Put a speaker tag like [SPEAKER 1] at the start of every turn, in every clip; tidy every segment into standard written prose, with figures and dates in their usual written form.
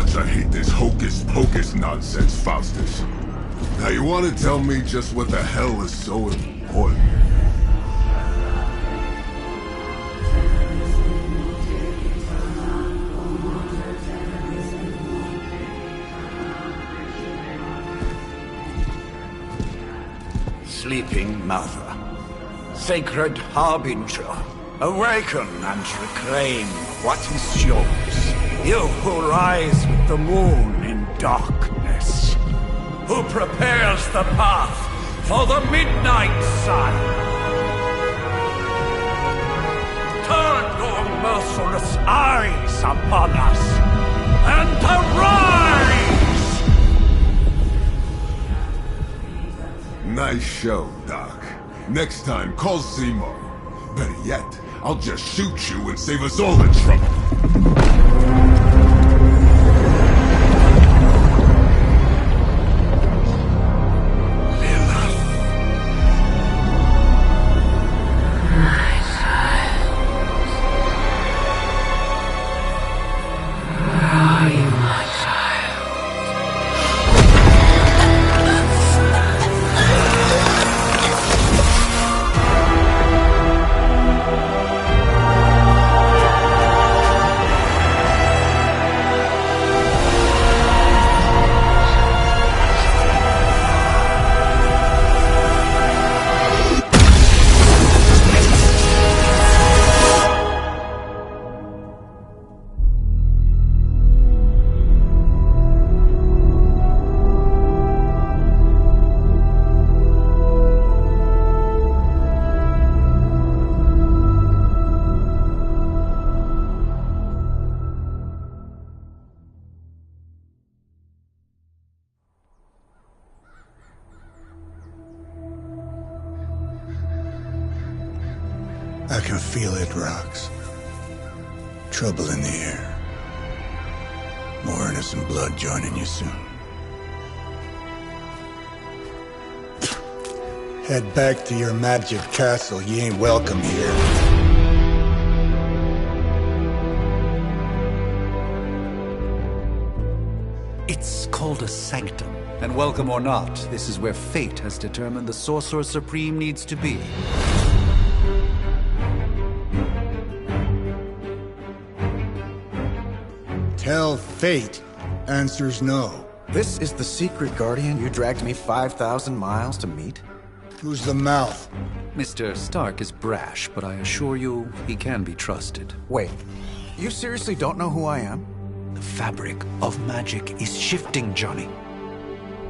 [SPEAKER 1] much I hate this hocus-pocus nonsense, Faustus. Now you want to tell me just what the hell is so important?
[SPEAKER 2] Sleeping Mother, sacred harbinger, awaken and reclaim what is yours. You who rise with the moon in darkness, who prepares the path for the midnight sun. Turn your merciless eyes upon us, and arise!
[SPEAKER 1] Nice show, Doc. Next time, call Seymour. Better yet, I'll just shoot you and save us all the trouble.
[SPEAKER 3] I can feel it, Rox. Trouble in the air. More innocent blood joining you soon. Head back to your magic castle. You ain't welcome here.
[SPEAKER 4] It's called a sanctum. And welcome or not, this is where fate has determined the Sorcerer Supreme needs to be.
[SPEAKER 3] Tell fate. Answers no.
[SPEAKER 5] This is the secret guardian you dragged me 5,000 miles to meet?
[SPEAKER 3] Who's the mouth?
[SPEAKER 4] Mr. Stark is brash, but I assure you, he can be trusted.
[SPEAKER 5] Wait, you seriously don't know who I am?
[SPEAKER 4] The fabric of magic is shifting, Johnny.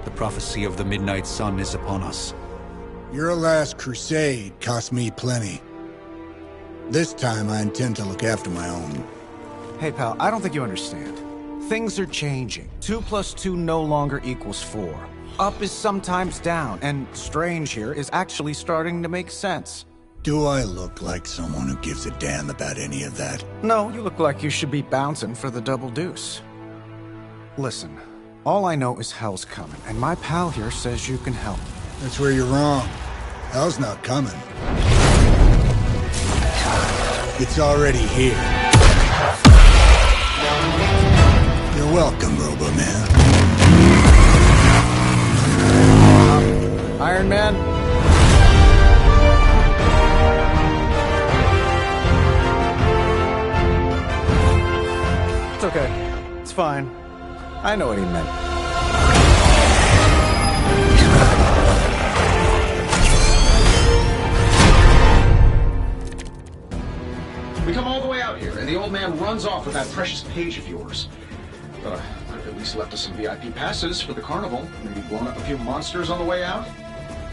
[SPEAKER 4] The prophecy of the Midnight Sun is upon us.
[SPEAKER 3] Your last crusade cost me plenty. This time I intend to look after my own.
[SPEAKER 5] Hey pal, I don't think you understand. Things are changing. 2 + 2 no longer equals 4. Up is sometimes down, and strange here is actually starting to make sense.
[SPEAKER 3] Do I look like someone who gives a damn about any of that?
[SPEAKER 5] No, you look like you should be bouncing for the double deuce. Listen, all I know is hell's coming, and my pal here says you can help.
[SPEAKER 3] That's where you're wrong. Hell's not coming. It's already here. You're welcome, Robo-Man.
[SPEAKER 5] Iron Man? It's okay. It's fine. I know what he meant.
[SPEAKER 6] We come all the way out here, and the old man runs off with that precious page of yours. Could have at least left us some VIP passes for the carnival. Maybe blown up a few monsters on the way out.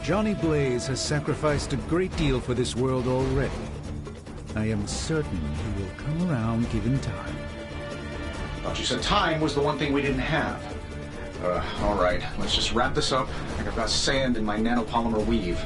[SPEAKER 4] Johnny Blaze has sacrificed a great deal for this world already. I am certain he will come around given time.
[SPEAKER 6] Thought you said time was the one thing we didn't have. All right, let's just wrap this up. I think I've got sand in my nanopolymer weave.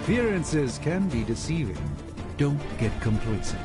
[SPEAKER 4] Appearances can be deceiving. Don't get complacent.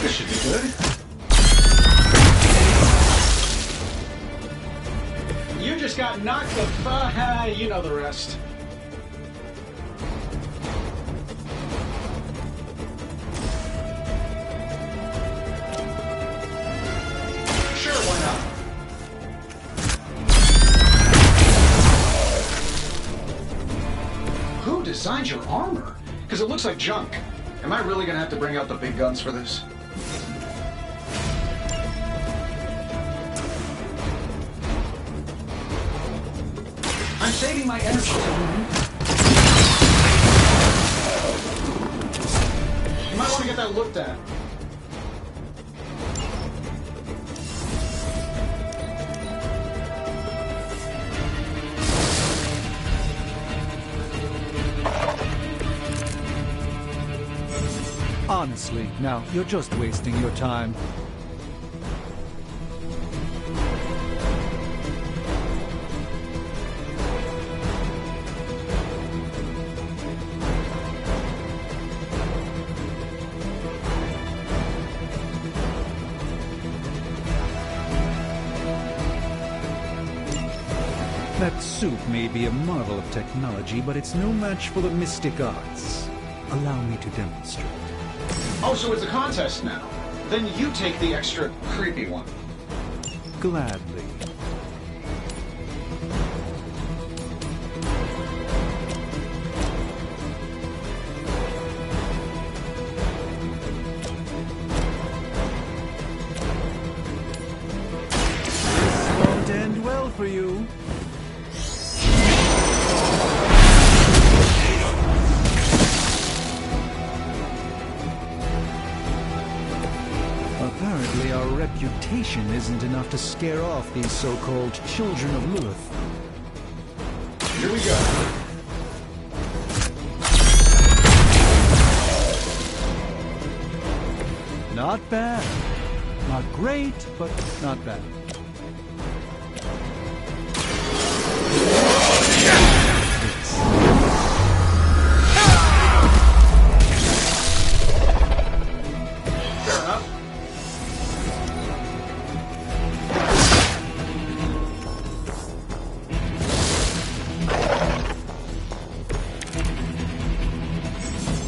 [SPEAKER 6] This should be good. You just got knocked the you know the rest. Sure, why not? Who designed your armor? Because it looks like junk. Am I really gonna have to bring out the big guns for this? I'm saving my energy. You might want to get that looked at.
[SPEAKER 4] Honestly, now, you're just wasting your time. That suit may be a marvel of technology, but it's no match for the mystic arts. Allow me to demonstrate.
[SPEAKER 6] Oh, so it's a contest now. Then you take the extra creepy one.
[SPEAKER 4] Gladly. This won't end well for you. Apparently our reputation isn't enough to scare off these so-called children of Lilith.
[SPEAKER 6] Here we go.
[SPEAKER 4] Not bad. Not great, but not bad.
[SPEAKER 6] Fair enough.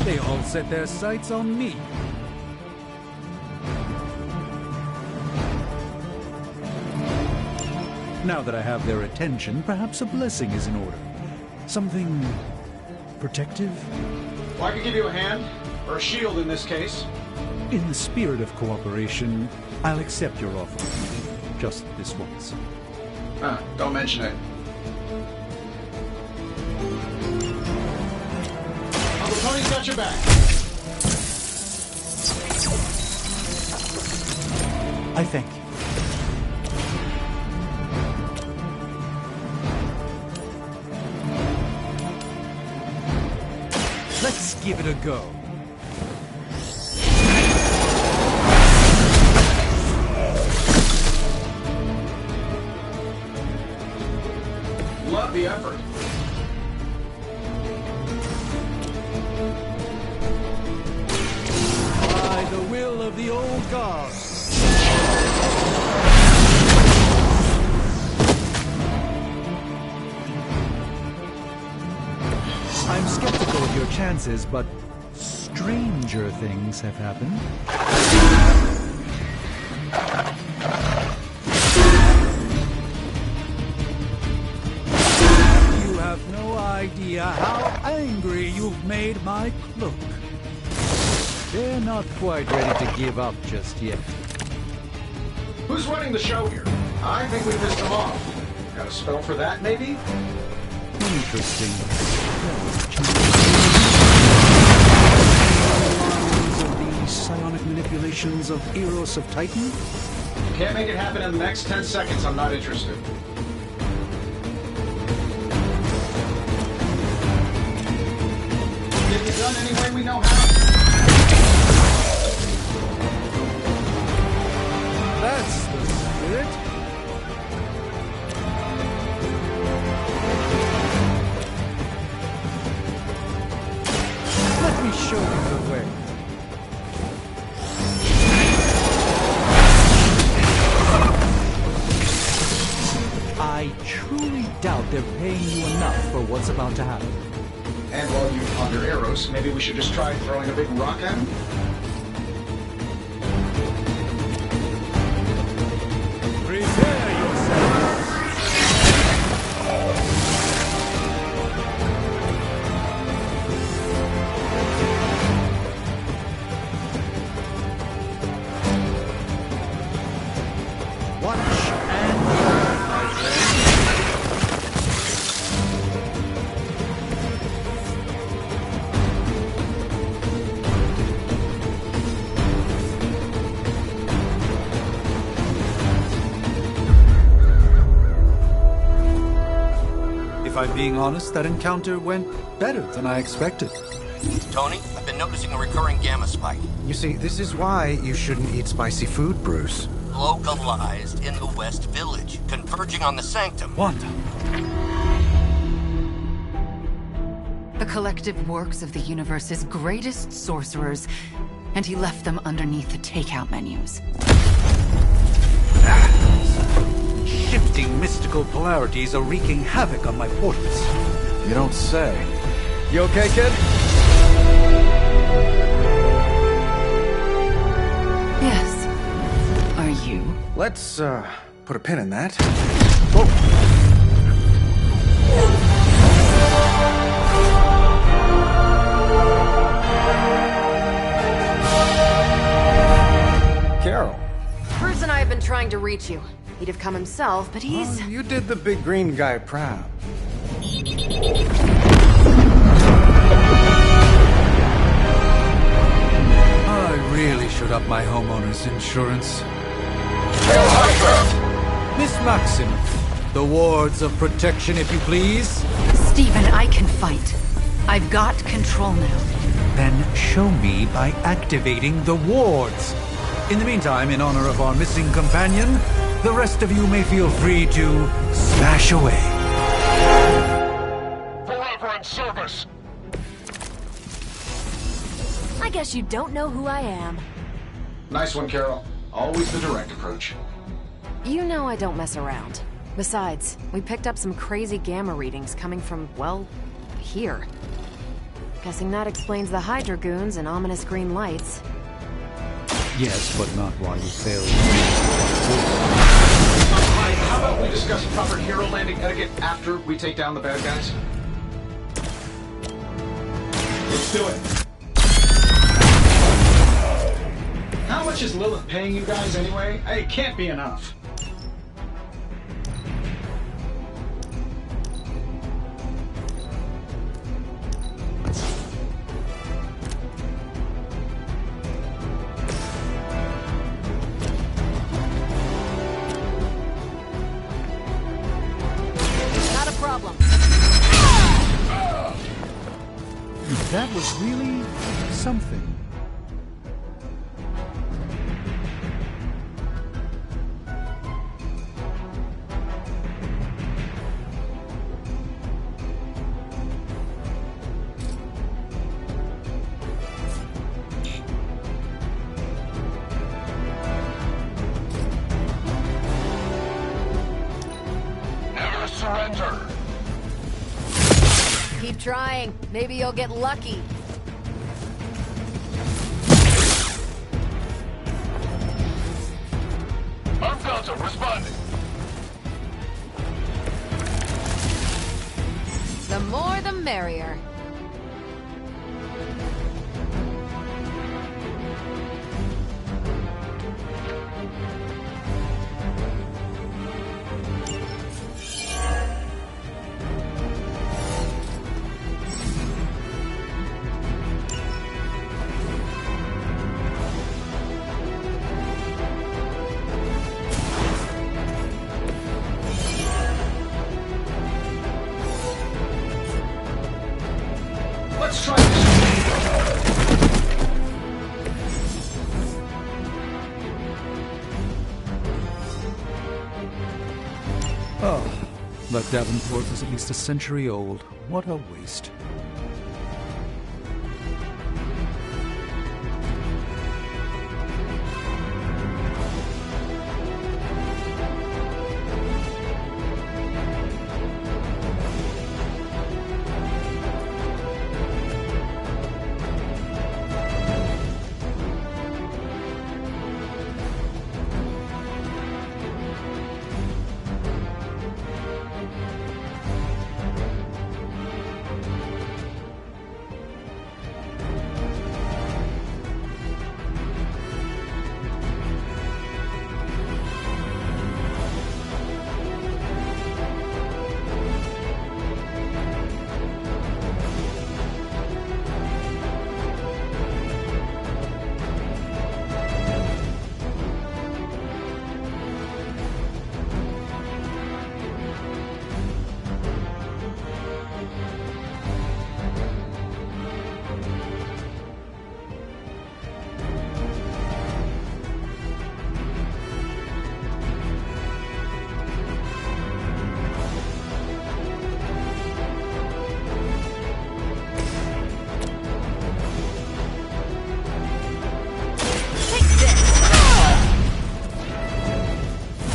[SPEAKER 4] They all set their sights on me. Now that I have their attention, perhaps a blessing is in order. Something protective?
[SPEAKER 6] Well, I could give you a hand, or a shield in this case.
[SPEAKER 4] In the spirit of cooperation, I'll accept your offer. Just this once.
[SPEAKER 6] Don't mention it. Uncle Tony's got your back.
[SPEAKER 4] I thank you. Let's give it a go.
[SPEAKER 6] Love the effort.
[SPEAKER 4] By the will of the old gods. I'm skeptical of your chances, but stranger things have happened. You have no idea how angry you've made my cloak. They're not quite ready to give up just yet.
[SPEAKER 6] Who's running the show here? I think we pissed them off. Got a spell for that, maybe?
[SPEAKER 4] Interesting. Of the psionic manipulations of Eros of Titan?
[SPEAKER 6] Can't make it happen in the next 10 seconds. I'm not interested. Get it done any way we know how.
[SPEAKER 4] That's the spirit. Let me show you the way. I truly doubt they're paying you enough for what's about to happen.
[SPEAKER 6] And while you ponder arrows, maybe we should just try throwing a big rock at him?
[SPEAKER 4] Prepare yourself. Watch and learn, my friend. If I'm being honest, that encounter went better than I expected.
[SPEAKER 7] Tony, I've been noticing a recurring gamma spike.
[SPEAKER 5] You see, this is why you shouldn't eat spicy food, Bruce.
[SPEAKER 7] Localized in the West Village, converging on the Sanctum.
[SPEAKER 4] Wanda.
[SPEAKER 8] The collective works of the universe's greatest sorcerers, and he left them underneath the takeout menus.
[SPEAKER 4] Shifting mystical polarities are wreaking havoc on my portals.
[SPEAKER 5] You don't say. You okay, kid?
[SPEAKER 8] Yes. Are you?
[SPEAKER 5] Let's, put a pin in that. Carol.
[SPEAKER 9] Bruce and I have been trying to reach you. He'd have come himself, but he's...
[SPEAKER 5] You did the big green guy proud.
[SPEAKER 4] I really should up my homeowner's insurance. Miss Maximoff, the wards of protection, if you please.
[SPEAKER 8] Stephen, I can fight. I've got control now.
[SPEAKER 4] Then show me by activating the wards. In the meantime, in honor of our missing companion, the rest of you may feel free to smash away.
[SPEAKER 10] Forever in service!
[SPEAKER 9] I guess you don't know who I am.
[SPEAKER 6] Nice one, Carol. Always the direct approach.
[SPEAKER 9] You know I don't mess around. Besides, we picked up some crazy gamma readings coming from, well, here. Guessing that explains the Hydra goons and ominous green lights.
[SPEAKER 4] Yes, but not while you fail.
[SPEAKER 6] Alright, how about we discuss proper hero landing etiquette after we take down the bad guys? Let's do it. How much is Lilith paying you guys anyway? It can't be enough.
[SPEAKER 9] Not a problem.
[SPEAKER 4] That was really something.
[SPEAKER 10] Never surrender!
[SPEAKER 9] Keep trying. Maybe you'll get lucky.
[SPEAKER 10] Arm Delta responding!
[SPEAKER 9] The more the merrier.
[SPEAKER 6] Let's try this.
[SPEAKER 4] Oh, but Davenport was at least a century old. What a waste.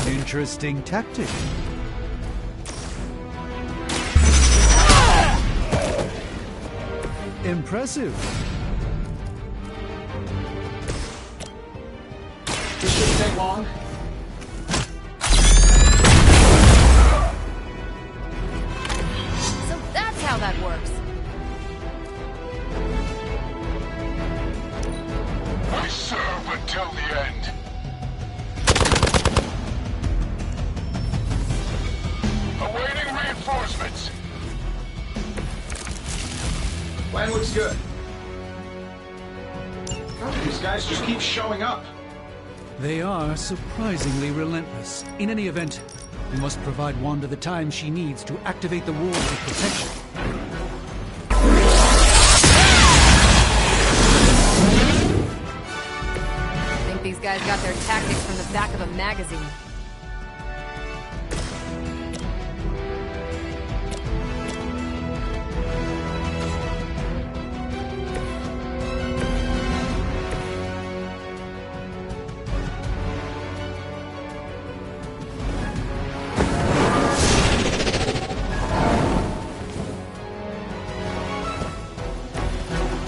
[SPEAKER 4] Interesting tactic. Impressive.
[SPEAKER 6] This shouldn't take long.
[SPEAKER 9] So that's how that works.
[SPEAKER 10] I serve until the end. Awaiting reinforcements.
[SPEAKER 6] Plan looks good. How did these guys guys just keep showing up.
[SPEAKER 4] They are surprisingly relentless. In any event, we must provide Wanda the time she needs to activate the wards of protection.
[SPEAKER 9] I think these guys got their tactics from the back of a magazine.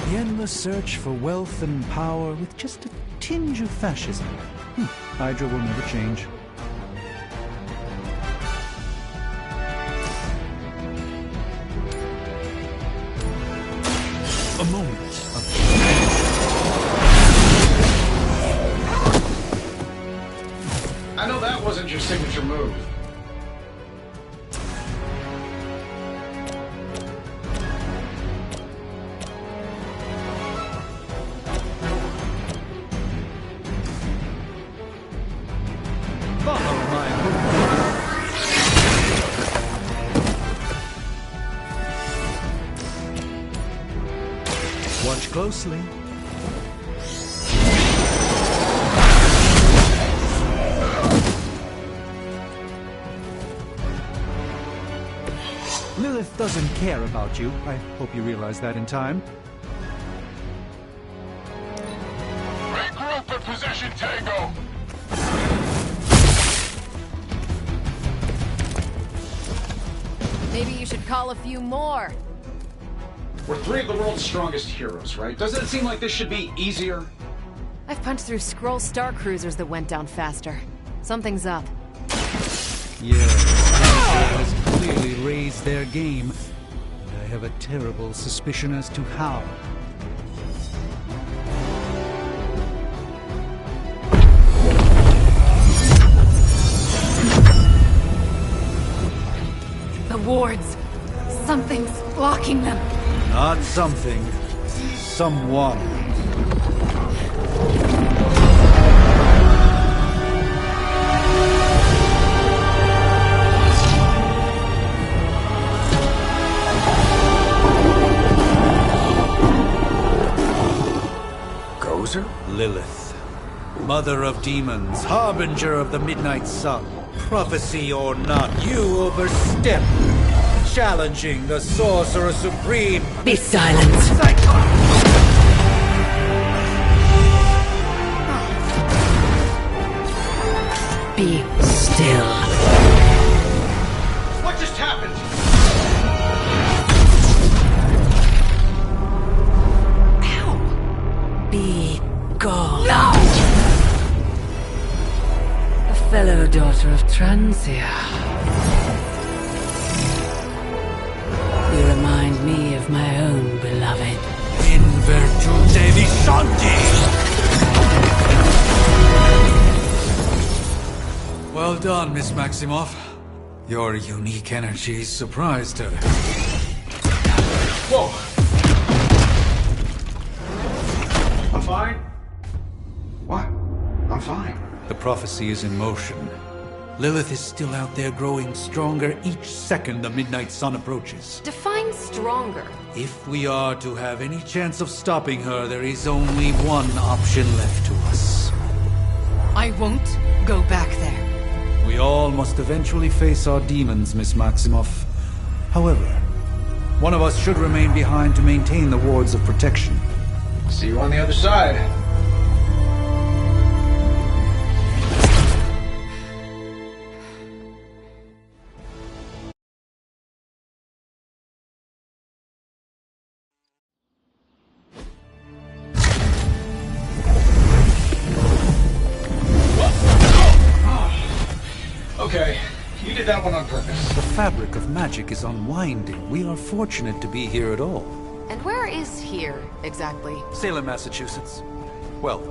[SPEAKER 4] The endless search for wealth and power with just a tinge of fascism. Hydra will never change. A moment of
[SPEAKER 6] I know that wasn't your signature move.
[SPEAKER 4] follow my movement. Watch closely. Lilith doesn't care about you. I hope you realize that in time.
[SPEAKER 10] Regroup in position, Tango.
[SPEAKER 9] Maybe you should call a few more.
[SPEAKER 6] We're three of the world's strongest heroes, right? Doesn't it seem like this should be easier?
[SPEAKER 9] I've punched through Skrull Star Cruisers that went down faster. Something's up.
[SPEAKER 4] Yes, Hydra has clearly raised their game. And I have a terrible suspicion as to how.
[SPEAKER 8] The wards. Something's blocking them.
[SPEAKER 4] Not something. Someone.
[SPEAKER 6] Gozer?
[SPEAKER 4] Lilith. Mother of demons, harbinger of the midnight sun. Prophecy or not, you overstep. Challenging the Sorcerer Supreme.
[SPEAKER 8] Be silent. Be still.
[SPEAKER 6] What just happened?
[SPEAKER 8] Be gone. No! A fellow daughter of Transia. You remind me of my own beloved.
[SPEAKER 4] In virtute vishanti! Well done, Miss Maximoff. Your unique energy surprised her.
[SPEAKER 6] Whoa! I'm fine. What? I'm fine.
[SPEAKER 4] The prophecy is in motion. Lilith is still out there growing stronger each second the midnight sun approaches.
[SPEAKER 9] Define stronger.
[SPEAKER 4] If we are to have any chance of stopping her, there is only one option left to us.
[SPEAKER 8] I won't go back there.
[SPEAKER 4] We all must eventually face our demons, Miss Maximoff. However, one of us should remain behind to maintain the wards of protection.
[SPEAKER 6] See you on the other side. Okay, you did that one on purpose.
[SPEAKER 4] The fabric of magic is unwinding. We are fortunate to be here at all.
[SPEAKER 9] And where is here, exactly?
[SPEAKER 4] Salem, Massachusetts. Well,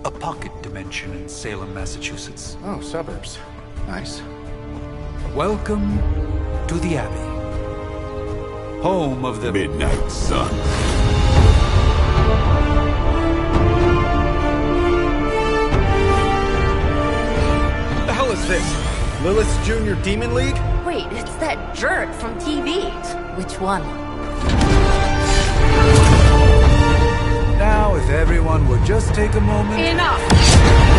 [SPEAKER 4] a pocket dimension in Salem, Massachusetts.
[SPEAKER 6] Oh, suburbs. Nice.
[SPEAKER 4] Welcome to the Abbey. Home of the
[SPEAKER 1] Midnight Sun.
[SPEAKER 5] it? Lilith's Junior Demon League?
[SPEAKER 11] Wait, it's that jerk from TV. Which one?
[SPEAKER 4] Now, if everyone would just take a moment...
[SPEAKER 11] Enough!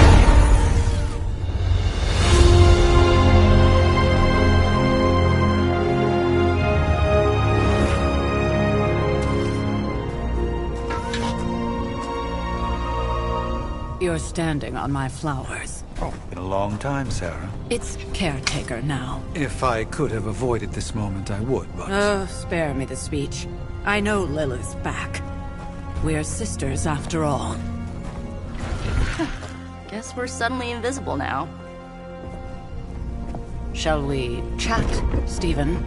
[SPEAKER 12] You're standing on my flowers.
[SPEAKER 4] Oh, been a long time, Sarah.
[SPEAKER 12] It's caretaker now.
[SPEAKER 4] If I could have avoided this moment, I would, but...
[SPEAKER 12] Oh, spare me the speech. I know Lilith's back. We're sisters after all.
[SPEAKER 11] Guess we're suddenly invisible now.
[SPEAKER 12] Shall we chat, Stephen?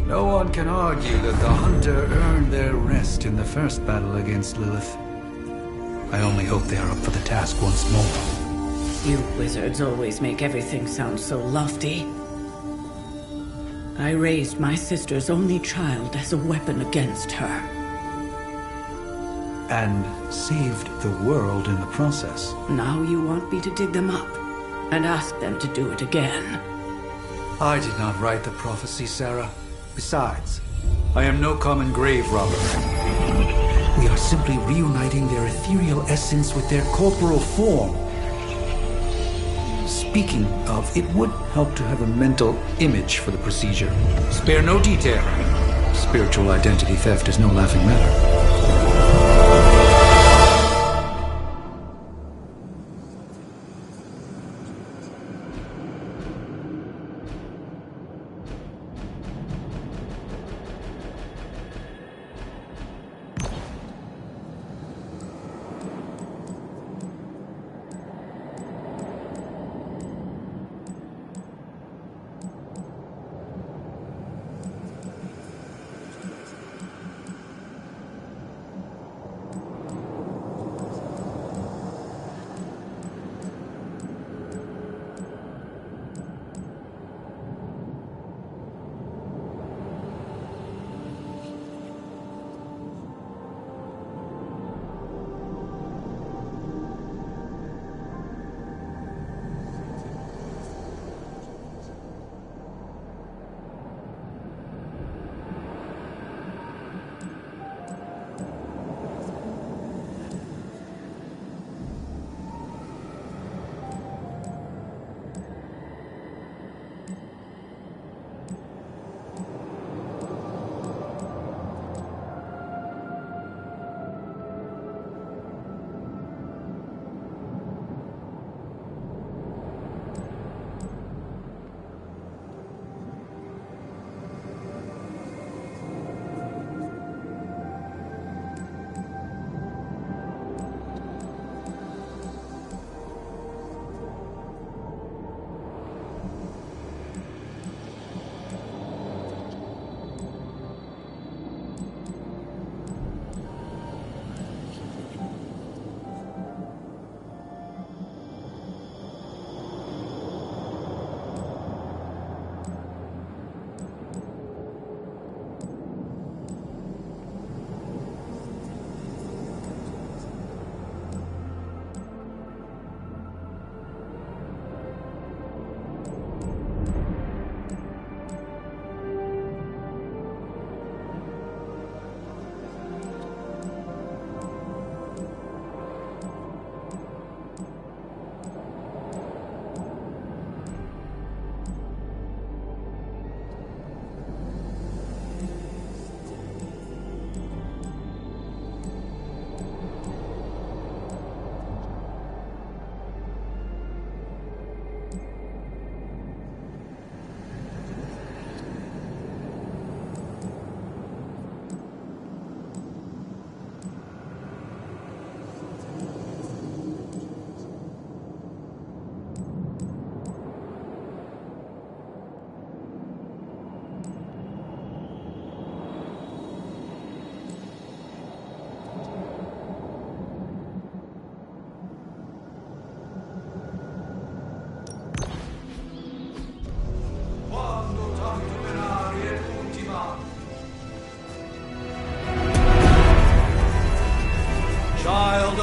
[SPEAKER 4] No one can argue that the Hunter earned their rest in the first battle against Lilith. I only hope they are up for the task once more.
[SPEAKER 12] You wizards always make everything sound so lofty. I raised my sister's only child as a weapon against her.
[SPEAKER 4] And saved the world in the process.
[SPEAKER 12] Now you want me to dig them up and ask them to do it again.
[SPEAKER 4] I did not write the prophecy, Sarah. Besides, I am no common grave robber. We are simply reuniting their ethereal essence with their corporal form. Speaking of, it would help to have a mental image for the procedure. Spare no detail. Spiritual identity theft is no laughing matter.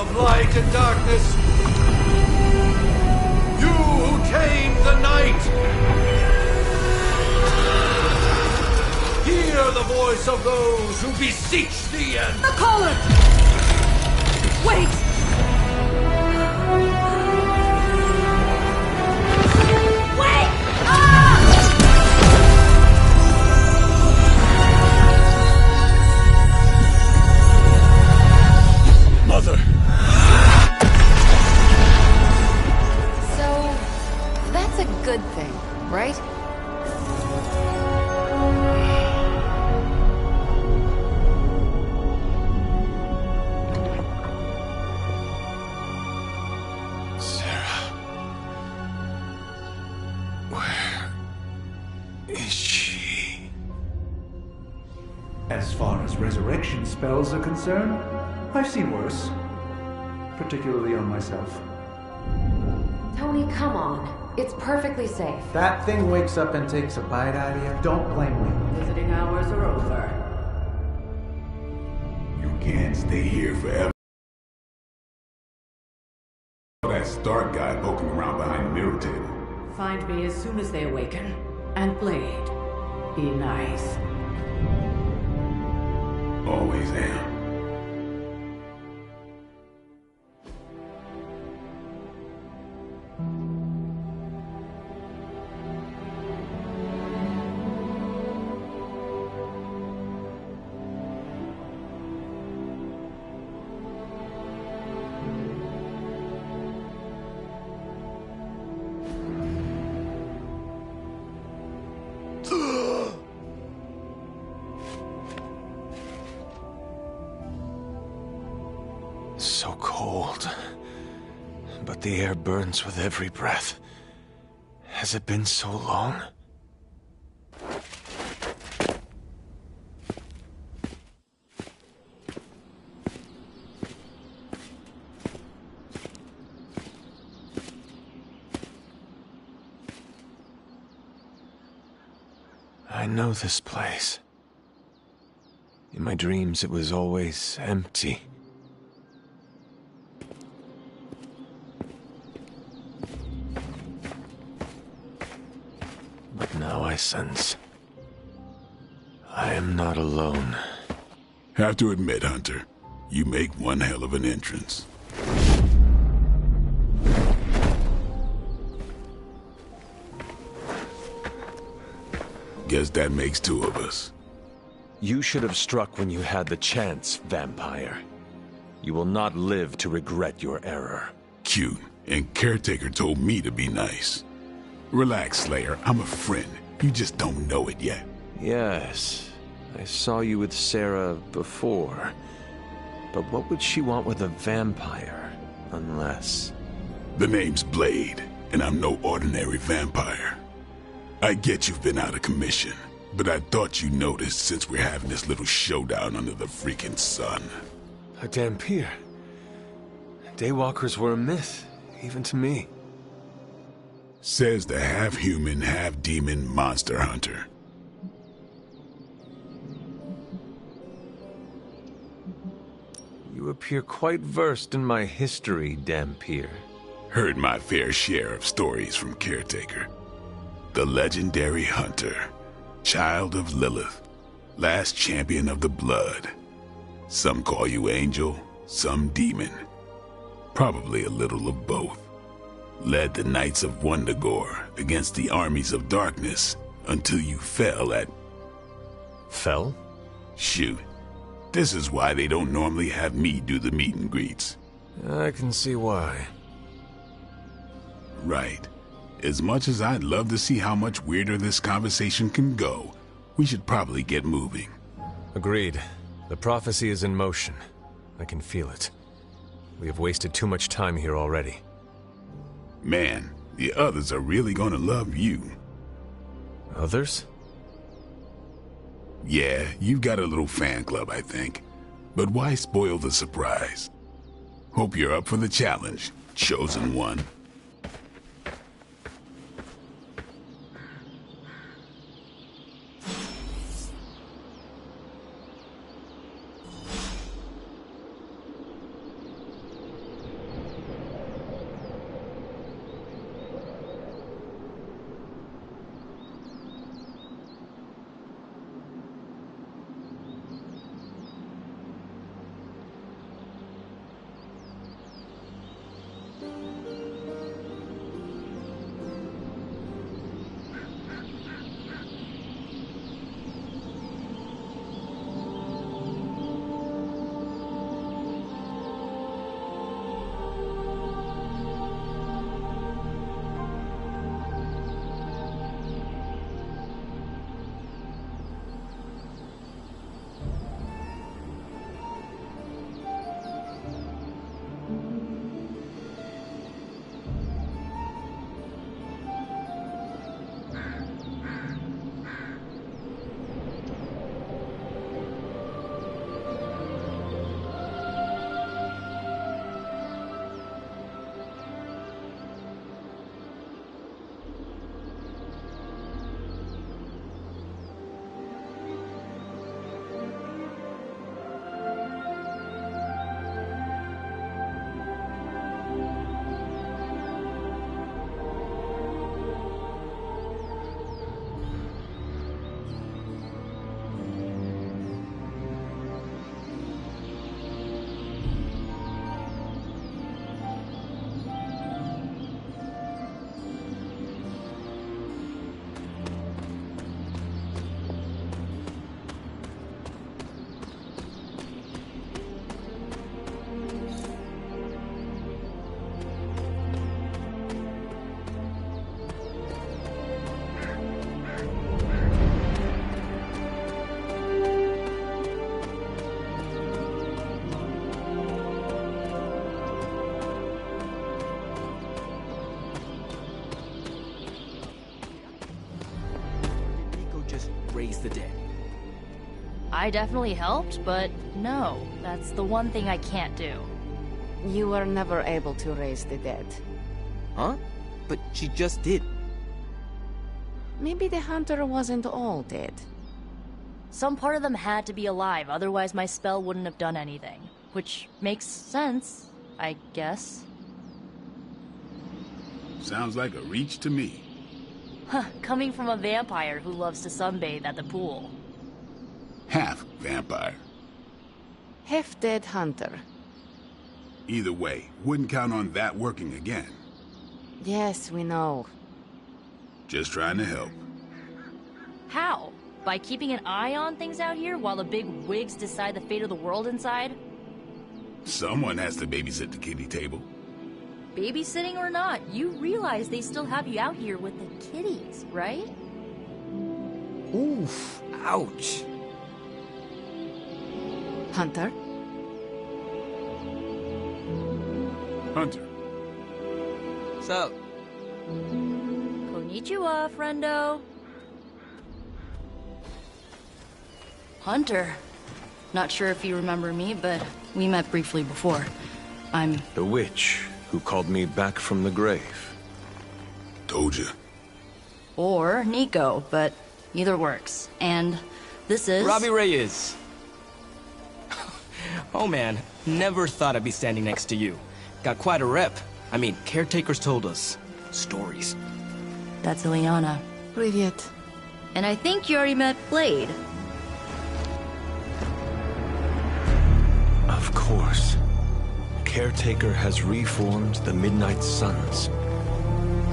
[SPEAKER 4] of light and darkness, you who tame the night, hear the voice of those who beseech thee and...
[SPEAKER 11] The caller! Wait! Wait! Ah!
[SPEAKER 3] Mother!
[SPEAKER 8] So, that's a good thing, right?
[SPEAKER 3] Sarah. Where is she?
[SPEAKER 4] As far as resurrection spells are concerned, I've seen worse. Particularly on myself.
[SPEAKER 9] Tony, come on. It's perfectly safe.
[SPEAKER 5] That thing wakes up and takes a bite out of you. Don't blame me.
[SPEAKER 12] Visiting hours are over.
[SPEAKER 1] You can't stay here forever. That Stark guy poking around behind the mirror table.
[SPEAKER 12] Find me as soon as they awaken. And Blade, be nice.
[SPEAKER 1] Always am.
[SPEAKER 3] So cold. But the air burns with every breath. Has it been so long? I know this place. In my dreams, it was always empty. But now I sense I am not alone.
[SPEAKER 1] Have to admit, Hunter, you make one hell of an entrance. Guess that makes two of us.
[SPEAKER 3] You should have struck when you had the chance, vampire. You will not live to regret your error.
[SPEAKER 1] Cute, and Caretaker told me to be nice. Relax, Slayer. I'm a friend. You just don't know it yet.
[SPEAKER 3] Yes, I saw you with Sarah before. But what would she want with a vampire, unless...
[SPEAKER 1] The name's Blade, and I'm no ordinary vampire. I get you've been out of commission, but I thought you noticed since we're having this little showdown under the freaking sun.
[SPEAKER 3] A Dhampir. Daywalkers were a myth, even to me.
[SPEAKER 1] Says the half-human, half-demon monster hunter.
[SPEAKER 3] You appear quite versed in my history, Dhampir.
[SPEAKER 1] Heard my fair share of stories from Caretaker. The legendary hunter, child of Lilith, last champion of the blood. Some call you angel, some demon. Probably a little of both. Led the Knights of Wundagore against the armies of darkness until you fell at...
[SPEAKER 3] Fell?
[SPEAKER 1] Shoot. This is why they don't normally have me do the meet and greets.
[SPEAKER 3] I can see why.
[SPEAKER 1] Right. As much as I'd love to see how much weirder this conversation can go, we should probably get moving.
[SPEAKER 3] Agreed. The prophecy is in motion. I can feel it. We have wasted too much time here already.
[SPEAKER 1] Man, the others are really gonna love you.
[SPEAKER 3] Others?
[SPEAKER 1] Yeah, you've got a little fan club, I think. But why spoil the surprise? Hope you're up for the challenge, chosen one.
[SPEAKER 13] the dead.
[SPEAKER 14] I definitely helped, but no, that's the one thing I can't do.
[SPEAKER 9] You were never able to raise the dead.
[SPEAKER 13] Huh? But she just did.
[SPEAKER 9] Maybe the hunter wasn't all dead.
[SPEAKER 14] Some part of them had to be alive, otherwise my spell wouldn't have done anything. Which makes sense, I guess.
[SPEAKER 1] Sounds like a reach to me.
[SPEAKER 14] Huh, coming from a vampire who loves to sunbathe at the pool.
[SPEAKER 1] Half vampire.
[SPEAKER 9] Half dead hunter.
[SPEAKER 1] Either way, wouldn't count on that working again.
[SPEAKER 9] Yes, we know.
[SPEAKER 1] Just trying to help.
[SPEAKER 14] How? By keeping an eye on things out here while the big wigs decide the fate of the world inside?
[SPEAKER 1] Someone has to babysit the kiddie table.
[SPEAKER 14] Babysitting or not, you realize they still have you out here with the kiddies, right?
[SPEAKER 13] Oof. Ouch.
[SPEAKER 9] Hunter?
[SPEAKER 1] Hunter.
[SPEAKER 13] What's up?
[SPEAKER 14] Konnichiwa, friendo. Hunter. Not sure if you remember me, but we met briefly before. I'm...
[SPEAKER 3] The witch who called me back from the grave.
[SPEAKER 1] Told you.
[SPEAKER 14] Or Nico, but either works. And this is...
[SPEAKER 13] Robbie Reyes. Oh man, never thought I'd be standing next to you. Got quite a rep. I mean, caretakers told us stories.
[SPEAKER 14] That's Ileana.
[SPEAKER 9] Привет.
[SPEAKER 14] And I think you already met Blade.
[SPEAKER 3] Of course. Caretaker has reformed the Midnight Suns.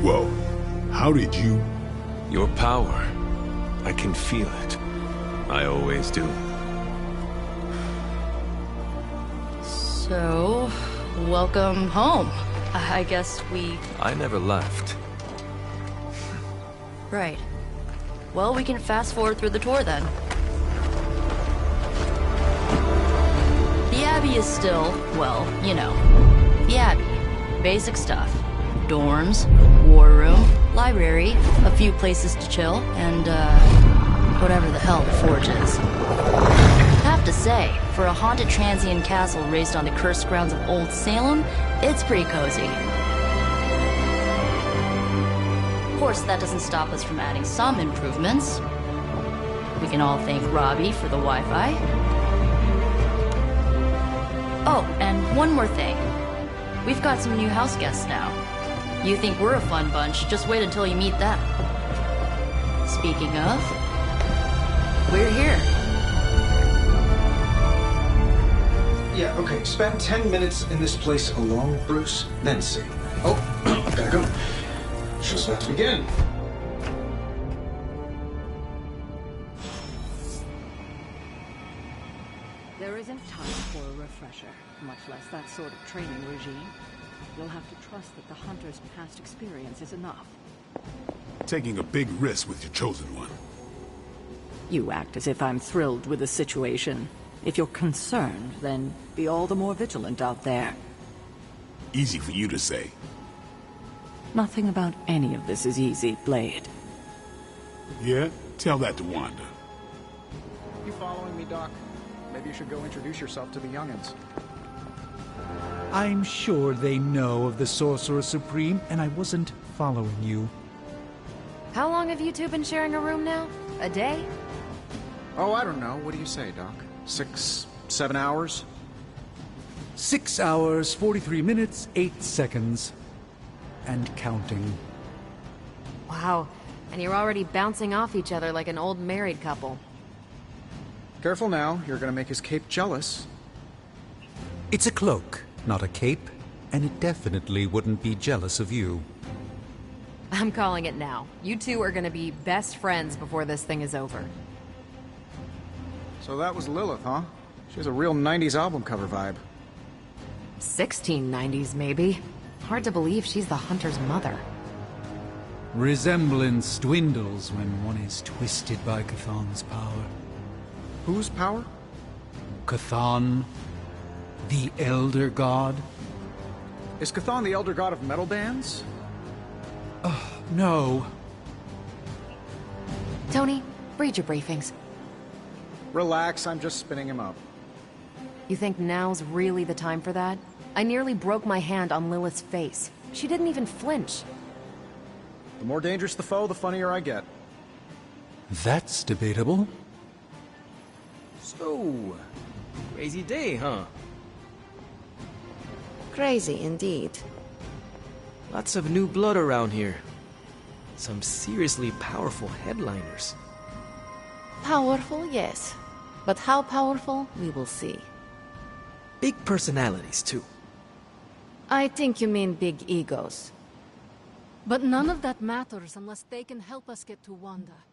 [SPEAKER 1] Whoa. How did you...
[SPEAKER 3] Your power. I can feel it. I always do.
[SPEAKER 14] So, welcome home. I guess we...
[SPEAKER 3] I never left.
[SPEAKER 14] Right. Well, we can fast forward through the tour then. The Abbey is still, well, you know, the Abbey. Basic stuff. Dorms, war room, library, a few places to chill, and, whatever the hell the Forge is. Have to say, for a haunted transient castle raised on the cursed grounds of Old Salem, it's pretty cozy. Of course, that doesn't stop us from adding some improvements. We can all thank Robbie for the Wi-Fi. Oh, and one more thing. We've got some new house guests now. You think we're a fun bunch, just wait until you meet them. Speaking of, we're here.
[SPEAKER 6] Yeah, okay. Spend 10 minutes in this place alone, Bruce, then see. Oh, gotta go. Show's about to begin.
[SPEAKER 12] There isn't time for a refresher, much less that sort of training regime. You'll have to trust that the Hunter's past experience is enough.
[SPEAKER 1] Taking a big risk with your chosen one.
[SPEAKER 12] You act as if I'm thrilled with the situation. If you're concerned, then be all the more vigilant out there.
[SPEAKER 1] Easy for you to say.
[SPEAKER 12] Nothing about any of this is easy, Blade.
[SPEAKER 1] Yeah? Tell that to Wanda.
[SPEAKER 5] You following me, Doc? Maybe you should go introduce yourself to the youngins.
[SPEAKER 4] I'm sure they know of the Sorcerer Supreme, and I wasn't following you.
[SPEAKER 9] How long have you two been sharing a room now? A day?
[SPEAKER 5] Oh, I don't know. What do you say, Doc? 6, 7 hours?
[SPEAKER 4] 6 hours, 43 minutes, 8 seconds. And counting.
[SPEAKER 9] Wow. And you're already bouncing off each other like an old married couple.
[SPEAKER 5] Careful now. You're gonna make his cape jealous.
[SPEAKER 4] It's a cloak, not a cape, and it definitely wouldn't be jealous of you.
[SPEAKER 9] I'm calling it now. You two are gonna be best friends before this thing is over.
[SPEAKER 5] So that was Lilith, huh? She has a real 90s album cover vibe.
[SPEAKER 9] 1690s, maybe. Hard to believe she's the Hunter's mother.
[SPEAKER 4] Resemblance dwindles when one is twisted by Chthon's power.
[SPEAKER 5] Whose power?
[SPEAKER 4] Chthon, the Elder God.
[SPEAKER 5] Is Chthon the Elder God of metal bands?
[SPEAKER 4] No.
[SPEAKER 9] Tony, read your briefings.
[SPEAKER 5] Relax, I'm just spinning him up.
[SPEAKER 9] You think now's really the time for that? I nearly broke my hand on Lilith's face. She didn't even flinch.
[SPEAKER 5] The more dangerous the foe, the funnier I get.
[SPEAKER 4] That's debatable.
[SPEAKER 13] So, crazy day, huh?
[SPEAKER 11] Crazy indeed.
[SPEAKER 13] Lots of new blood around here. Some seriously powerful headliners.
[SPEAKER 11] Powerful, yes. But how powerful, we will see.
[SPEAKER 13] Big personalities, too.
[SPEAKER 11] I think you mean big egos.
[SPEAKER 9] But none of that matters unless they can help us get to Wanda.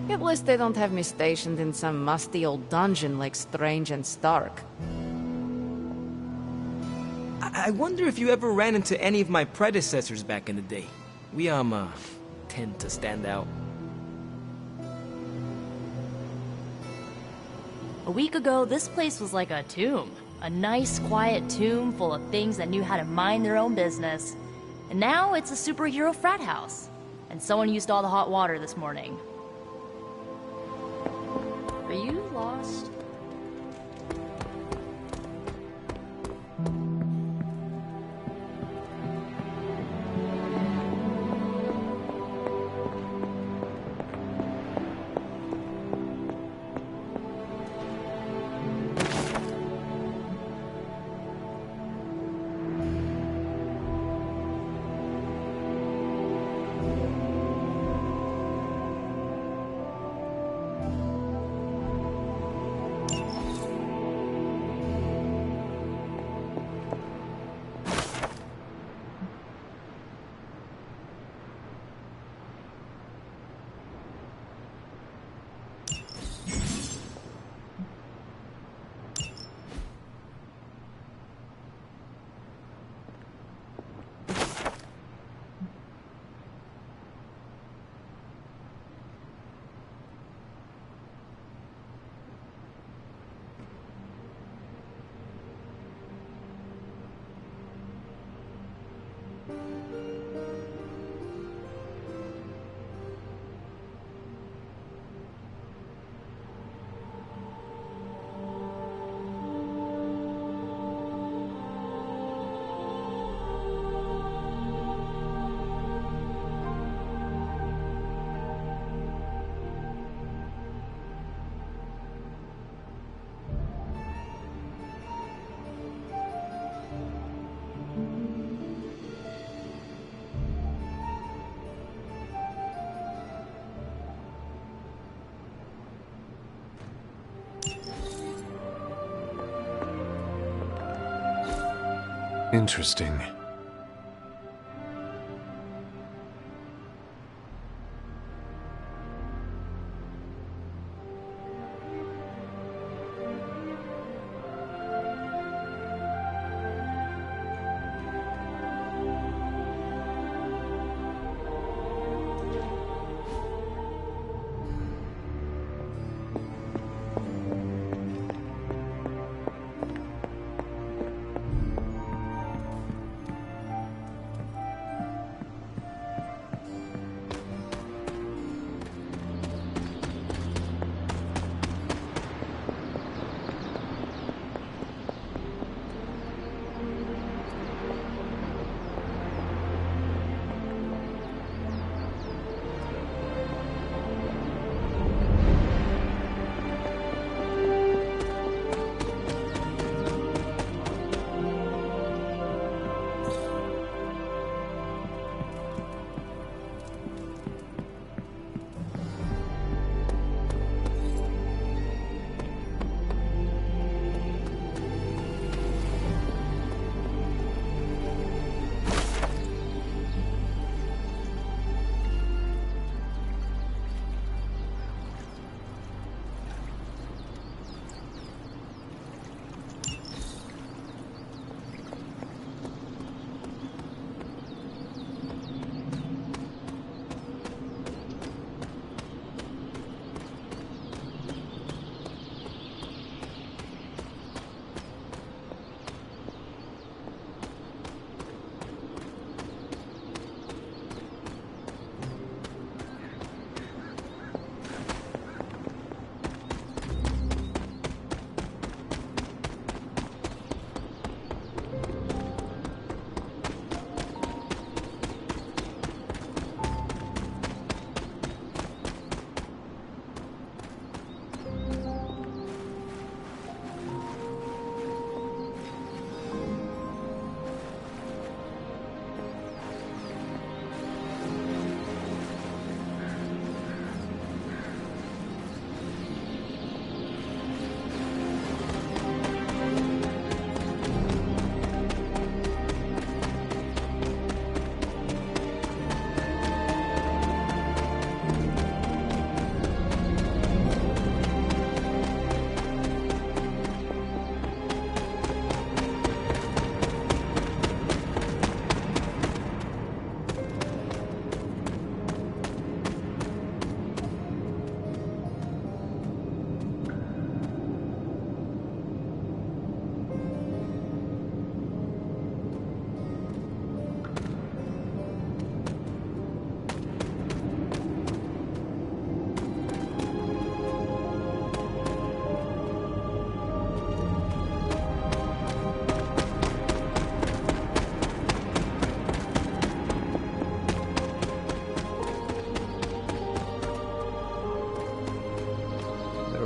[SPEAKER 11] At least they don't have me stationed in some musty old dungeon like Strange and Stark.
[SPEAKER 13] I wonder if you ever ran into any of my predecessors back in the day. We, tend to stand out.
[SPEAKER 14] A week ago, this place was like a tomb. A nice, quiet tomb full of things that knew how to mind their own business. And now it's a superhero frat house. And someone used all the hot water this morning. Are you lost?
[SPEAKER 3] Interesting.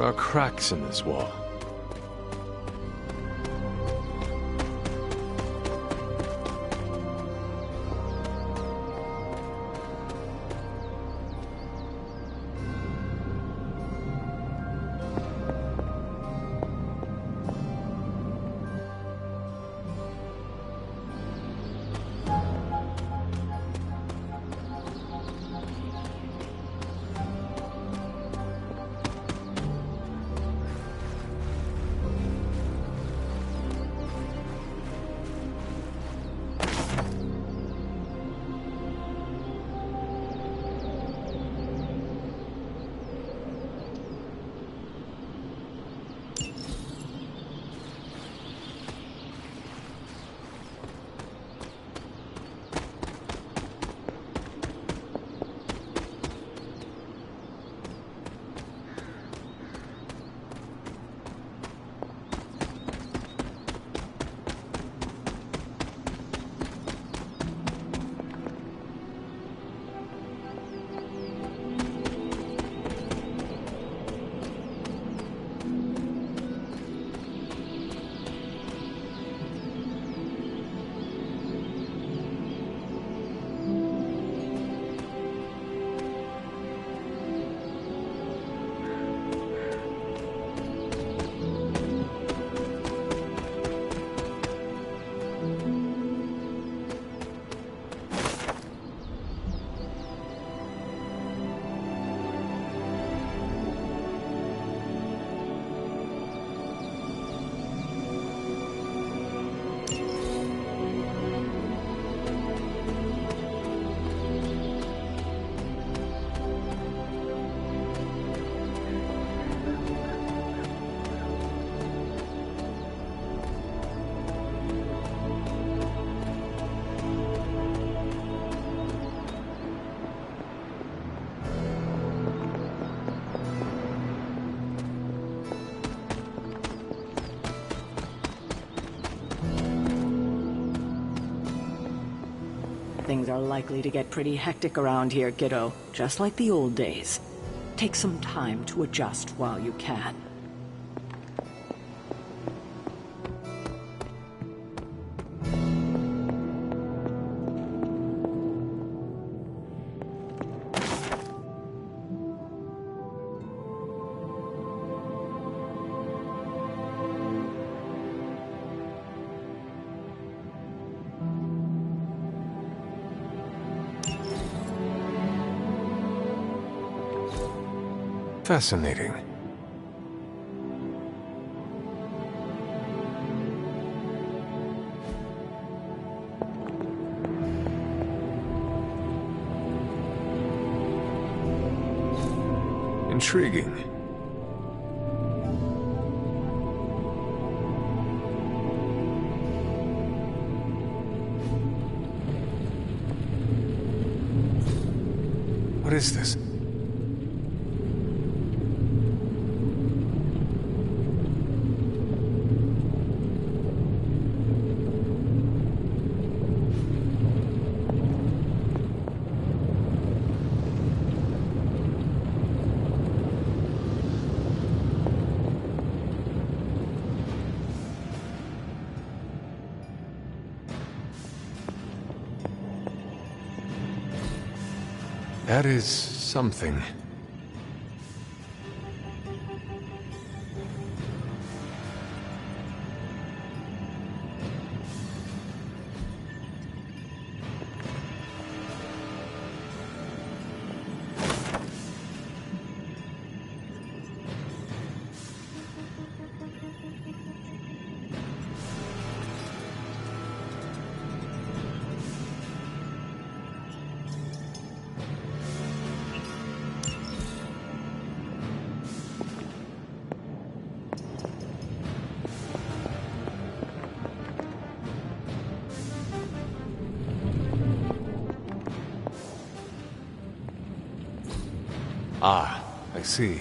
[SPEAKER 3] There are cracks in this wall.
[SPEAKER 12] Things are likely to get pretty hectic around here, kiddo. Just like the old days. Take some time to adjust while you can.
[SPEAKER 3] Fascinating. Intriguing. What is this? That is something. Ah, I see.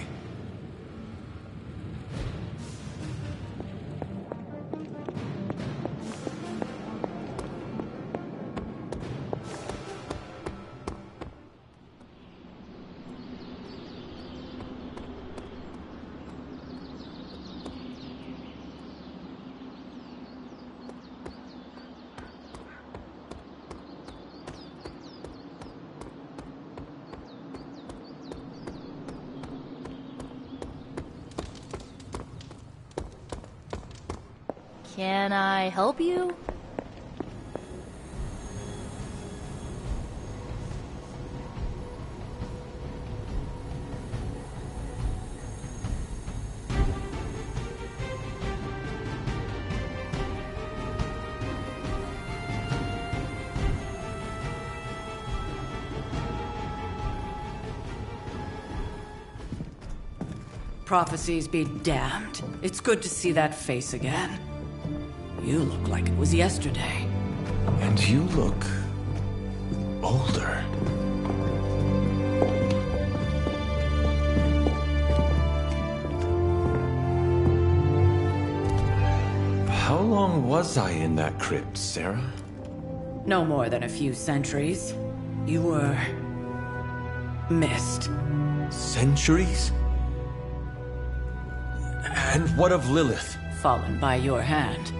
[SPEAKER 14] Can I help you?
[SPEAKER 12] Prophecies be damned. It's good to see that face again. You look like it was yesterday.
[SPEAKER 3] And you look older. How long was I in that crypt, Sarah?
[SPEAKER 12] No more than a few centuries. You were... missed.
[SPEAKER 3] Centuries? And what of Lilith?
[SPEAKER 12] Fallen by your hand.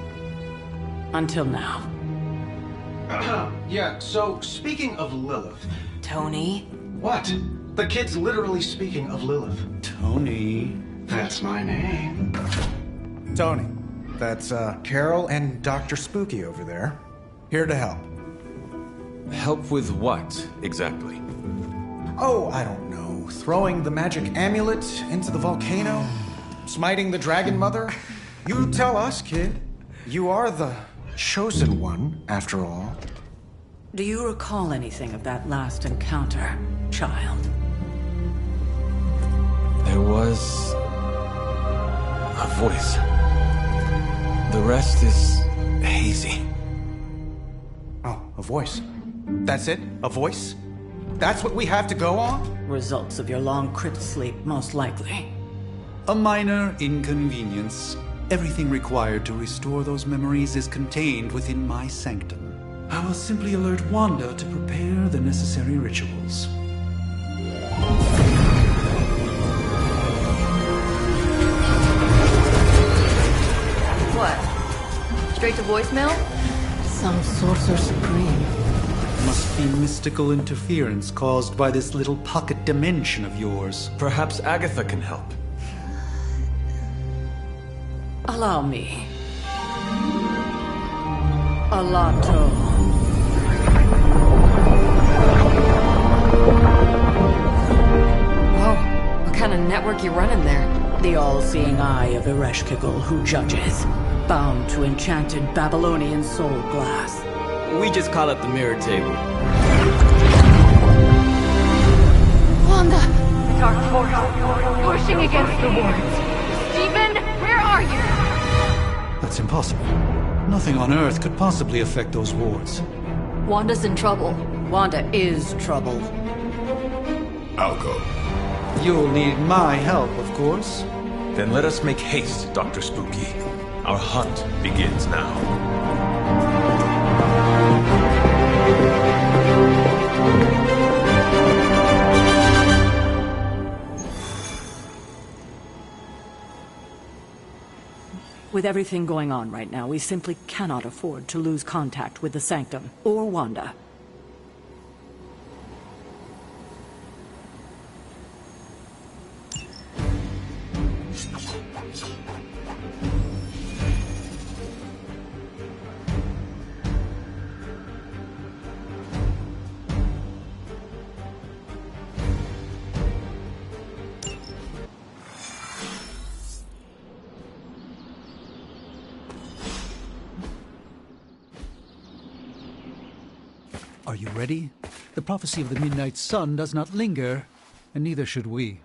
[SPEAKER 12] Until now.
[SPEAKER 6] Yeah, so speaking of Lilith...
[SPEAKER 12] Tony?
[SPEAKER 6] What? The kid's literally speaking of Lilith.
[SPEAKER 5] Tony.
[SPEAKER 6] That's my name.
[SPEAKER 5] Tony. That's, Carol and Dr. Spooky over there. Here to help.
[SPEAKER 3] Help with what, exactly?
[SPEAKER 5] Oh, I don't know. Throwing the magic amulet into the volcano? Smiting the Dragon Mother? You tell us, kid. You are the chosen one, after all.
[SPEAKER 12] Do you recall anything of that last encounter, child?
[SPEAKER 3] There was... a voice. The rest is hazy.
[SPEAKER 5] Oh, a voice. That's it? A voice? That's what we have to go on?
[SPEAKER 12] Results of your long crypt sleep, most likely.
[SPEAKER 4] A minor inconvenience. Everything required to restore those memories is contained within my sanctum. I will simply alert Wanda to prepare the necessary rituals.
[SPEAKER 14] What? Straight to voicemail?
[SPEAKER 11] Some Sorcerer Supreme.
[SPEAKER 4] Must be mystical interference caused by this little pocket dimension of yours.
[SPEAKER 3] Perhaps Agatha can help.
[SPEAKER 12] Allow me. Alato.
[SPEAKER 9] Whoa, what kind of network you running there?
[SPEAKER 12] The all-seeing eye of Ereshkigal who judges, bound to enchanted Babylonian soul glass.
[SPEAKER 13] We just call it the mirror table.
[SPEAKER 11] Wanda!
[SPEAKER 8] Dark portal, pushing against the wards. Stephen, where are you?
[SPEAKER 4] That's impossible. Nothing on Earth could possibly affect those wards.
[SPEAKER 14] Wanda's in trouble.
[SPEAKER 12] Wanda is trouble.
[SPEAKER 1] I'll go.
[SPEAKER 4] You'll need my help, of course.
[SPEAKER 3] Then let us make haste, Dr. Spooky. Our hunt begins now.
[SPEAKER 12] With everything going on right now, we simply cannot afford to lose contact with the Sanctum or Wanda.
[SPEAKER 4] Are you ready? The prophecy of the Midnight Sun does not linger, and neither should we.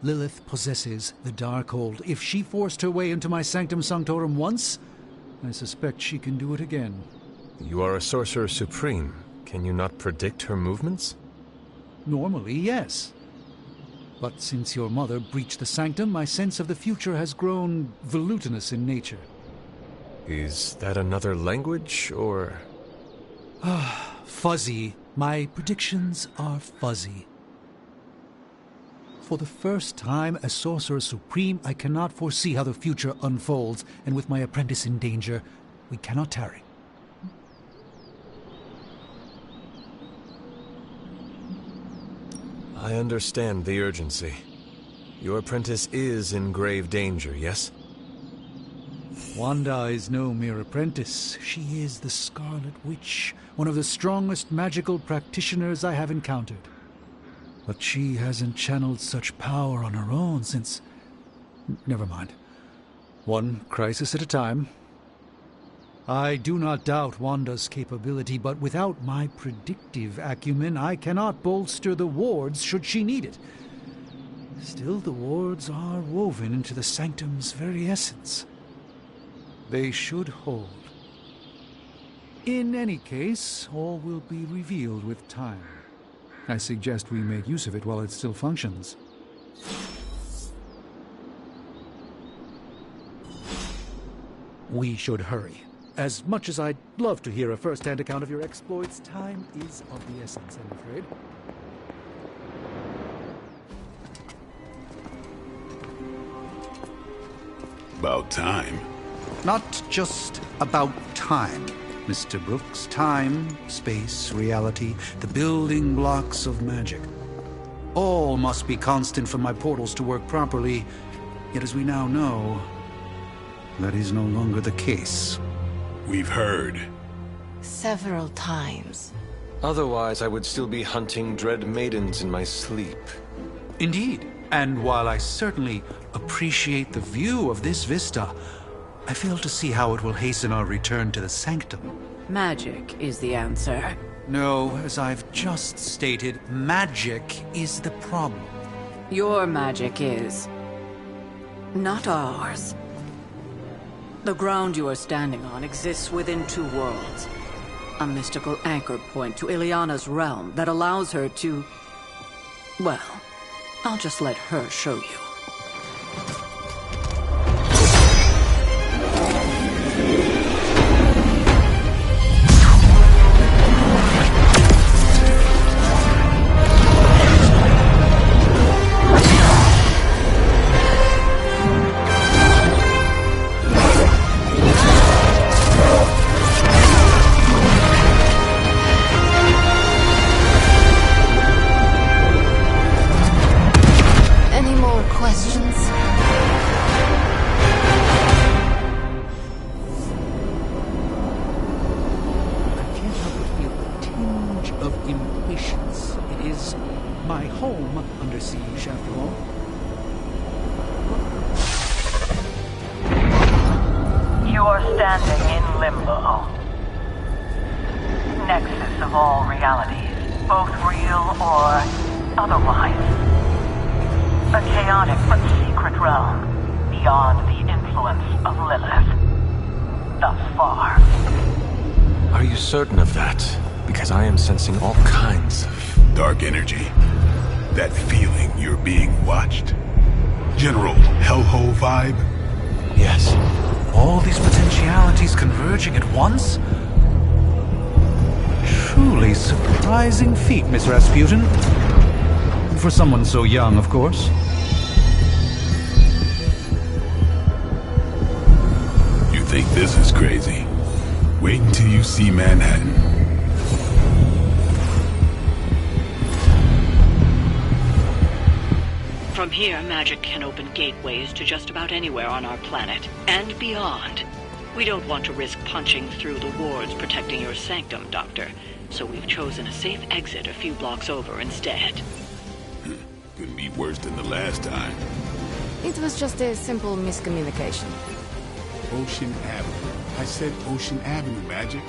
[SPEAKER 4] Lilith possesses the Darkhold. If she forced her way into my Sanctum Sanctorum once, I suspect she can do it again.
[SPEAKER 3] You are a Sorcerer Supreme. Can you not predict her movements?
[SPEAKER 4] Normally, yes. But since your mother breached the Sanctum, my sense of the future has grown volutinous in nature.
[SPEAKER 3] Is that another language, or...?
[SPEAKER 4] Fuzzy. My predictions are fuzzy. For the first time as Sorcerer Supreme, I cannot foresee how the future unfolds, and with my apprentice in danger, we cannot tarry.
[SPEAKER 3] I understand the urgency. Your apprentice is in grave danger, yes?
[SPEAKER 4] Wanda is no mere apprentice. She is the Scarlet Witch, one of the strongest magical practitioners I have encountered. But she hasn't channeled such power on her own since... Never mind. One crisis at a time. I do not doubt Wanda's capability, but without my predictive acumen, I cannot bolster the wards should she need it. Still, the wards are woven into the Sanctum's very essence. They should hold. In any case, all will be revealed with time. I suggest we make use of it while it still functions. We should hurry. As much as I'd love to hear a first-hand account of your exploits, time is of the essence, I'm afraid.
[SPEAKER 1] About time.
[SPEAKER 4] Not just about time, Mr. Brooks. Time, space, reality, the building blocks of magic. All must be constant for my portals to work properly, yet as we now know, that is no longer the case.
[SPEAKER 1] We've heard.
[SPEAKER 11] Several times.
[SPEAKER 3] Otherwise, I would still be hunting dread maidens in my sleep.
[SPEAKER 4] Indeed. And while I certainly appreciate the view of this vista, I fail to see how it will hasten our return to the Sanctum.
[SPEAKER 12] Magic is the answer.
[SPEAKER 4] No, as I've just stated, magic is the problem.
[SPEAKER 12] Your magic is... not ours. The ground you are standing on exists within two worlds. A mystical anchor point to Ileana's realm that allows her to... well, I'll just let her show you.
[SPEAKER 3] Certain of that, because I am sensing all kinds of...
[SPEAKER 1] dark energy. That feeling you're being watched. General hellhole vibe?
[SPEAKER 4] Yes. All these potentialities converging at once? Truly surprising feat, Miss Rasputin. For someone so young, of course.
[SPEAKER 1] You think this is crazy? Wait until you see Manhattan.
[SPEAKER 15] From here, magic can open gateways to just about anywhere on our planet, and beyond. We don't want to risk punching through the wards protecting your sanctum, Doctor, so we've chosen a safe exit a few blocks over instead.
[SPEAKER 1] Couldn't be worse than the last time.
[SPEAKER 9] It was just a simple miscommunication.
[SPEAKER 1] Ocean Avenue. I said Ocean Avenue, Magic.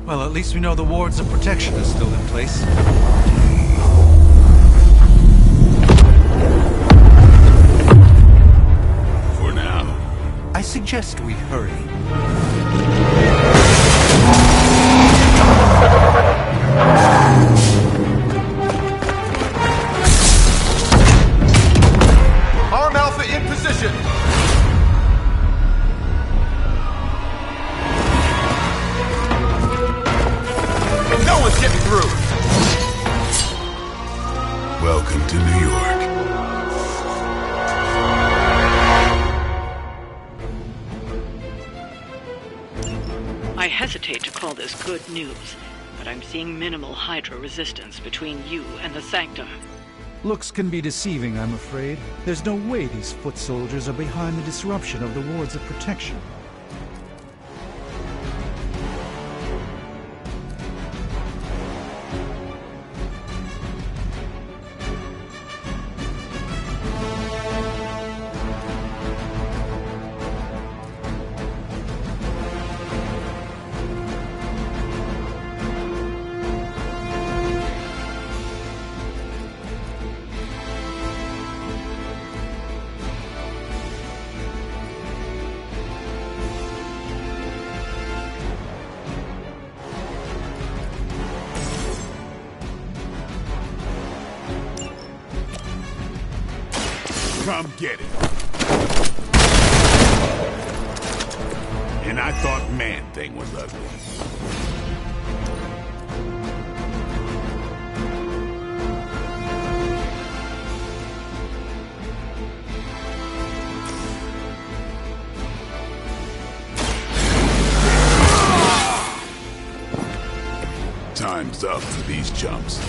[SPEAKER 4] Well, at least we know the wards of protection is still in place.
[SPEAKER 1] For now.
[SPEAKER 4] suggest we hurry.
[SPEAKER 5] Arm Alpha in position! No one's getting through!
[SPEAKER 1] Welcome to New York.
[SPEAKER 15] I hesitate to call this good news, but I'm seeing minimal Hydra resistance between you and the Sanctum.
[SPEAKER 4] Looks can be deceiving, I'm afraid. There's no way these foot soldiers are behind the disruption of the wards of protection.
[SPEAKER 1] Come get it. And I thought Man-Thing was ugly. Time's up for these chumps.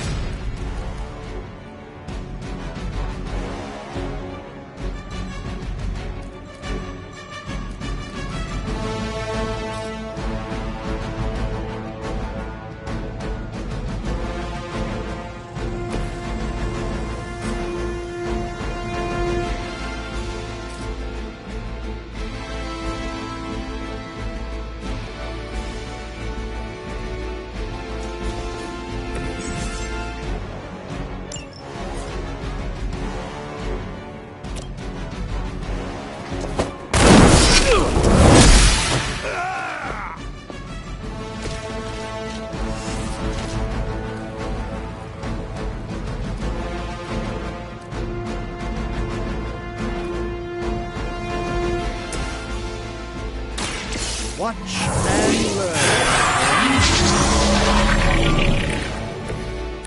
[SPEAKER 4] Watch and learn.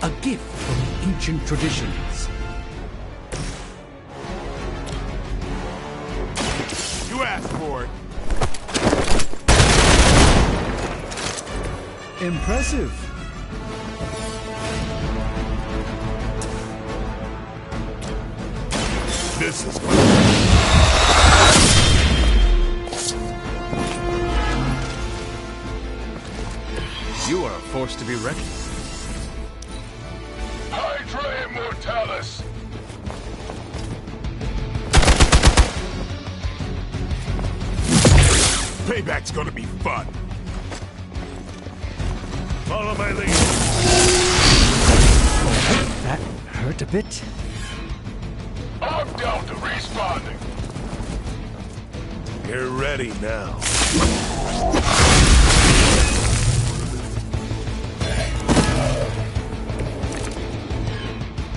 [SPEAKER 4] A gift from ancient traditions.
[SPEAKER 1] You asked for it.
[SPEAKER 4] Impressive.
[SPEAKER 1] This is
[SPEAKER 3] You are a force to be reckoned with.
[SPEAKER 10] Hydra Immortalis!
[SPEAKER 1] Payback's gonna be fun. Follow my lead.
[SPEAKER 4] That hurt a bit.
[SPEAKER 10] I'm down to responding.
[SPEAKER 1] You're ready now.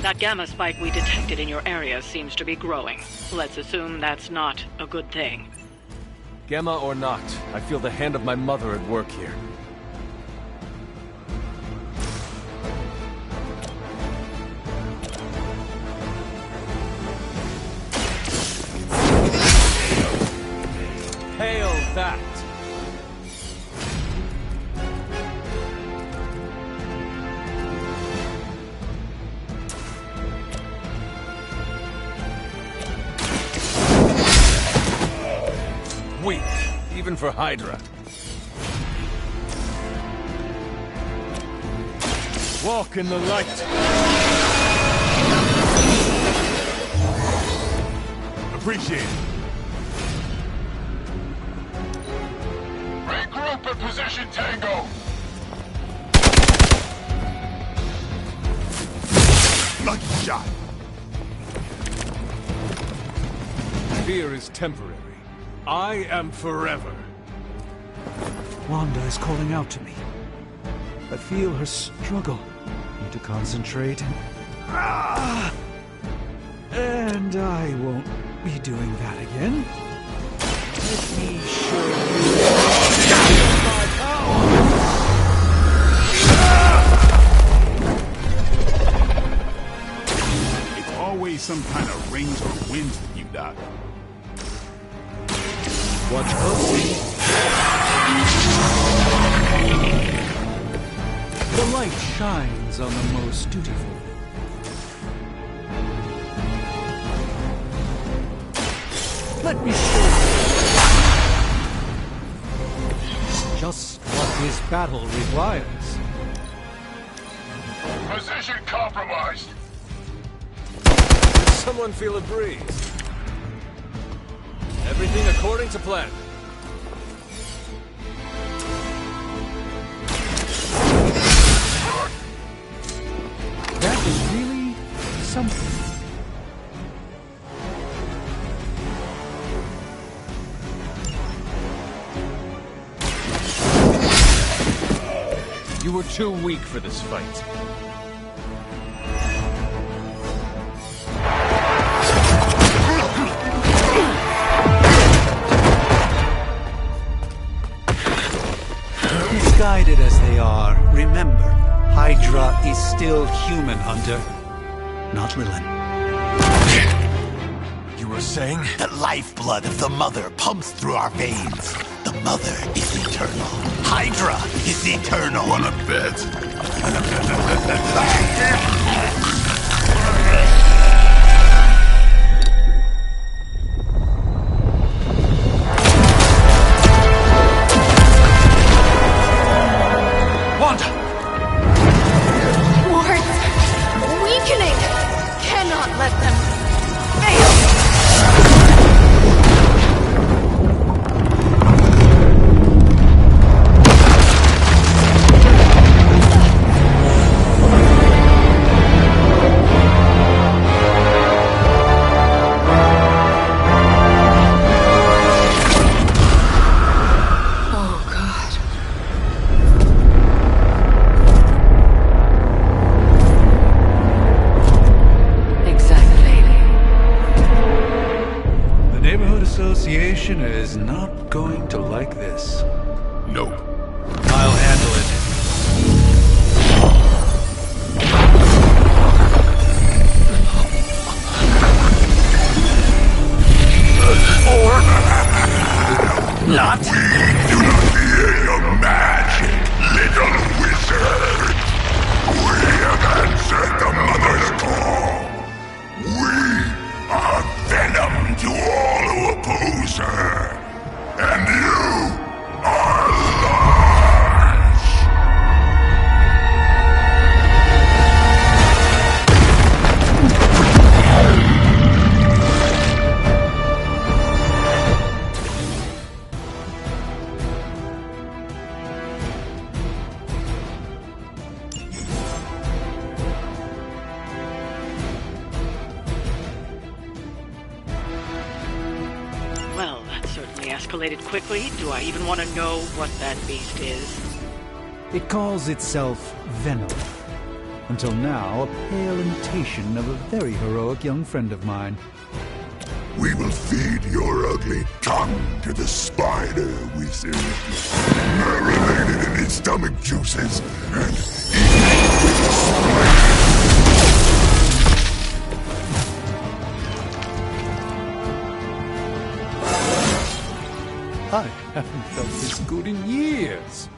[SPEAKER 15] That gamma spike we detected in your area seems to be growing. Let's assume that's not a good thing.
[SPEAKER 3] Gamma or not, I feel the hand of my mother at work here. Hail that! Weak, even for Hydra. Walk in the light.
[SPEAKER 1] Appreciate it.
[SPEAKER 10] Regroup at position, Tango!
[SPEAKER 1] Lucky shot.
[SPEAKER 3] Fear is temporary.
[SPEAKER 16] I am forever.
[SPEAKER 4] Wanda is calling out to me. I feel her struggle. Need to concentrate and... And I won't be doing that again. Let me show you my power!
[SPEAKER 1] It's always some kind of rings or winds with you, Doc.
[SPEAKER 4] Watch closely. The light shines on the most dutiful. Let me show you just what this battle requires.
[SPEAKER 10] Position compromised.
[SPEAKER 3] Does someone feel a breeze? Everything according to plan.
[SPEAKER 4] That is really something.
[SPEAKER 3] You were too weak for this fight.
[SPEAKER 4] Misguided as they are, remember, Hydra is still human, Hunter. Not Lilin.
[SPEAKER 17] You were saying? The lifeblood of the Mother pumps through our veins. The Mother is eternal. Hydra is eternal.
[SPEAKER 1] Wanna bet?
[SPEAKER 4] Wanda!
[SPEAKER 11] Wards! Weakening! Cannot let them fail!
[SPEAKER 4] Association is not going to like this.
[SPEAKER 1] Nope.
[SPEAKER 4] I'll handle it.
[SPEAKER 17] Or not.
[SPEAKER 1] We do not fear your magic, little wizard. We have answered the Mother's call. We are venom to all who oppose her. And you are large.
[SPEAKER 15] Well, that certainly escalated quickly. Do I even want to know what that beast is?
[SPEAKER 4] It calls itself Venom. Until now, a pale imitation of a very heroic young friend of mine.
[SPEAKER 1] We will feed your ugly tongue to the spider wizard, marinated in its stomach juices, and eat it with a spider.
[SPEAKER 4] I haven't felt this good in years.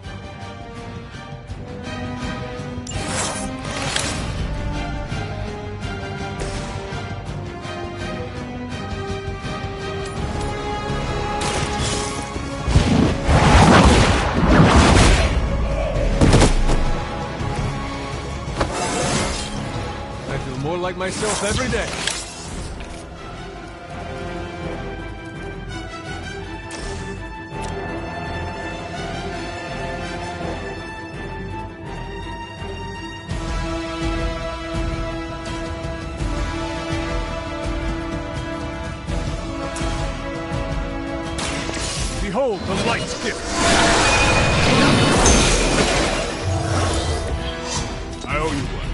[SPEAKER 3] I feel more like myself every day.
[SPEAKER 16] Behold the light's gift! I owe you one.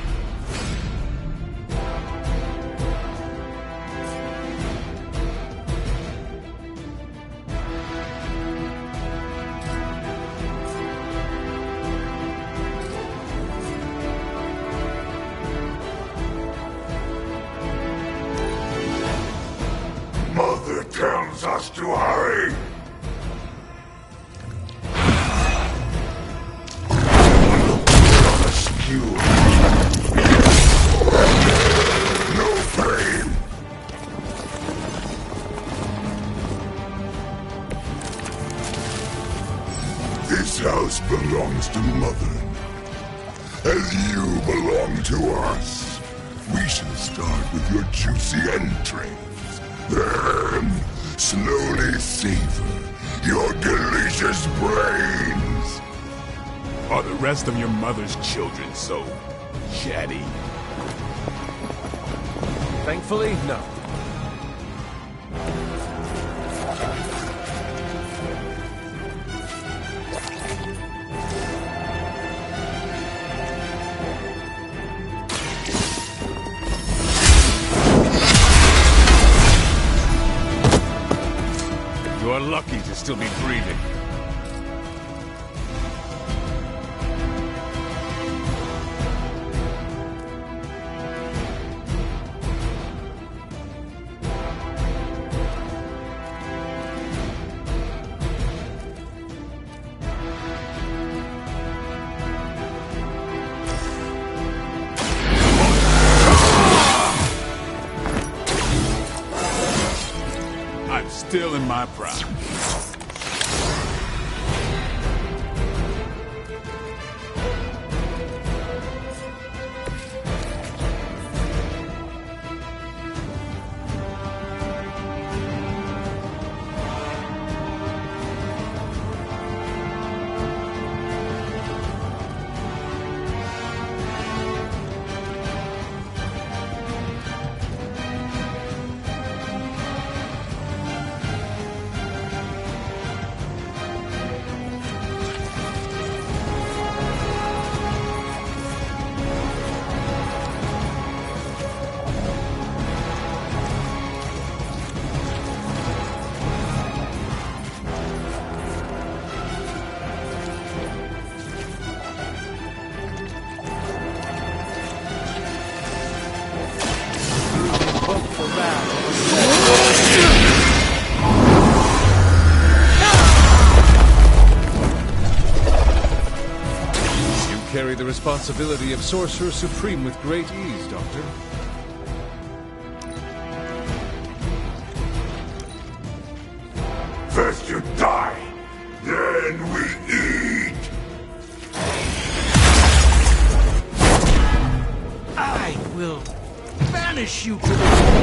[SPEAKER 10] Mother tells us to hurry. No flame. This house belongs to Mother, as you belong to us. We shall start with your juicy entrails, then slowly savor your delicious brains.
[SPEAKER 1] Are the rest of your mother's children so chatty?
[SPEAKER 3] Thankfully, no.
[SPEAKER 16] You are lucky to still be breathing.
[SPEAKER 1] I'm still in my prime.
[SPEAKER 16] Carry the responsibility of Sorcerer Supreme with great ease, Doctor.
[SPEAKER 10] First you die, then we eat.
[SPEAKER 2] I will banish you to the...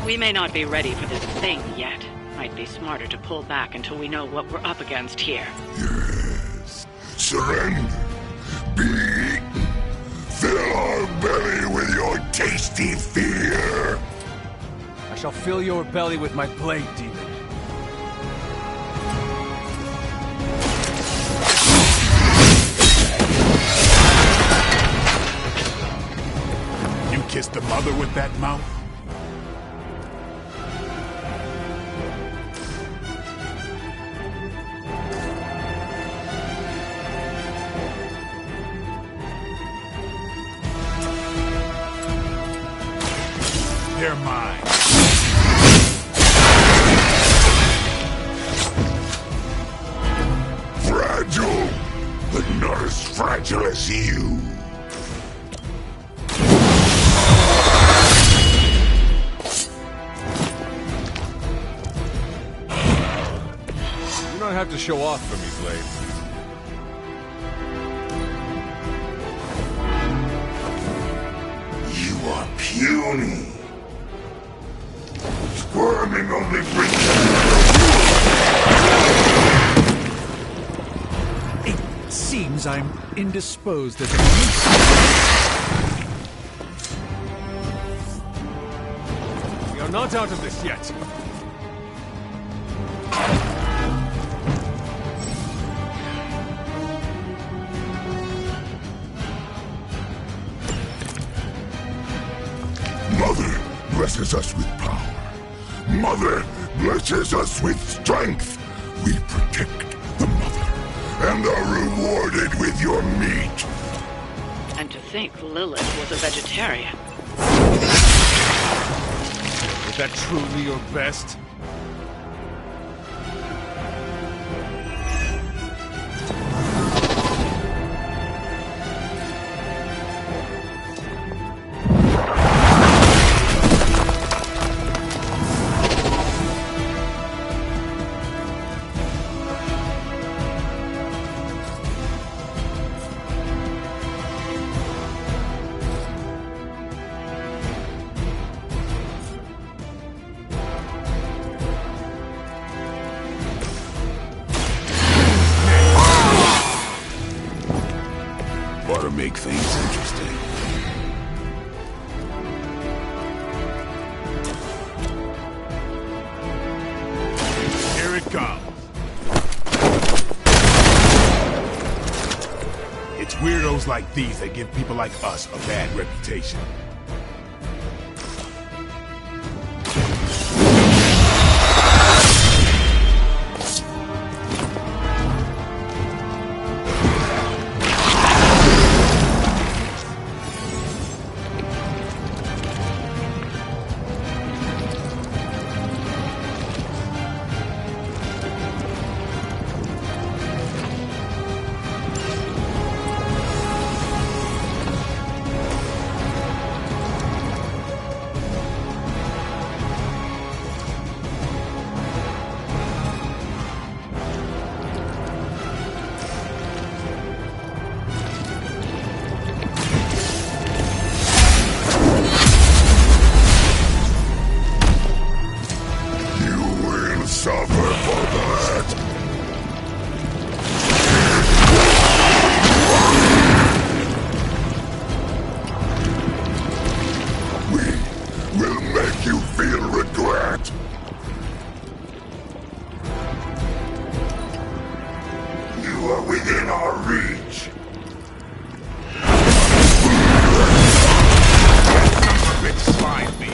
[SPEAKER 15] We may not be ready for this thing yet. Might be smarter to pull back until we know what we're up against here.
[SPEAKER 10] Yes. Surrender. Be eaten. Fill our belly with your tasty fear.
[SPEAKER 3] I shall fill your belly with my blade, demon.
[SPEAKER 1] You kissed the mother with that mouth? They're mine.
[SPEAKER 10] Fragile, but not as fragile as you.
[SPEAKER 16] You don't have to show off for me, Blade.
[SPEAKER 10] phony. Squirming only brings
[SPEAKER 4] It seems I'm indisposed at the moment.
[SPEAKER 16] We are not out of this yet.
[SPEAKER 10] Mother blesses us with power. Mother blesses us with strength. We protect the mother and are rewarded with your meat.
[SPEAKER 15] And to think Lilith was a vegetarian.
[SPEAKER 16] Is that truly your best?
[SPEAKER 1] Ought to make things interesting. Here it comes. It's weirdos like these that give people like us a bad reputation.
[SPEAKER 10] Suffer for that. We will make you feel regret. You are within our reach.
[SPEAKER 1] Bitch slime me.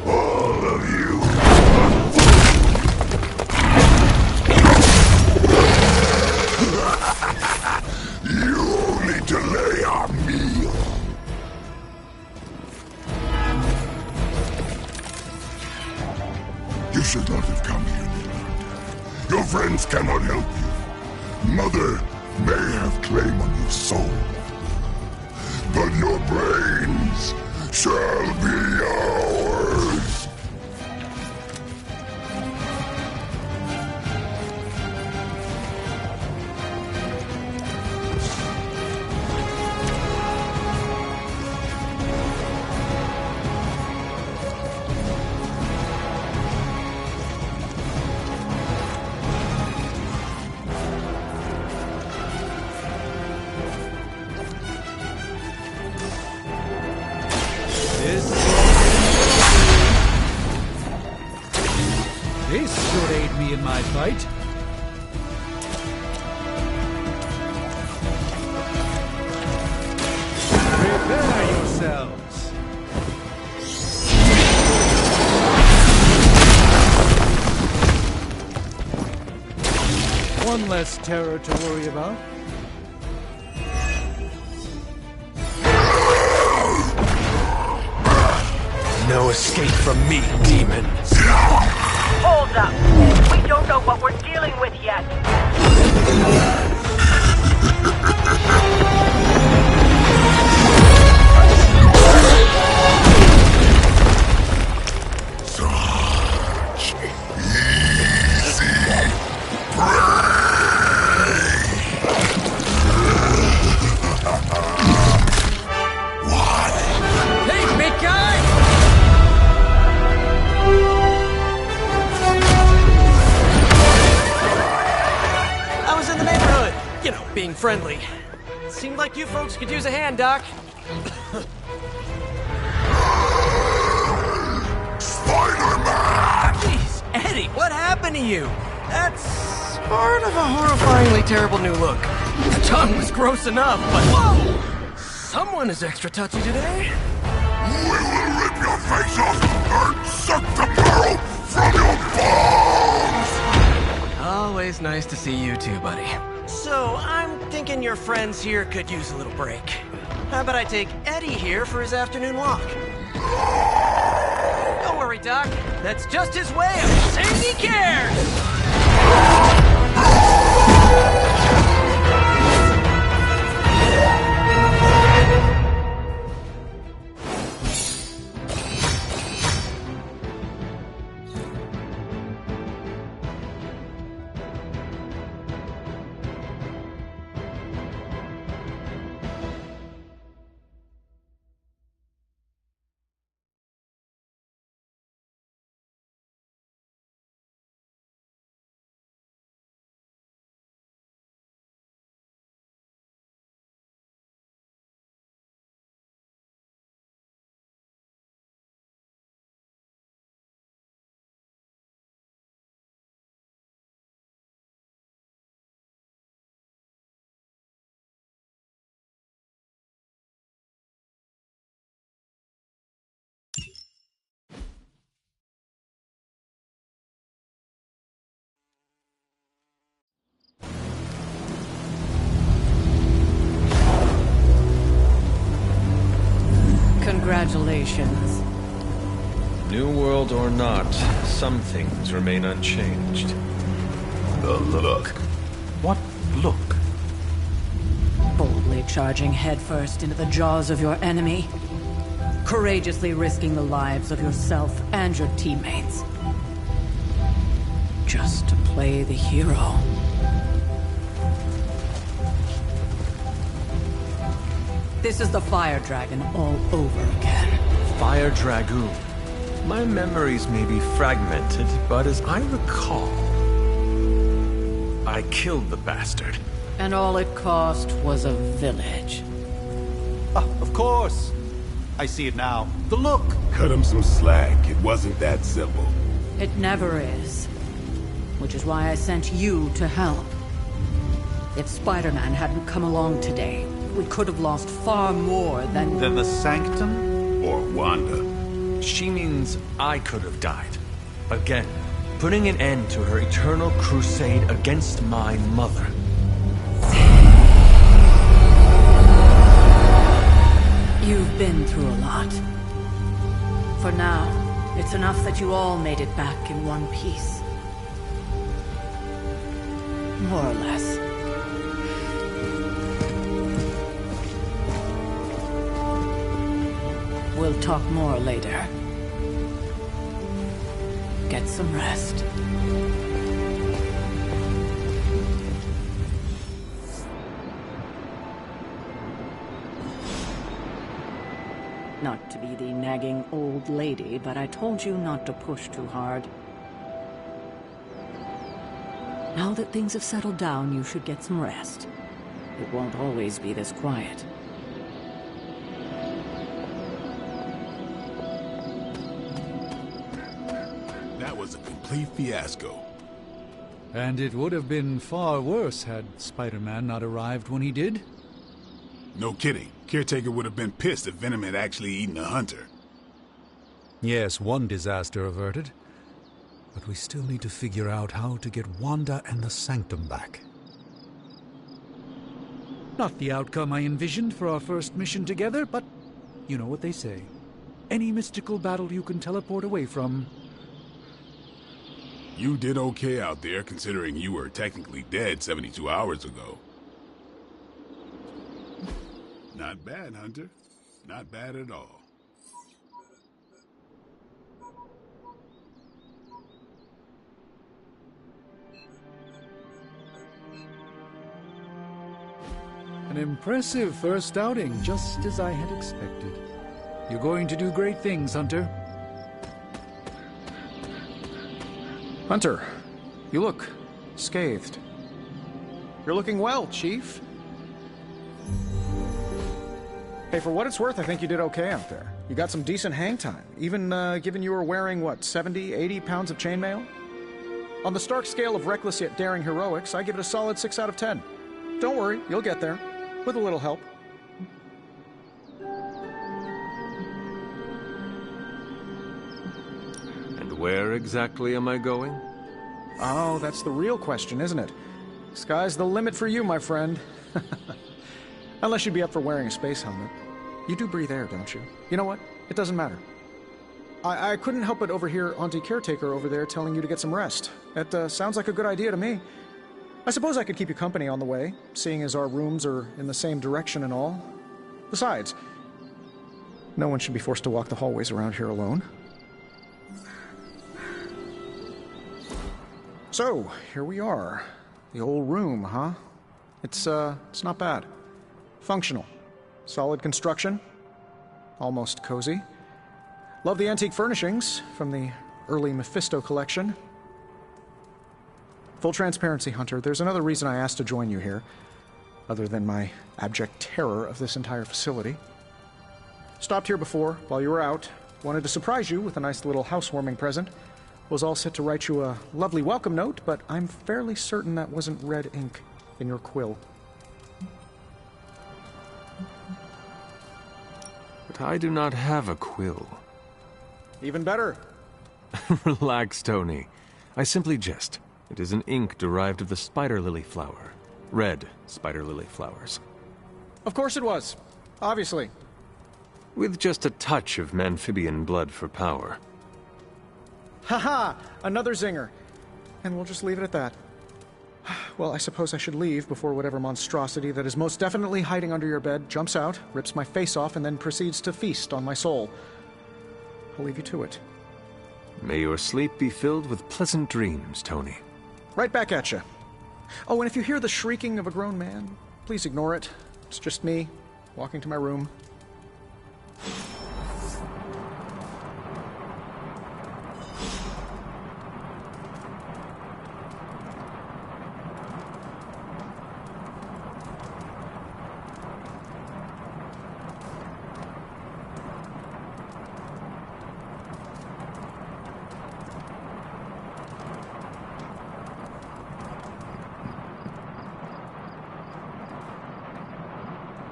[SPEAKER 10] All of you. You only delay our meal. You should not have come here, Nilad. Your friends cannot help you. Mother may have claim on your soul, but your brains shall be ours.
[SPEAKER 4] This should aid me in my fight. Prepare yourselves. One less terror to worry about.
[SPEAKER 3] No escape from me, demon.
[SPEAKER 18] Hold up. We don't know what we're dealing with yet.
[SPEAKER 10] Such easy prey. Why?
[SPEAKER 19] friendly. Seemed like you folks could use a hand, Doc.
[SPEAKER 10] Spider-Man!
[SPEAKER 19] Jeez, Eddie, what happened to you? That's part of a horrifyingly terrible new look. The tongue was gross enough, but whoa! Someone is extra touchy today.
[SPEAKER 10] We will rip your face off and suck the marrow from your bones!
[SPEAKER 19] Always nice to see you too, buddy. So, I'm thinking your friends here could use a little break. How about I take Eddie here for his afternoon walk? Don't worry, Doc. That's just his way of saying he cares!
[SPEAKER 12] Congratulations.
[SPEAKER 3] New world or not, some things remain unchanged.
[SPEAKER 1] The look.
[SPEAKER 4] What look?
[SPEAKER 12] Boldly charging headfirst into the jaws of your enemy. Courageously risking the lives of yourself and your teammates. Just to play the hero. This is the Fire Dragon all over again.
[SPEAKER 3] Fire Dragoon. My memories may be fragmented, but as I recall, I killed the bastard.
[SPEAKER 12] And all it cost was a village.
[SPEAKER 4] Of course. I see it now. The look.
[SPEAKER 1] Cut him some slack. It wasn't that simple.
[SPEAKER 12] It never is. Which is why I sent you to help. If Spider-Man hadn't come along today, we could have lost far more than
[SPEAKER 4] the Sanctum?
[SPEAKER 1] Or Wanda.
[SPEAKER 3] She means I could have died. Again, putting an end to her eternal crusade against my mother.
[SPEAKER 12] You've been through a lot. For now, it's enough that you all made it back in one piece. More or less. We'll talk more later. Get some rest. Not to be the nagging old lady, but I told you not to push too hard. Now that things have settled down, you should get some rest. It won't always be this quiet.
[SPEAKER 1] That was a complete fiasco.
[SPEAKER 4] And it would have been far worse had Spider-Man not arrived when he did.
[SPEAKER 1] No kidding. Caretaker would have been pissed if Venom had actually eaten a hunter.
[SPEAKER 4] Yes, one disaster averted. But we still need to figure out how to get Wanda and the Sanctum back. Not the outcome I envisioned for our first mission together, but you know what they say. Any mystical battle you can teleport away from.
[SPEAKER 1] You did okay out there, considering you were technically dead 72 hours ago. Not bad, Hunter. Not bad at all.
[SPEAKER 4] An impressive first outing, just as I had expected. You're going to do great things, Hunter.
[SPEAKER 5] Hunter, you look scathed. You're looking well, Chief. Hey, for what it's worth, I think you did okay out there. You got some decent hang time, even given you were wearing, what, 70, 80 pounds of chainmail? On the Stark scale of reckless yet daring heroics, I give it a solid 6 out of 10. Don't worry, you'll get there, with a little help.
[SPEAKER 3] And where exactly am I going?
[SPEAKER 5] Oh, that's the real question, isn't it? Sky's the limit for you, my friend. Unless you'd be up for wearing a space helmet. You do breathe air, don't you? You know what? It doesn't matter. I couldn't help but overhear Auntie Caretaker over there telling you to get some rest. That sounds like a good idea to me. I suppose I could keep you company on the way, seeing as our rooms are in the same direction and all. Besides, no one should be forced to walk the hallways around here alone. So, here we are. The old room, huh? It's not bad. Functional. Solid construction. Almost cozy. Love the antique furnishings from the early Mephisto collection. Full transparency, Hunter, there's another reason I asked to join you here, other than my abject terror of this entire facility. Stopped here before, while you were out. Wanted to surprise you with a nice little housewarming present. Was all set to write you a lovely welcome note, but I'm fairly certain that wasn't red ink in your quill.
[SPEAKER 3] But I do not have a quill.
[SPEAKER 5] Even better.
[SPEAKER 3] Relax, Tony. I simply jest. It is an ink derived of the spider lily flower. Red spider lily flowers.
[SPEAKER 5] Of course it was. Obviously.
[SPEAKER 3] With just a touch of Memphibian blood for power.
[SPEAKER 5] Haha! Another zinger. And we'll just leave it at that. Well, I suppose I should leave before whatever monstrosity that is most definitely hiding under your bed jumps out, rips my face off, and then proceeds to feast on my soul. I'll leave you to it.
[SPEAKER 3] May your sleep be filled with pleasant dreams, Tony.
[SPEAKER 5] Right back at you. Oh, and if you hear the shrieking of a grown man, please ignore it. It's just me, walking to my room.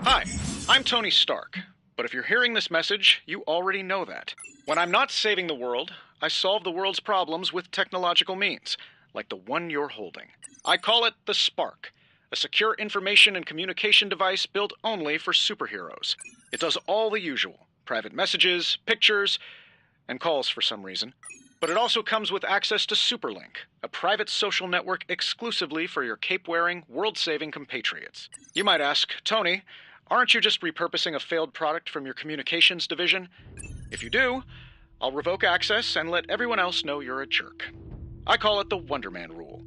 [SPEAKER 5] Hi, I'm Tony Stark, but if you're hearing this message, you already know that. When I'm not saving the world, I solve the world's problems with technological means, like the one you're holding. I call it the Spark, a secure information and communication device built only for superheroes. It does all the usual, private messages, pictures, and calls for some reason. But it also comes with access to Superlink, a private social network exclusively for your cape-wearing, world-saving compatriots. You might ask, Tony, aren't you just repurposing a failed product from your communications division? If you do, I'll revoke access and let everyone else know you're a jerk. I call it the Wonder Man rule.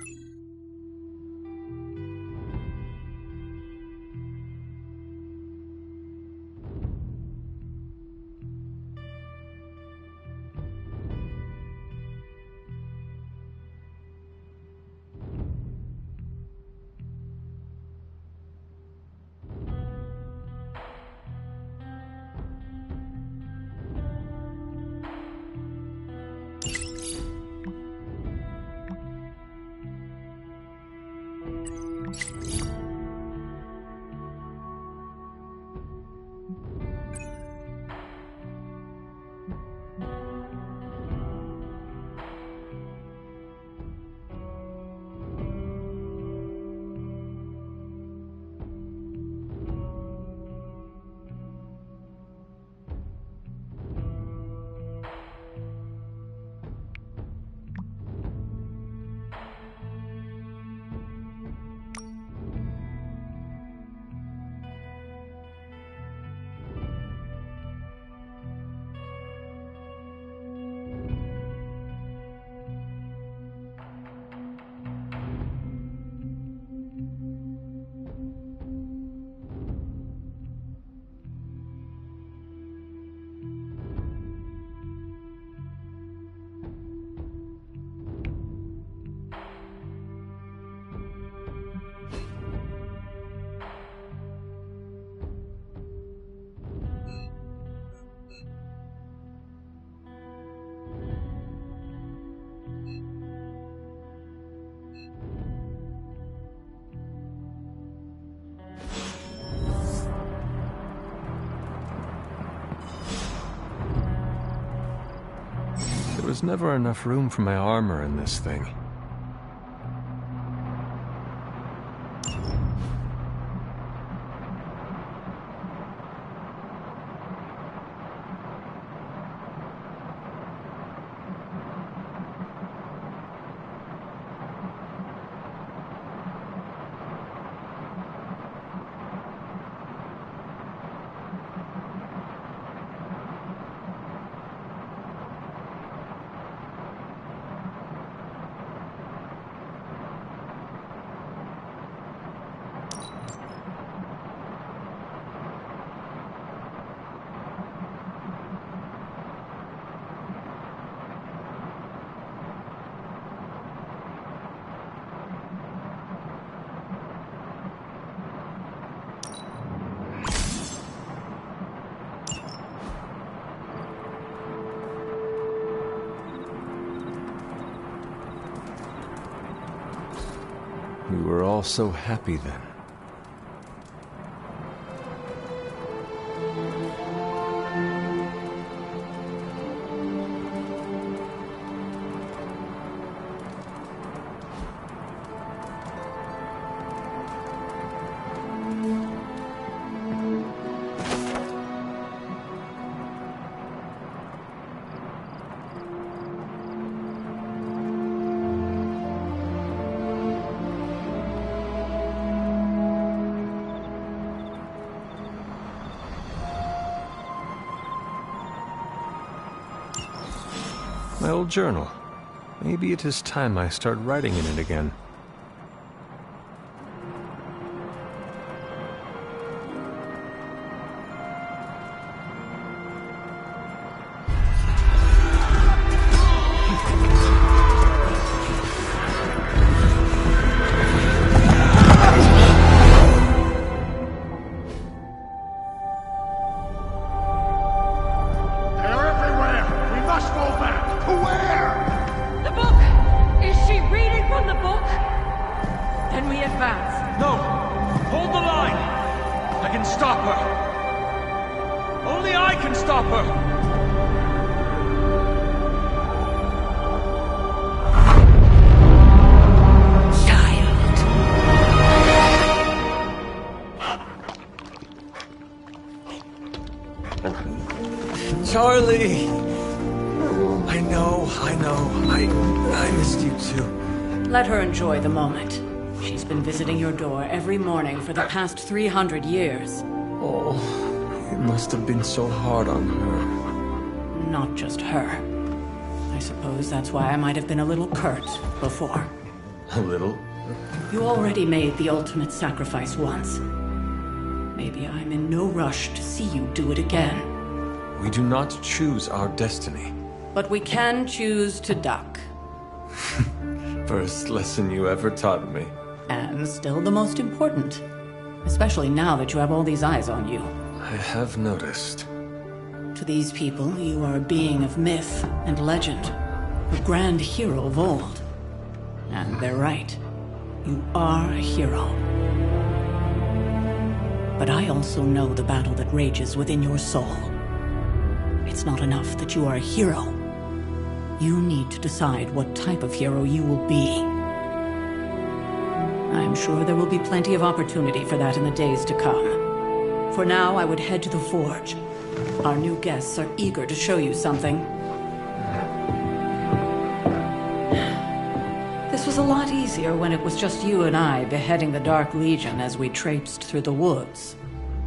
[SPEAKER 3] was never enough room for my armor in this thing. We were all so happy then. My old journal. Maybe it is time I start writing in it again. Charlie! I know. I missed you too.
[SPEAKER 12] Let her enjoy the moment. She's been visiting your door every morning for the past 300 years.
[SPEAKER 3] Oh, it must have been so hard on her.
[SPEAKER 12] Not just her. I suppose that's why I might have been a little curt before.
[SPEAKER 3] A little?
[SPEAKER 12] You already made the ultimate sacrifice once. Maybe I'm in no rush to see you do it again.
[SPEAKER 3] We do not choose our destiny.
[SPEAKER 12] But we can choose to duck.
[SPEAKER 3] First lesson you ever taught me.
[SPEAKER 12] And still the most important. Especially now that you have all these eyes on you.
[SPEAKER 3] I have noticed.
[SPEAKER 12] To these people, you are a being of myth and legend. A grand hero of old. And they're right. You are a hero. But I also know the battle that rages within your soul. It's not enough that you are a hero. You need to decide what type of hero you will be. I'm sure there will be plenty of opportunity for that in the days to come. For now, I would head to the Forge. Our new guests are eager to show you something. This was a lot easier when it was just you and I beheading the Dark Legion as we traipsed through the woods.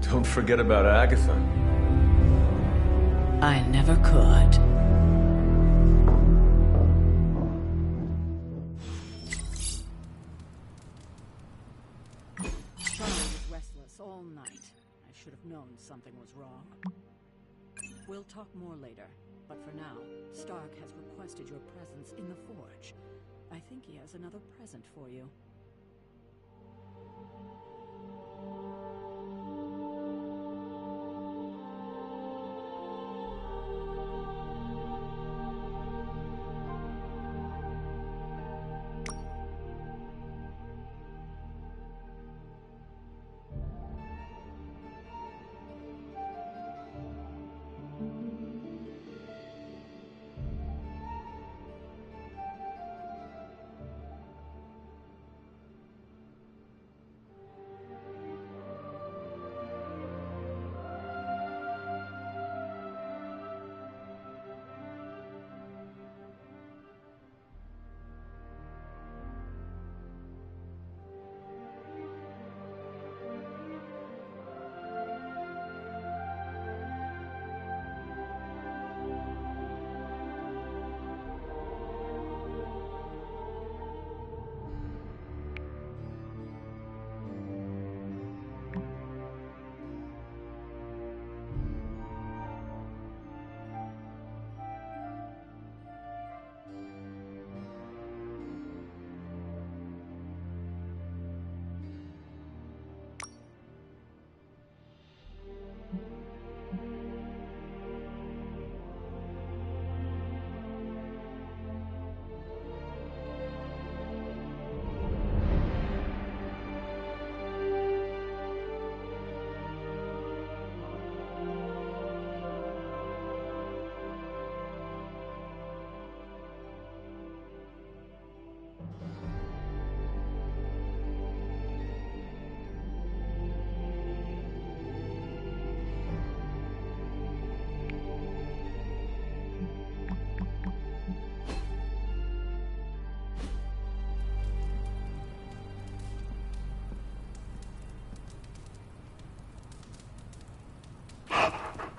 [SPEAKER 3] Don't forget about Agatha.
[SPEAKER 12] I never could. Charlie was restless all night. I should have known something was wrong. We'll talk more later, but for now, Stark has requested your presence in the Forge. I think he has another present for you.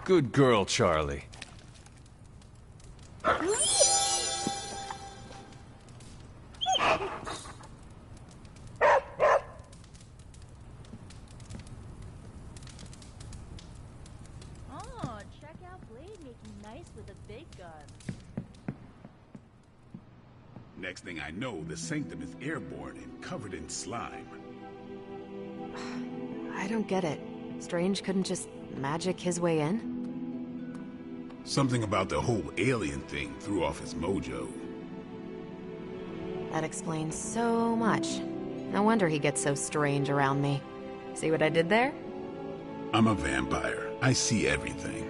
[SPEAKER 16] Good girl, Charlie.
[SPEAKER 14] Oh, check out Blade making nice with a big gun.
[SPEAKER 1] Next thing I know, the Sanctum is airborne and covered in slime.
[SPEAKER 9] I don't get it. Strange couldn't just magic his way in?
[SPEAKER 1] Something about the whole alien thing threw off his mojo.
[SPEAKER 9] That explains so much. No wonder he gets so strange around me. See what I did there?
[SPEAKER 1] I'm a vampire. I see everything.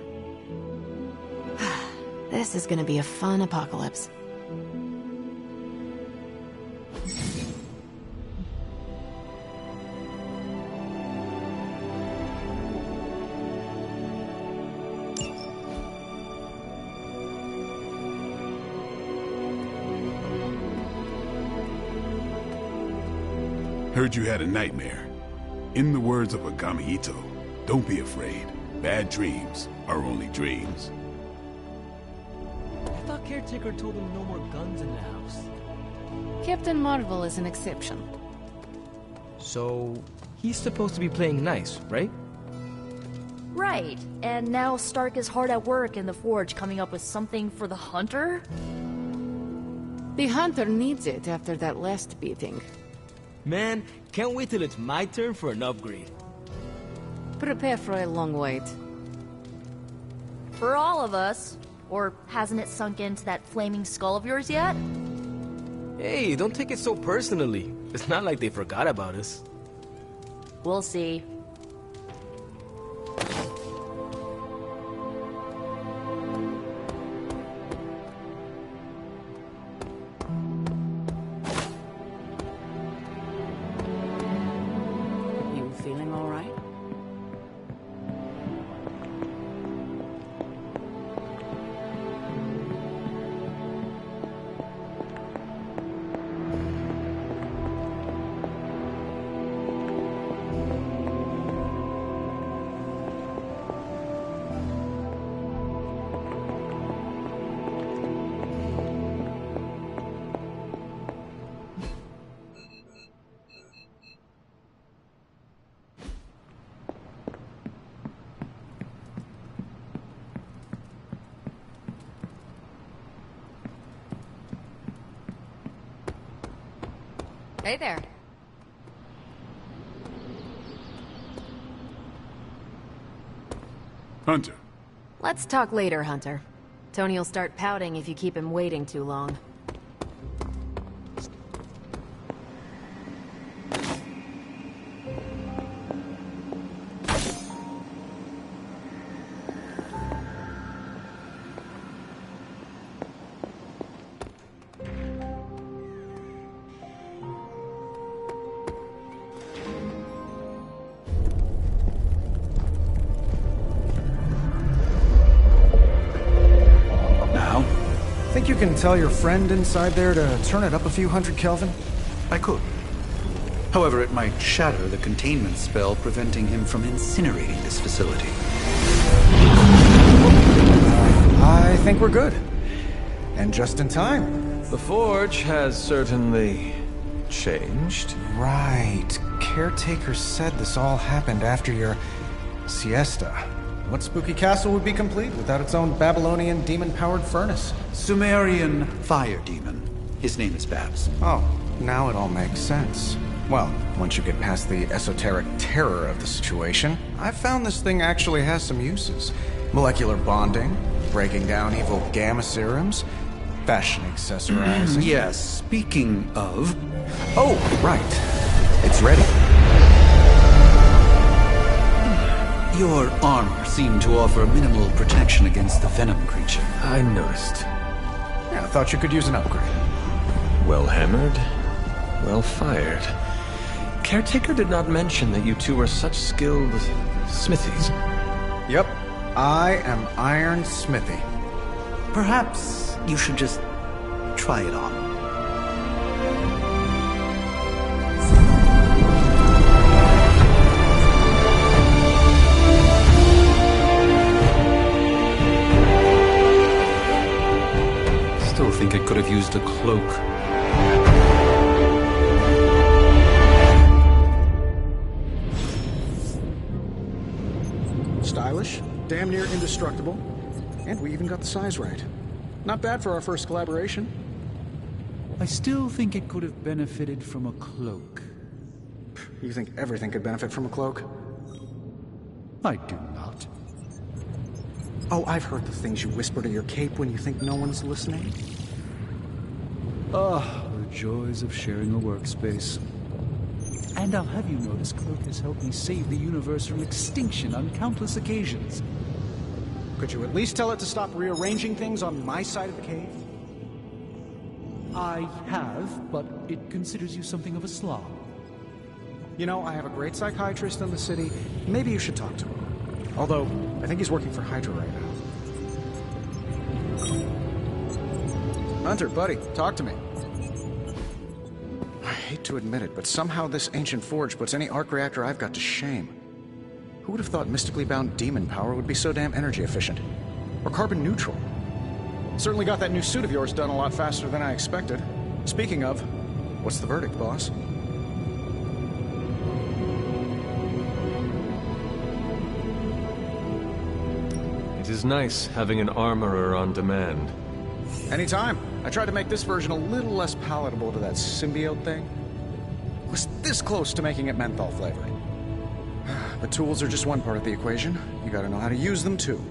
[SPEAKER 9] This is gonna be a fun apocalypse.
[SPEAKER 1] Heard you had a nightmare. In the words of Agami Ito, don't be afraid. Bad dreams are only dreams.
[SPEAKER 13] I thought Caretaker told him no more guns in the house.
[SPEAKER 11] Captain Marvel is an exception.
[SPEAKER 13] So, he's supposed to be playing nice, right?
[SPEAKER 14] Right, and now Stark is hard at work in the Forge coming up with something for the Hunter?
[SPEAKER 11] The Hunter needs it after that last beating.
[SPEAKER 13] Man, can't wait till it's my turn for an upgrade.
[SPEAKER 11] Prepare for a long wait.
[SPEAKER 14] For all of us. Or hasn't it sunk into that flaming skull of yours yet?
[SPEAKER 13] Hey, don't take it so personally. It's not like they forgot about us.
[SPEAKER 14] We'll see.
[SPEAKER 12] You feeling all right?
[SPEAKER 9] Hey there.
[SPEAKER 1] Hunter.
[SPEAKER 9] Let's talk later, Hunter. Tony will start pouting if you keep him waiting too long.
[SPEAKER 5] Think you can tell your friend inside there to turn it up a few hundred Kelvin?
[SPEAKER 4] I could. However, it might shatter the containment spell preventing him from incinerating this facility.
[SPEAKER 5] I think we're good. And just in time.
[SPEAKER 3] The Forge has certainly changed.
[SPEAKER 5] Right. Caretaker said this all happened after your siesta. What spooky castle would be complete without its own Babylonian demon-powered furnace?
[SPEAKER 4] Sumerian fire demon. His name is Babs.
[SPEAKER 5] Oh, now it all makes sense. Well, once you get past the esoteric terror of the situation, I've found this thing actually has some uses. Molecular bonding, breaking down evil gamma serums, fashion accessorizing.
[SPEAKER 4] Yes, speaking of...
[SPEAKER 5] Oh, right. It's ready.
[SPEAKER 4] Your armor seemed to offer minimal protection against the venom creature.
[SPEAKER 3] I noticed.
[SPEAKER 5] Yeah, I thought you could use an upgrade.
[SPEAKER 3] Well hammered, well fired. Caretaker did not mention that you two were such skilled smithies.
[SPEAKER 5] Yep, I am Iron Smithy.
[SPEAKER 4] Perhaps you should just try it on.
[SPEAKER 16] could have used a cloak.
[SPEAKER 6] Stylish, damn near indestructible, and we even got the size right. Not bad for our first collaboration.
[SPEAKER 4] I still think it could have benefited from a cloak.
[SPEAKER 6] You think everything could benefit from a cloak?
[SPEAKER 4] I do not.
[SPEAKER 6] Oh, I've heard the things you whisper to your cape when you think no one's listening.
[SPEAKER 4] Ah, the joys of sharing a workspace. And I'll have you know this cloak has helped me save the universe from extinction on countless occasions.
[SPEAKER 6] Could you at least tell it to stop rearranging things on my side of the cave?
[SPEAKER 4] I have, but it considers you something of a slob.
[SPEAKER 6] You know, I have a great psychiatrist in the city. Maybe you should talk to him. Although, I think he's working for Hydra right now. Hunter, buddy, talk to me. I hate to admit it, but somehow this ancient forge puts any arc reactor I've got to shame. Who would have thought mystically bound demon power would be so damn energy efficient? Or carbon neutral? Certainly got that new suit of yours done a lot faster than I expected. Speaking of, what's the verdict, boss?
[SPEAKER 3] It is nice having an armorer on demand.
[SPEAKER 6] Anytime. I tried to make this version a little less palatable to that symbiote thing. It was this close to making it menthol flavored. But tools are just one part of the equation. You gotta know how to use them too.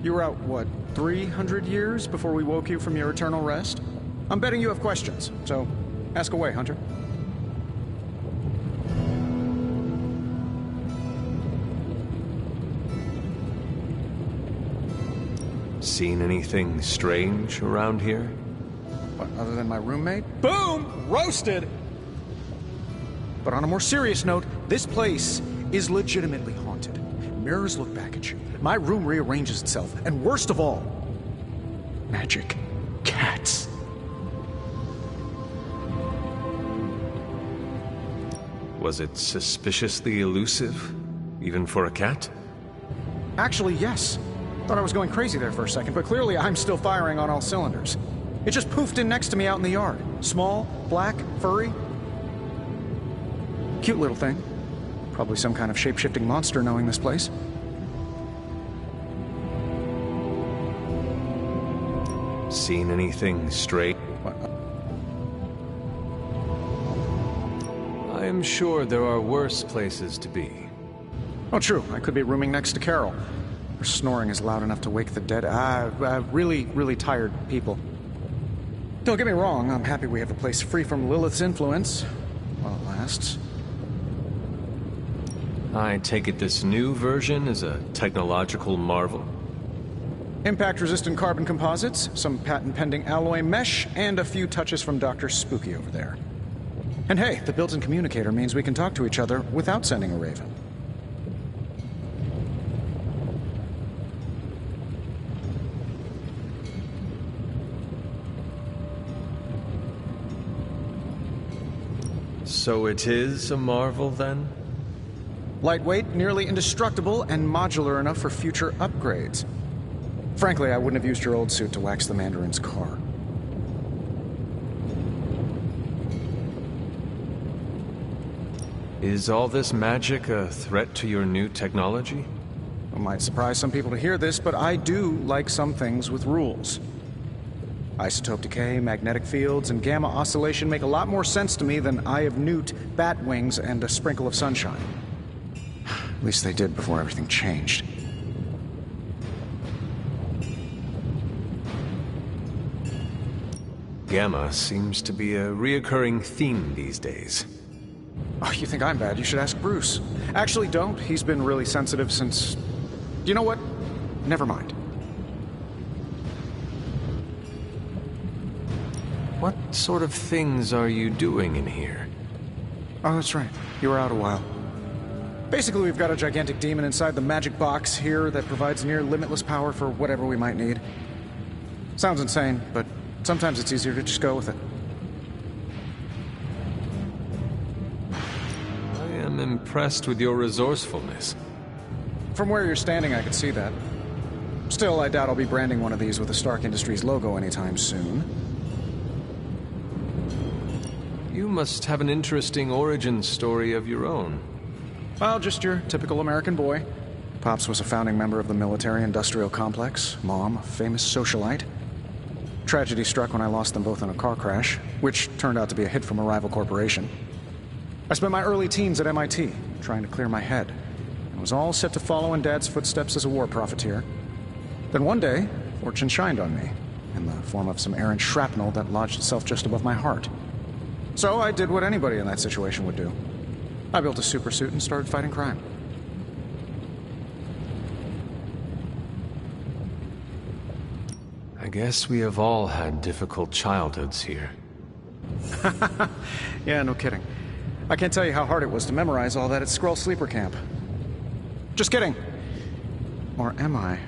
[SPEAKER 6] You were out, what, 300 years before we woke you from your eternal rest? I'm betting you have questions, so ask away, Hunter.
[SPEAKER 3] Seen anything strange around here?
[SPEAKER 6] What, other than my roommate? Boom! Roasted! But on a more serious note, this place is legitimately haunted. Mirrors look back at you. My room rearranges itself. And worst of all, magic cats.
[SPEAKER 3] Was it suspiciously elusive, even for a cat?
[SPEAKER 6] Actually, yes. Thought I was going crazy there for a second, but clearly I'm still firing on all cylinders. It just poofed in next to me out in the yard. Small, black, furry. Cute little thing. Probably some kind of shape-shifting monster knowing this place.
[SPEAKER 3] Seen anything strange? I am sure there are worse places to be.
[SPEAKER 6] Oh, true. I could be rooming next to Carol. Her snoring is loud enough to wake the dead. Really, really tired people. Don't get me wrong, I'm happy we have a place free from Lilith's influence. While it lasts.
[SPEAKER 3] I take it this new version is a technological marvel?
[SPEAKER 6] Impact-resistant carbon composites, some patent-pending alloy mesh, and a few touches from Dr. Spooky over there. And hey, the built-in communicator means we can talk to each other without sending a raven.
[SPEAKER 3] So it is a marvel, then?
[SPEAKER 6] Lightweight, nearly indestructible, and modular enough for future upgrades. Frankly, I wouldn't have used your old suit to wax the Mandarin's car.
[SPEAKER 3] Is all this magic a threat to your new technology?
[SPEAKER 6] It might surprise some people to hear this, but I do like some things with rules. Isotope decay, magnetic fields, and gamma oscillation make a lot more sense to me than Eye of Newt, bat wings, and a sprinkle of sunshine. At least they did before everything changed.
[SPEAKER 3] Gamma seems to be a reoccurring theme these days.
[SPEAKER 6] Oh, you think I'm bad? You should ask Bruce. Actually, don't. He's been really sensitive since... You know what? Never mind.
[SPEAKER 3] What sort of things are you doing in here?
[SPEAKER 6] Oh, that's right. You were out a while. Basically, we've got a gigantic demon inside the magic box here that provides near limitless power for whatever we might need. Sounds insane, but sometimes it's easier to just go with it.
[SPEAKER 3] I am impressed with your resourcefulness.
[SPEAKER 6] From where you're standing, I could see that. Still, I doubt I'll be branding one of these with the Stark Industries logo anytime soon.
[SPEAKER 3] You must have an interesting origin story of your own.
[SPEAKER 6] Well, just your typical American boy. Pops was a founding member of the military-industrial complex. Mom, a famous socialite. Tragedy struck when I lost them both in a car crash, which turned out to be a hit from a rival corporation. I spent my early teens at MIT, trying to clear my head. I was all set to follow in Dad's footsteps as a war profiteer. Then one day, fortune shined on me, in the form of some errant shrapnel that lodged itself just above my heart. So I did what anybody in that situation would do. I built a supersuit and started fighting crime.
[SPEAKER 3] I guess we have all had difficult childhoods here.
[SPEAKER 6] Yeah, no kidding. I can't tell you how hard it was to memorize all that at Skrull Sleeper Camp. Just kidding. Or am I?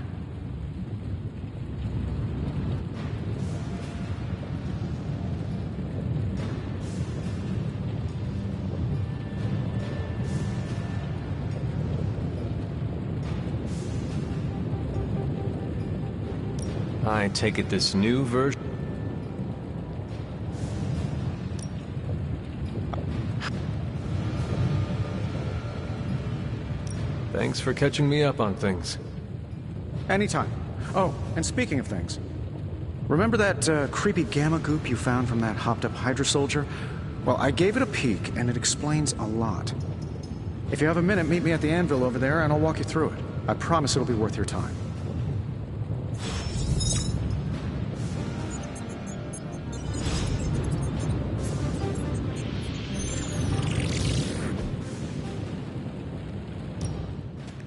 [SPEAKER 3] I take it this new version... Thanks for catching me up on things.
[SPEAKER 6] Anytime. Oh, and speaking of things, remember that creepy gamma goop you found from that hopped-up Hydra soldier? Well, I gave it a peek, and it explains a lot. If you have a minute, meet me at the anvil over there, and I'll walk you through it. I promise it'll be worth your time.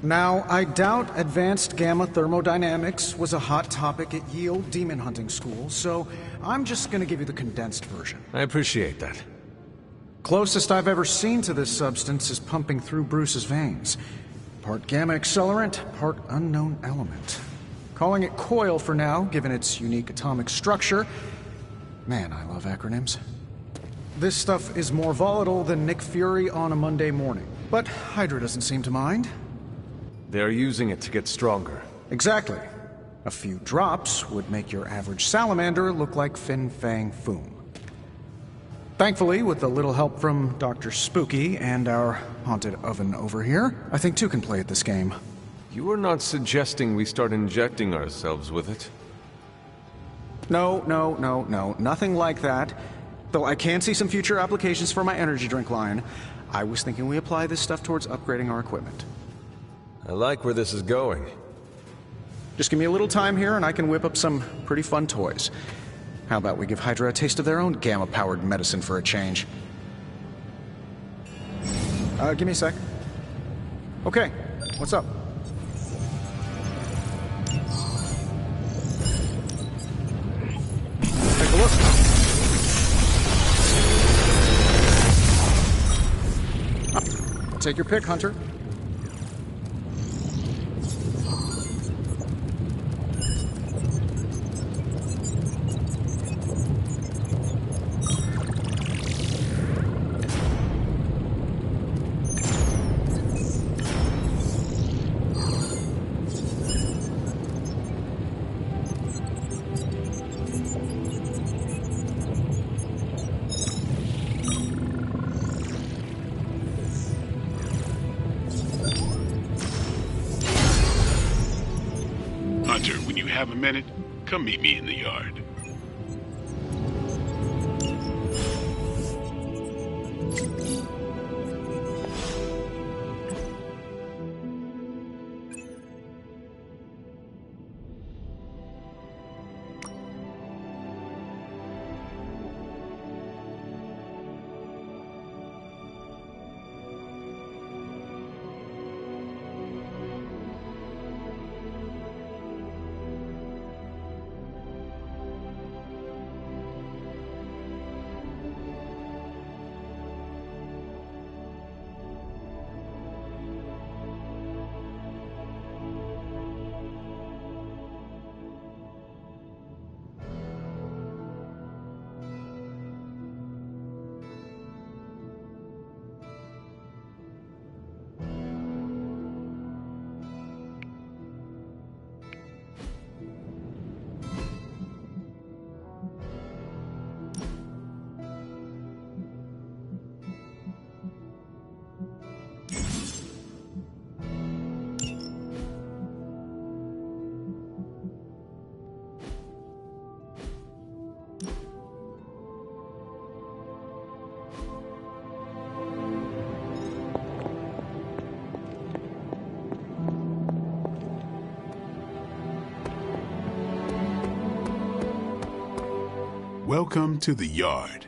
[SPEAKER 6] Now, I doubt advanced gamma thermodynamics was a hot topic at Yield Demon Hunting School, so I'm just gonna give you the condensed version.
[SPEAKER 3] I appreciate that.
[SPEAKER 6] Closest I've ever seen to this substance is pumping through Bruce's veins. Part gamma accelerant, part unknown element. Calling it coil for now, given its unique atomic structure. Man, I love acronyms. This stuff is more volatile than Nick Fury on a Monday morning, but Hydra doesn't seem to mind.
[SPEAKER 3] They're using it to get stronger.
[SPEAKER 6] Exactly. A few drops would make your average salamander look like Fin Fang Foom. Thankfully, with a little help from Dr. Spooky and our haunted oven over here, I think two can play at this game.
[SPEAKER 3] You are not suggesting we start injecting ourselves with it?
[SPEAKER 6] No, nothing like that. Though I can see some future applications for my energy drink line. I was thinking we apply this stuff towards upgrading our equipment.
[SPEAKER 3] I like where this is going.
[SPEAKER 6] Just give me a little time here and I can whip up some pretty fun toys. How about we give Hydra a taste of their own gamma-powered medicine for a change? Give me a sec. Okay, what's up? Take a look. Take your pick, Hunter.
[SPEAKER 1] Hunter, when you have a minute, come meet me in the yard. Welcome to the Yard.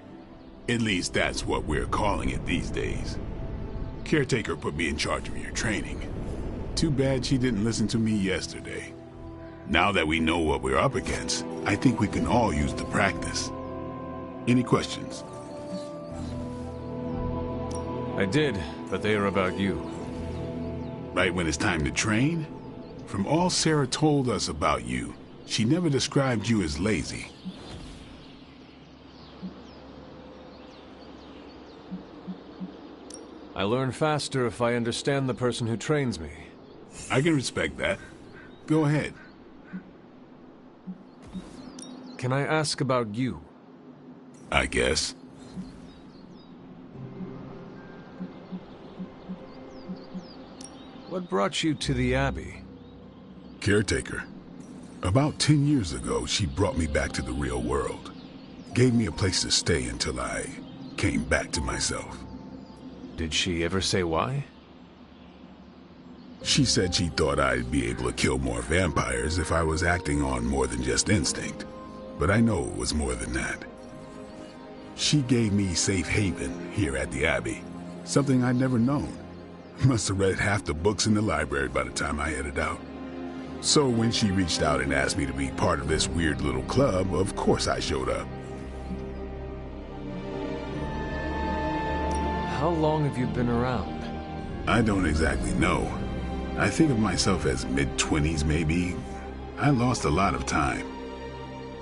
[SPEAKER 1] At least that's what we're calling it these days. Caretaker put me in charge of your training. Too bad she didn't listen to me yesterday. Now that we know what we're up against, I think we can all use the practice. Any questions?
[SPEAKER 3] I did, but they are about you.
[SPEAKER 1] Right when it's time to train? From all Sarah told us about you, she never described you as lazy.
[SPEAKER 3] I learn faster if I understand the person who trains me.
[SPEAKER 1] I can respect that. Go ahead.
[SPEAKER 3] Can I ask about you?
[SPEAKER 1] I guess.
[SPEAKER 3] What brought you to the Abbey?
[SPEAKER 1] Caretaker. About 10 years ago, she brought me back to the real world. Gave me a place to stay until I came back to myself.
[SPEAKER 3] Did she ever say why?
[SPEAKER 1] She said she thought I'd be able to kill more vampires if I was acting on more than just instinct. But I know it was more than that. She gave me safe haven here at the Abbey. Something I'd never known. Must have read half the books in the library by the time I headed out. So when she reached out and asked me to be part of this weird little club, of course I showed up.
[SPEAKER 3] How long have you been around?
[SPEAKER 1] I don't exactly know. I think of myself as mid-20s maybe. I lost a lot of time.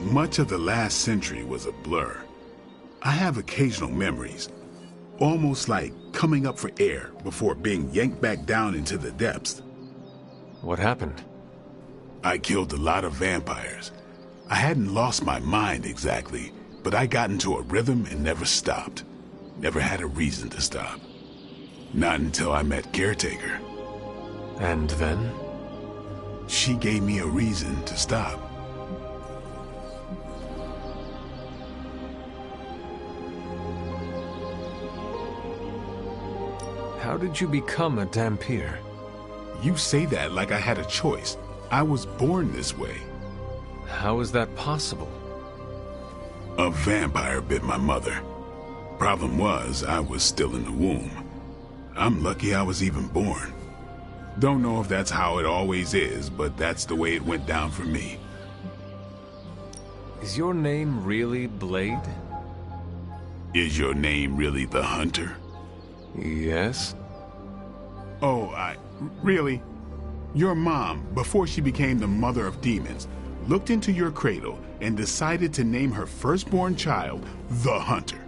[SPEAKER 1] Much of the last century was a blur. I have occasional memories, almost like coming up for air before being yanked back down into the depths.
[SPEAKER 3] What happened?
[SPEAKER 1] I killed a lot of vampires. I hadn't lost my mind exactly, but I got into a rhythm and never stopped. Never had a reason to stop. Not until I met Caretaker.
[SPEAKER 3] And then?
[SPEAKER 1] She gave me a reason to stop.
[SPEAKER 3] How did you become a Dhampir?
[SPEAKER 1] You say that like I had a choice. I was born this way.
[SPEAKER 3] How is that possible?
[SPEAKER 1] A vampire bit my mother. Problem was, I was still in the womb. I'm lucky I was even born. Don't know if that's how it always is, but that's the way it went down for me.
[SPEAKER 3] Is your name really Blade?
[SPEAKER 1] Is your name really the Hunter?
[SPEAKER 3] Yes.
[SPEAKER 1] Oh, really? Your mom, before she became the mother of demons, looked into your cradle and decided to name her firstborn child the Hunter.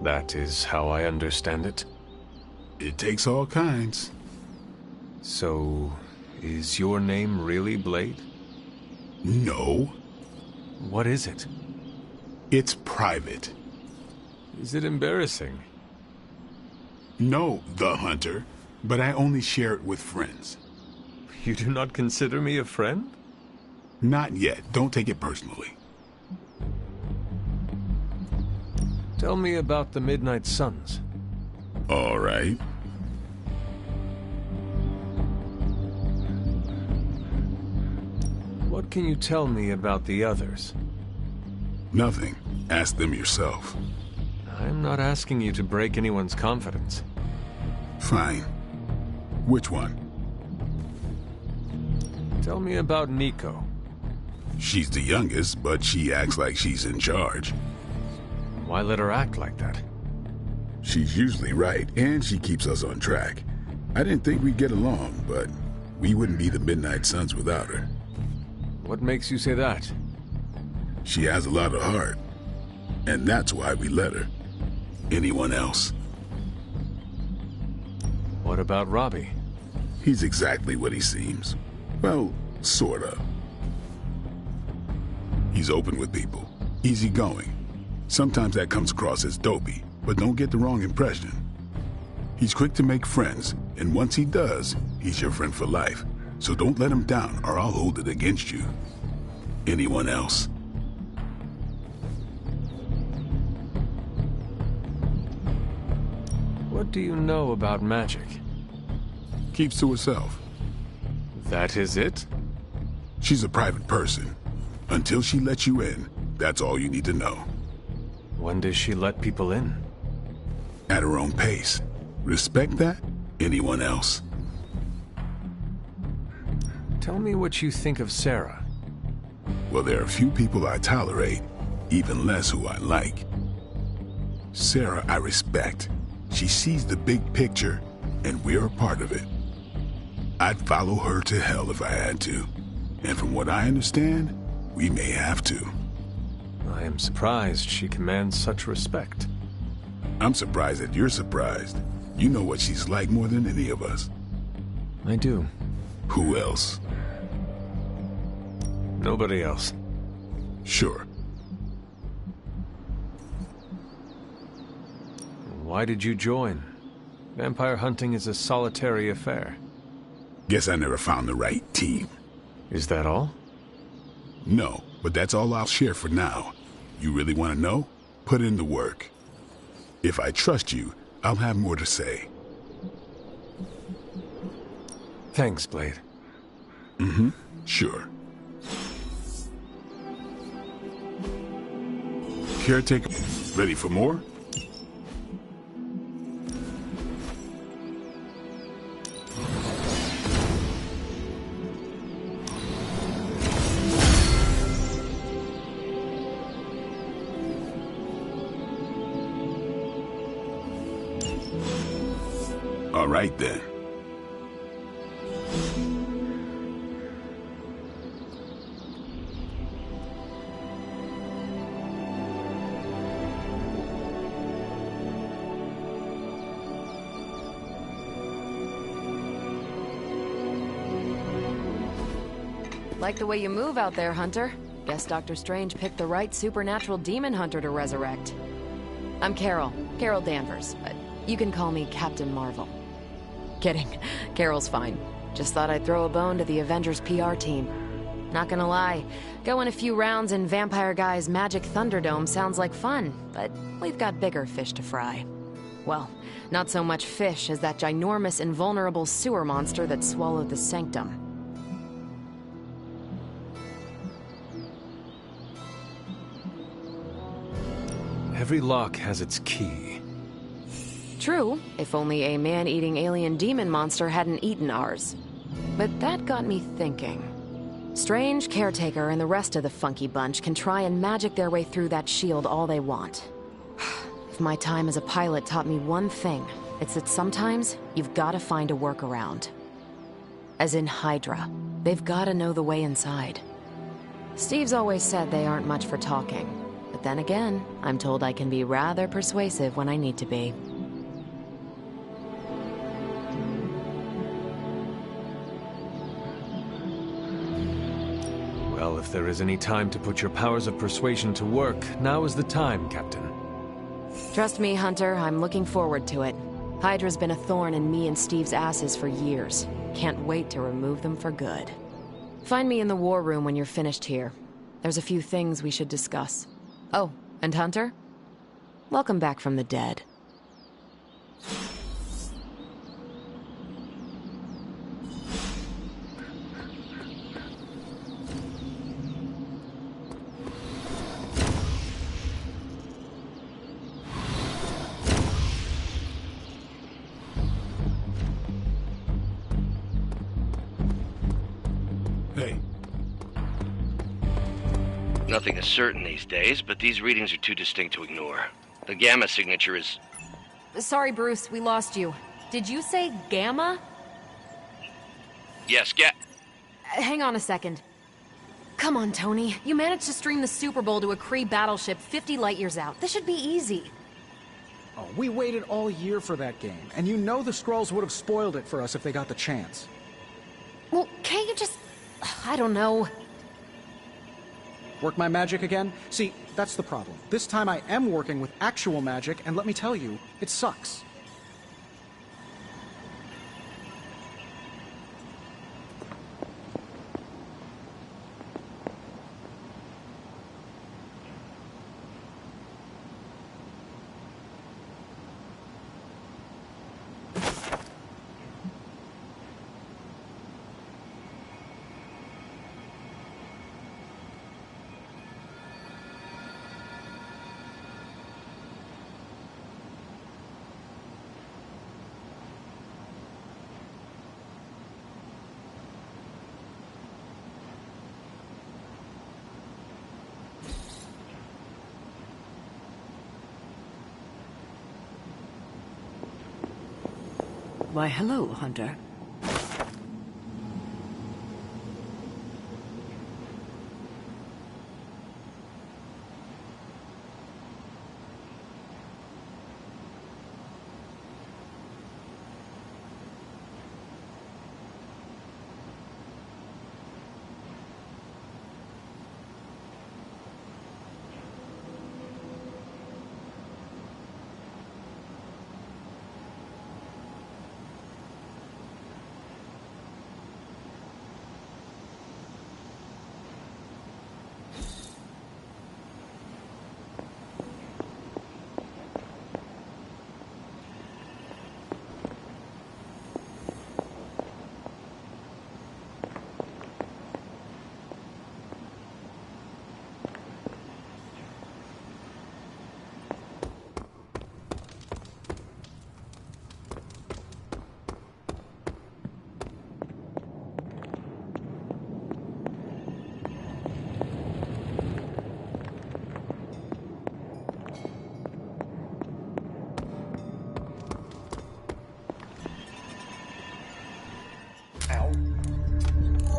[SPEAKER 3] That is how I understand it.
[SPEAKER 1] It takes all kinds.
[SPEAKER 3] So, is your name really Blade?
[SPEAKER 1] No.
[SPEAKER 3] What is it?
[SPEAKER 1] It's private.
[SPEAKER 3] Is it embarrassing?
[SPEAKER 1] No, the Hunter, but I only share it with friends.
[SPEAKER 3] You do not consider me a friend?
[SPEAKER 1] Not yet. Don't take it personally.
[SPEAKER 3] Tell me about the Midnight Suns.
[SPEAKER 1] All right.
[SPEAKER 3] What can you tell me about the others?
[SPEAKER 1] Nothing. Ask them yourself.
[SPEAKER 3] I'm not asking you to break anyone's confidence.
[SPEAKER 1] Fine. Which one?
[SPEAKER 3] Tell me about Nico.
[SPEAKER 1] She's the youngest, but she acts like she's in charge.
[SPEAKER 3] Why let her act like that?
[SPEAKER 1] She's usually right, and she keeps us on track. I didn't think we'd get along, but we wouldn't be the Midnight Suns without her.
[SPEAKER 3] What makes you say that?
[SPEAKER 1] She has a lot of heart, and that's why we let her. Anyone else?
[SPEAKER 3] What about Robbie?
[SPEAKER 1] He's exactly what he seems. Well, sort of. He's open with people, easygoing. Sometimes that comes across as dopey, but don't get the wrong impression. He's quick to make friends, and once he does, he's your friend for life. So don't let him down, or I'll hold it against you. Anyone else?
[SPEAKER 3] What do you know about magic?
[SPEAKER 1] Keeps to herself.
[SPEAKER 3] That is it?
[SPEAKER 1] She's a private person. Until she lets you in, That's all you need to know.
[SPEAKER 3] When does she let people in?
[SPEAKER 1] At her own pace. Respect that? Anyone else?
[SPEAKER 3] Tell me what you think of Sarah.
[SPEAKER 1] Well, there are few people I tolerate, even less who I like. Sarah, I respect. She sees the big picture, and we're a part of it. I'd follow her to hell if I had to. And from what I understand, we may have to.
[SPEAKER 3] I am surprised she commands such respect.
[SPEAKER 1] I'm surprised that you're surprised. You know what she's like more than any of us.
[SPEAKER 3] I do.
[SPEAKER 1] Who else?
[SPEAKER 3] Nobody else.
[SPEAKER 1] Sure.
[SPEAKER 3] Why did you join? Vampire hunting is a solitary affair.
[SPEAKER 1] Guess I never found the right team.
[SPEAKER 3] Is that all?
[SPEAKER 1] No, but that's all I'll share for now. You really want to know? Put in the work. If I trust you, I'll have more to say.
[SPEAKER 3] Thanks, Blade.
[SPEAKER 1] Mm-hmm. Sure. Caretaker, ready for more? All right, then.
[SPEAKER 9] Like the way you move out there, Hunter. Guess Dr. Strange picked the right supernatural demon hunter to resurrect. I'm Carol Danvers, but you can call me Captain Marvel. Kidding. Carol's fine. Just thought I'd throw a bone to the Avengers PR team. Not gonna lie, going a few rounds in Vampire Guy's Magic Thunderdome sounds like fun, but we've got bigger fish to fry. Well, not so much fish as that ginormous invulnerable sewer monster that swallowed the Sanctum.
[SPEAKER 3] Every lock has its key.
[SPEAKER 9] True, if only a man-eating alien demon monster hadn't eaten ours. But that got me thinking. Strange, Caretaker, and the rest of the funky bunch can try and magic their way through that shield all they want. If my time as a pilot taught me one thing, it's that sometimes you've got to find a workaround. As in Hydra, they've got to know the way inside. Steve's always said they aren't much for talking. But then again, I'm told I can be rather persuasive when I need to be.
[SPEAKER 3] Well, if there is any time to put your powers of persuasion to work, now is the time, Captain.
[SPEAKER 9] Trust me, Hunter, I'm looking forward to it. Hydra's been a thorn in me and Steve's asses for years. Can't wait to remove them for good. Find me in the war room when you're finished here. There's a few things we should discuss. Oh, and Hunter? Welcome back from the dead.
[SPEAKER 1] Hey.
[SPEAKER 20] Nothing is certain these days, but these readings are too distinct to ignore. The gamma signature is...
[SPEAKER 9] Sorry, Bruce, we lost you. Did you say Gamma?
[SPEAKER 20] Yes,
[SPEAKER 9] Hang on a second. Come on, Tony. You managed to stream the Super Bowl to a Kree battleship 50 light-years out. This should be easy.
[SPEAKER 6] Oh, we waited all year for that game, and you know the Skrulls would have spoiled it for us if they got the chance.
[SPEAKER 9] Well, can't you just... I don't know.
[SPEAKER 6] Work my magic again? See, that's the problem. This time I am working with actual magic, and let me tell you, it sucks.
[SPEAKER 12] Why, hello, Hunter.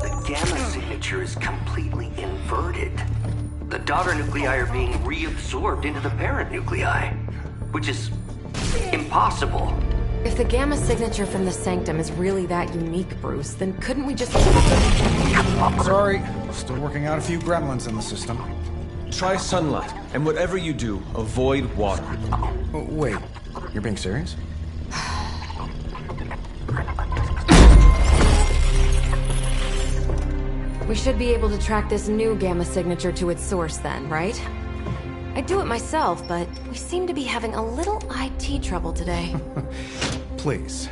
[SPEAKER 17] The gamma signature is completely inverted. The daughter nuclei are being reabsorbed into the parent nuclei, which is impossible.
[SPEAKER 9] If the gamma signature from the Sanctum is really that unique, Bruce, then couldn't we just...
[SPEAKER 5] Sorry, still working out a few gremlins in the system.
[SPEAKER 3] Try sunlight, and whatever you do, avoid water.
[SPEAKER 5] Oh, wait, you're being serious?
[SPEAKER 9] We should be able to track this new gamma signature to its source then, right? I'd do it myself, but we seem to be having a little IT trouble today.
[SPEAKER 5] Please.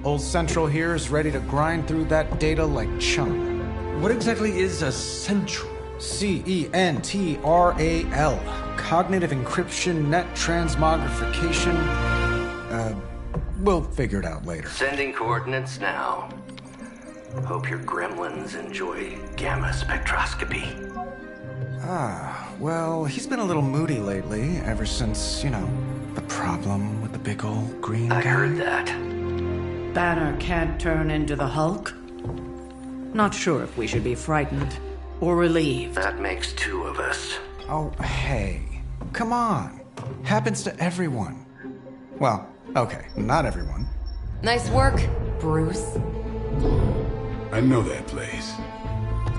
[SPEAKER 5] Old Central here is ready to grind through that data like chum.
[SPEAKER 3] What exactly is a Central?
[SPEAKER 5] CENTRAL. Cognitive Encryption Net Transmogrification. We'll figure it out later.
[SPEAKER 17] Sending coordinates now. Hope your gremlins enjoy gamma spectroscopy.
[SPEAKER 5] Ah, well, he's been a little moody lately, ever since, you know, the problem with the big old green guy.
[SPEAKER 17] I heard that.
[SPEAKER 12] Banner can't turn into the Hulk? Not sure if we should be frightened or relieved.
[SPEAKER 17] That makes two of us.
[SPEAKER 5] Oh, hey. Come on. Happens to everyone. Well, okay, not everyone.
[SPEAKER 9] Nice work, Bruce.
[SPEAKER 1] I know that place.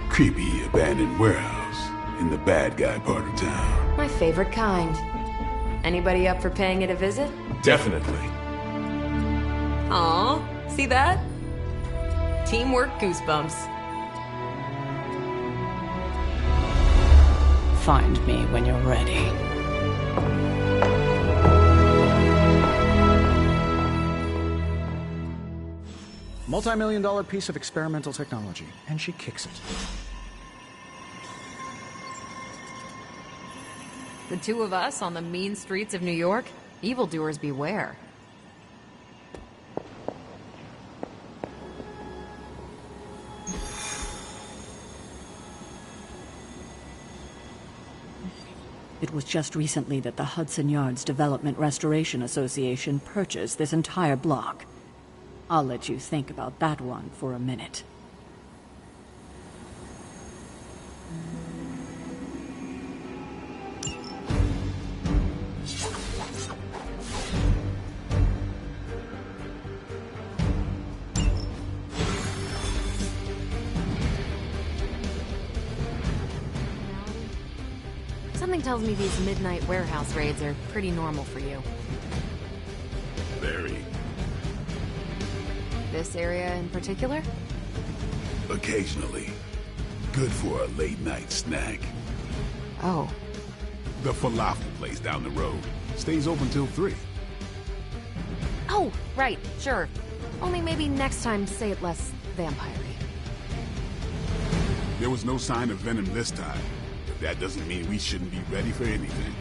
[SPEAKER 1] Creepy abandoned warehouse in the bad guy part of town.
[SPEAKER 9] My favorite kind. Anybody up for paying it a visit?
[SPEAKER 3] Definitely.
[SPEAKER 9] Aw, see that? Teamwork goosebumps.
[SPEAKER 12] Find me when you're ready.
[SPEAKER 6] Multi-million-dollar piece of experimental technology, and she kicks it.
[SPEAKER 9] The two of us on the mean streets of New York? Evildoers beware.
[SPEAKER 12] It was just recently that the Hudson Yards Development Restoration Association purchased this entire block. I'll let you think about that one for a minute.
[SPEAKER 9] Something tells me these midnight warehouse raids are pretty normal for you.
[SPEAKER 1] Very.
[SPEAKER 9] This area in particular?
[SPEAKER 1] Occasionally. Good for a late night snack.
[SPEAKER 9] Oh.
[SPEAKER 1] The falafel place down the road. Stays open till 3.
[SPEAKER 9] Oh, right, sure. Only maybe next time say it less vampire-y.
[SPEAKER 1] There was no sign of venom this time. But that doesn't mean we shouldn't be ready for anything.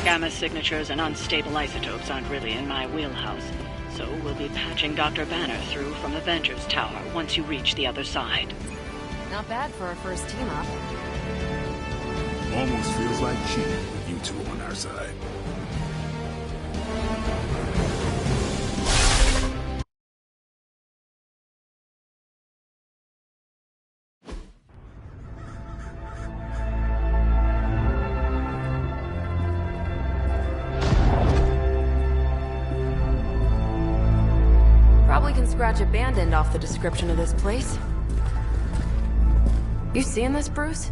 [SPEAKER 15] Gamma signatures and unstable isotopes aren't really in my wheelhouse, Also, we'll be patching Dr. Banner through from Avengers Tower once you reach the other side.
[SPEAKER 9] Not bad for our first team-up.
[SPEAKER 1] Almost feels like cheating with you two on our side.
[SPEAKER 9] Probably can scratch abandoned off the description of this place. You seeing this, Bruce?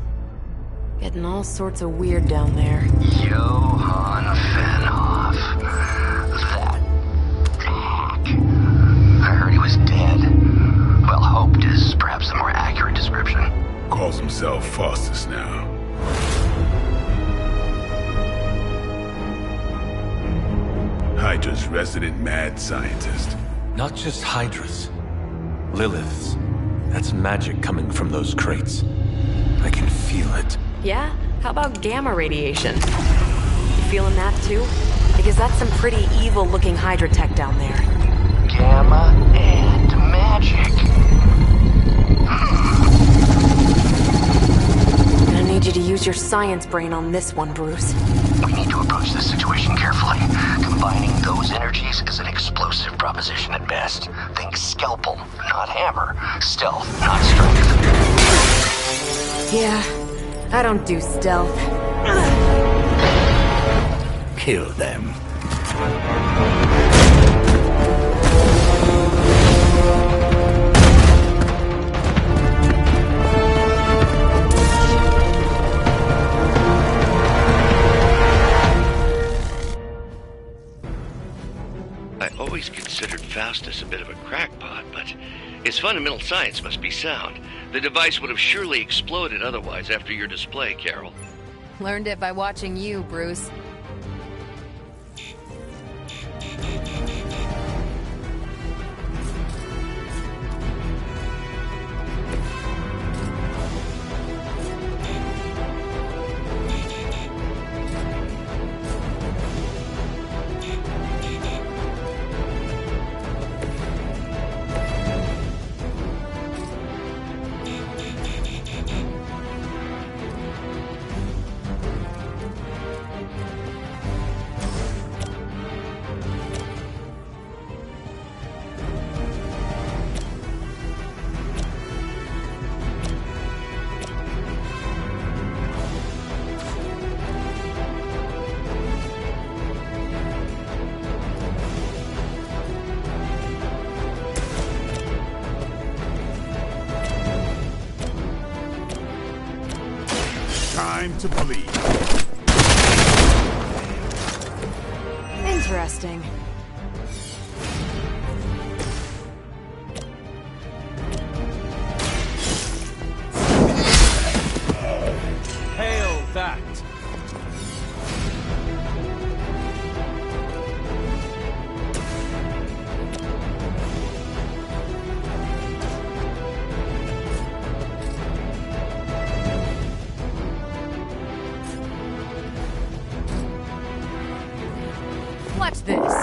[SPEAKER 9] Getting all sorts of weird down there.
[SPEAKER 17] Johann Fenhoff. That hack. I heard he was dead. Well, hoped is perhaps the more accurate description.
[SPEAKER 1] Calls himself Faustus now. Hydra's resident mad scientist.
[SPEAKER 3] Not just Hydra's. Lilith's. That's magic coming from those crates. I can feel it.
[SPEAKER 9] Yeah? How about gamma radiation? You feeling that too? Because that's some pretty evil-looking Hydra tech down there.
[SPEAKER 17] Gamma and magic.
[SPEAKER 9] I need you to use your science brain on this one, Bruce.
[SPEAKER 17] We need to approach this situation carefully. Combining those energies is an explosive proposition at best. Think scalpel, not hammer. Stealth, not strength.
[SPEAKER 9] Yeah, I don't do stealth.
[SPEAKER 2] Kill them.
[SPEAKER 20] I always considered Faustus a bit of a crackpot, but his fundamental science must be sound. The device would have surely exploded otherwise after your display, Carol.
[SPEAKER 9] Learned it by watching you, Bruce.
[SPEAKER 1] Time to believe.
[SPEAKER 9] Interesting.
[SPEAKER 19] Hail that!
[SPEAKER 9] Watch this.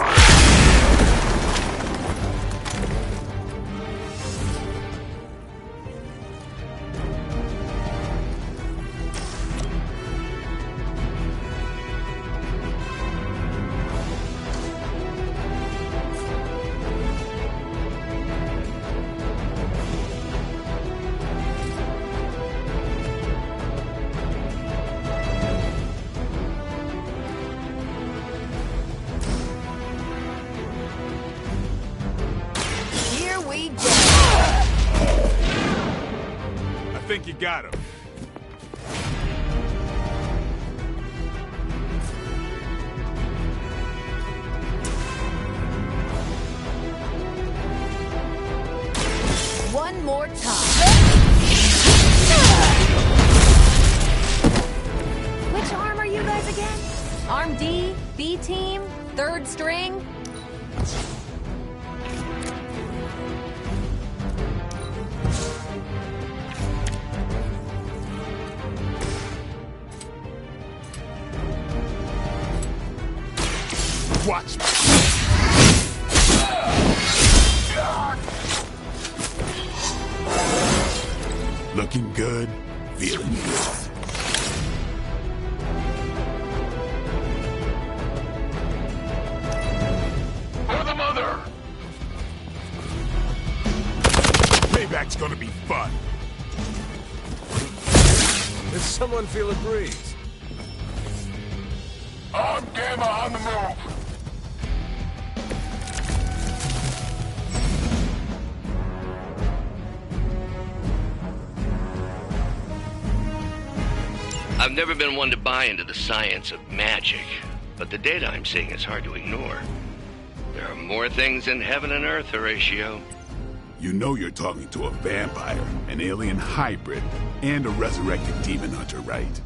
[SPEAKER 1] I think you got him.
[SPEAKER 9] One more time. Which arm are you guys again? Arm D, B team, third string?
[SPEAKER 1] Watch me. Looking good, feeling good.
[SPEAKER 10] For the mother!
[SPEAKER 1] Payback's gonna be fun.
[SPEAKER 16] Does someone feel a breeze?
[SPEAKER 10] Armed Gamma on the move!
[SPEAKER 20] I've never been one to buy into the science of magic, but the data I'm seeing is hard to ignore. There are more things in heaven and earth, Horatio.
[SPEAKER 1] You know you're talking to a vampire, an alien hybrid, and a resurrected demon hunter, right?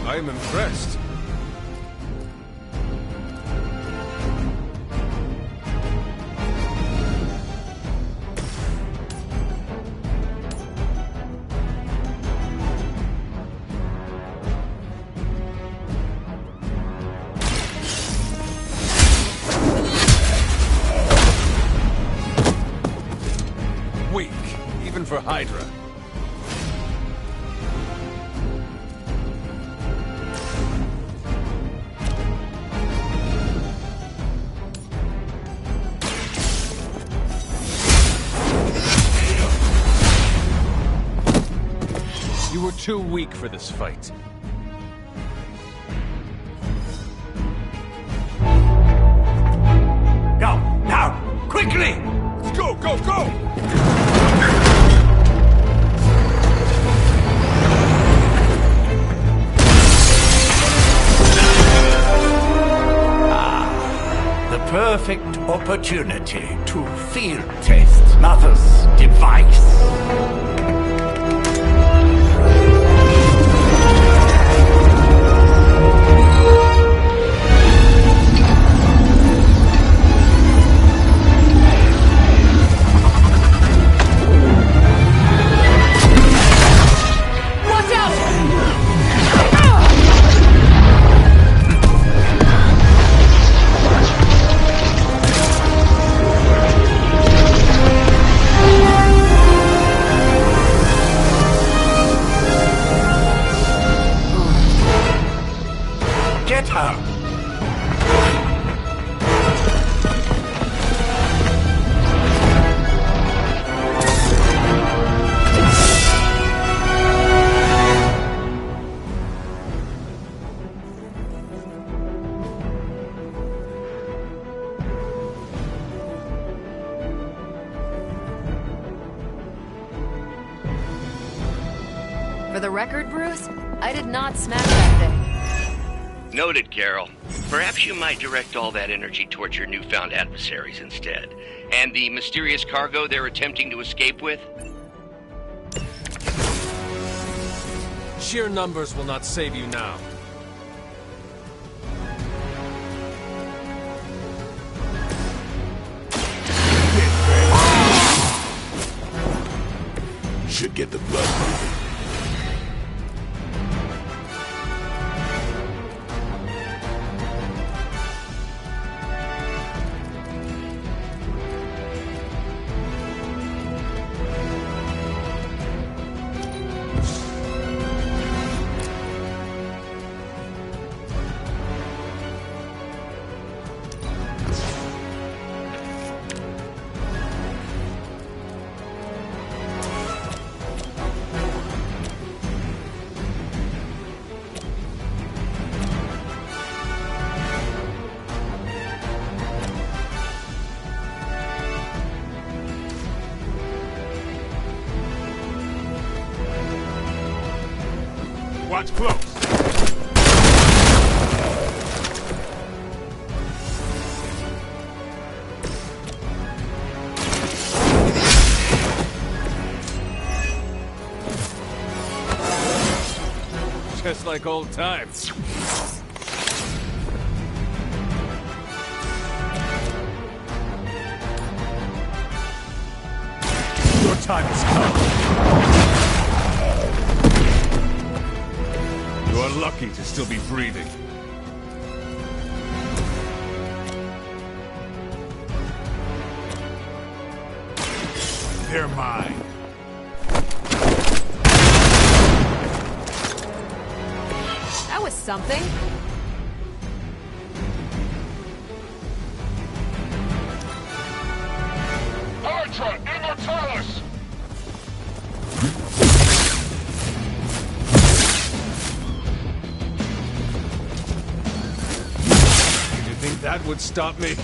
[SPEAKER 16] I am impressed. Weak, even for Hydra. You were too weak for this fight.
[SPEAKER 2] Go, now, quickly!
[SPEAKER 1] Let's go, go, go!
[SPEAKER 2] The perfect opportunity to field test Mother's device. Get her!
[SPEAKER 9] For the record, Bruce, I did not smash that thing.
[SPEAKER 20] Noted, Carol. Perhaps you might direct all that energy towards your newfound adversaries instead. And the mysterious cargo they're attempting to escape with?
[SPEAKER 16] Sheer numbers will not save you now.
[SPEAKER 1] Should get the blood moving. Watch close.
[SPEAKER 16] Just like old times.
[SPEAKER 2] time has come.
[SPEAKER 16] You are lucky to still be breathing.
[SPEAKER 2] They're mine.
[SPEAKER 9] That was something.
[SPEAKER 10] Hydra Immortalis!
[SPEAKER 16] Did you think that would stop me?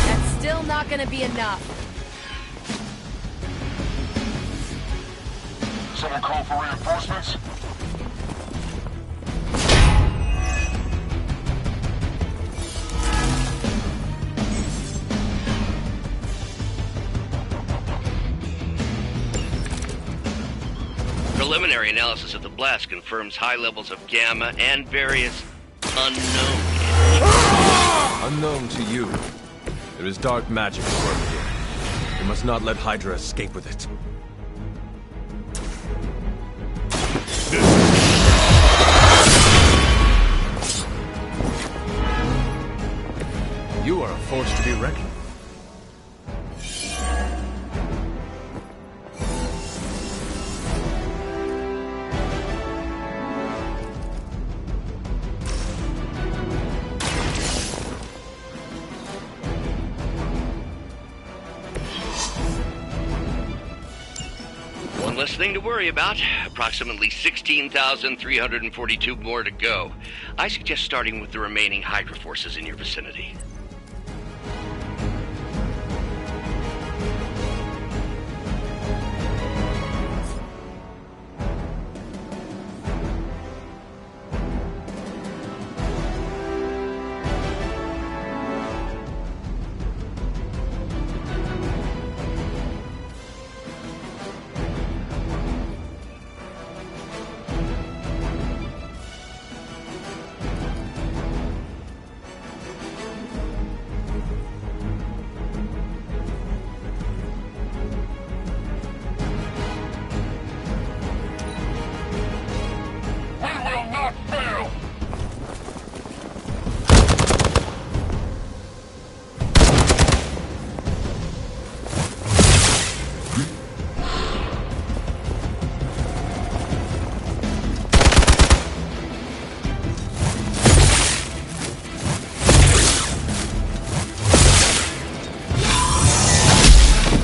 [SPEAKER 9] That's still not gonna be enough.
[SPEAKER 10] Someone call for reinforcements?
[SPEAKER 20] Preliminary analysis of the blast confirms high levels of gamma and various unknown
[SPEAKER 3] Unknown to you. There is dark magic at work here. We must not let Hydra escape with it.
[SPEAKER 16] You are a force to be reckoned with.
[SPEAKER 20] One less thing to worry about. Approximately 16,342 more to go. I suggest starting with the remaining Hydra forces in your vicinity.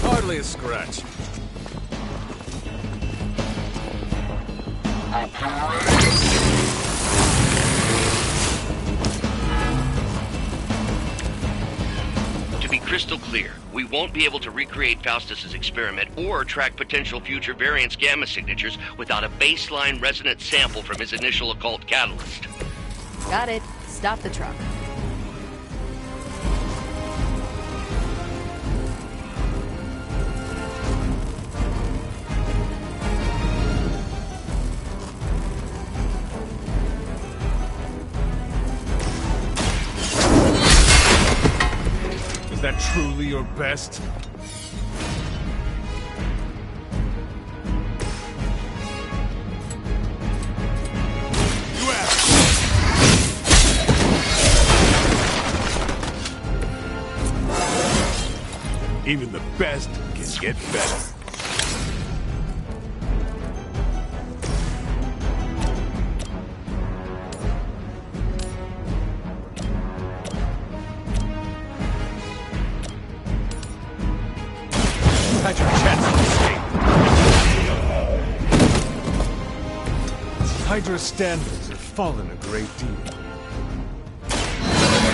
[SPEAKER 3] Hardly a scratch.
[SPEAKER 20] To be crystal clear, we won't be able to recreate Faustus's experiment or track potential future variance gamma signatures without a baseline resonant sample from his initial occult catalyst.
[SPEAKER 9] Got it. Stop the truck.
[SPEAKER 16] Is that truly your best?
[SPEAKER 1] Even the best can get better.
[SPEAKER 16] Had your chance to escape. Hydra's standards have fallen a great deal.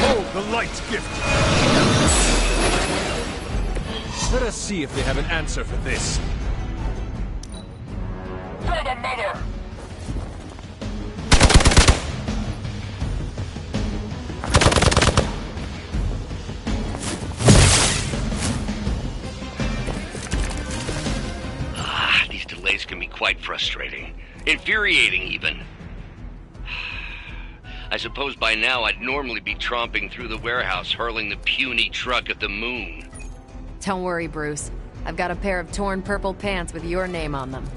[SPEAKER 16] Hold the light gift! Let us see if they have an answer for this.
[SPEAKER 10] For the mother!
[SPEAKER 20] These delays can be quite frustrating. Infuriating, even. I suppose by now I'd normally be tromping through the warehouse, hurling the puny truck at the moon.
[SPEAKER 9] Don't worry, Bruce. I've got a pair of torn purple pants with your name on them.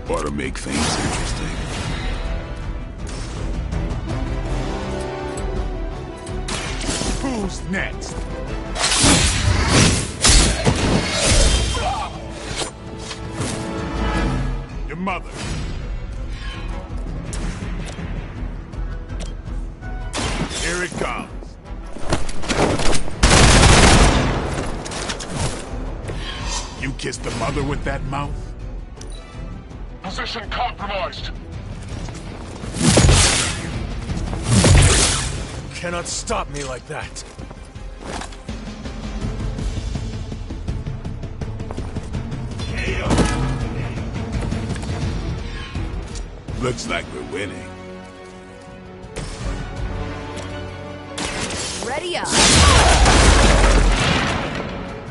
[SPEAKER 1] Ought to make things interesting.
[SPEAKER 2] Who's next? Your mother. Here it comes. You kissed the mother with that mouth?
[SPEAKER 10] Position compromised.
[SPEAKER 19] You cannot stop me like that.
[SPEAKER 1] Looks like we're winning.
[SPEAKER 9] Ready up!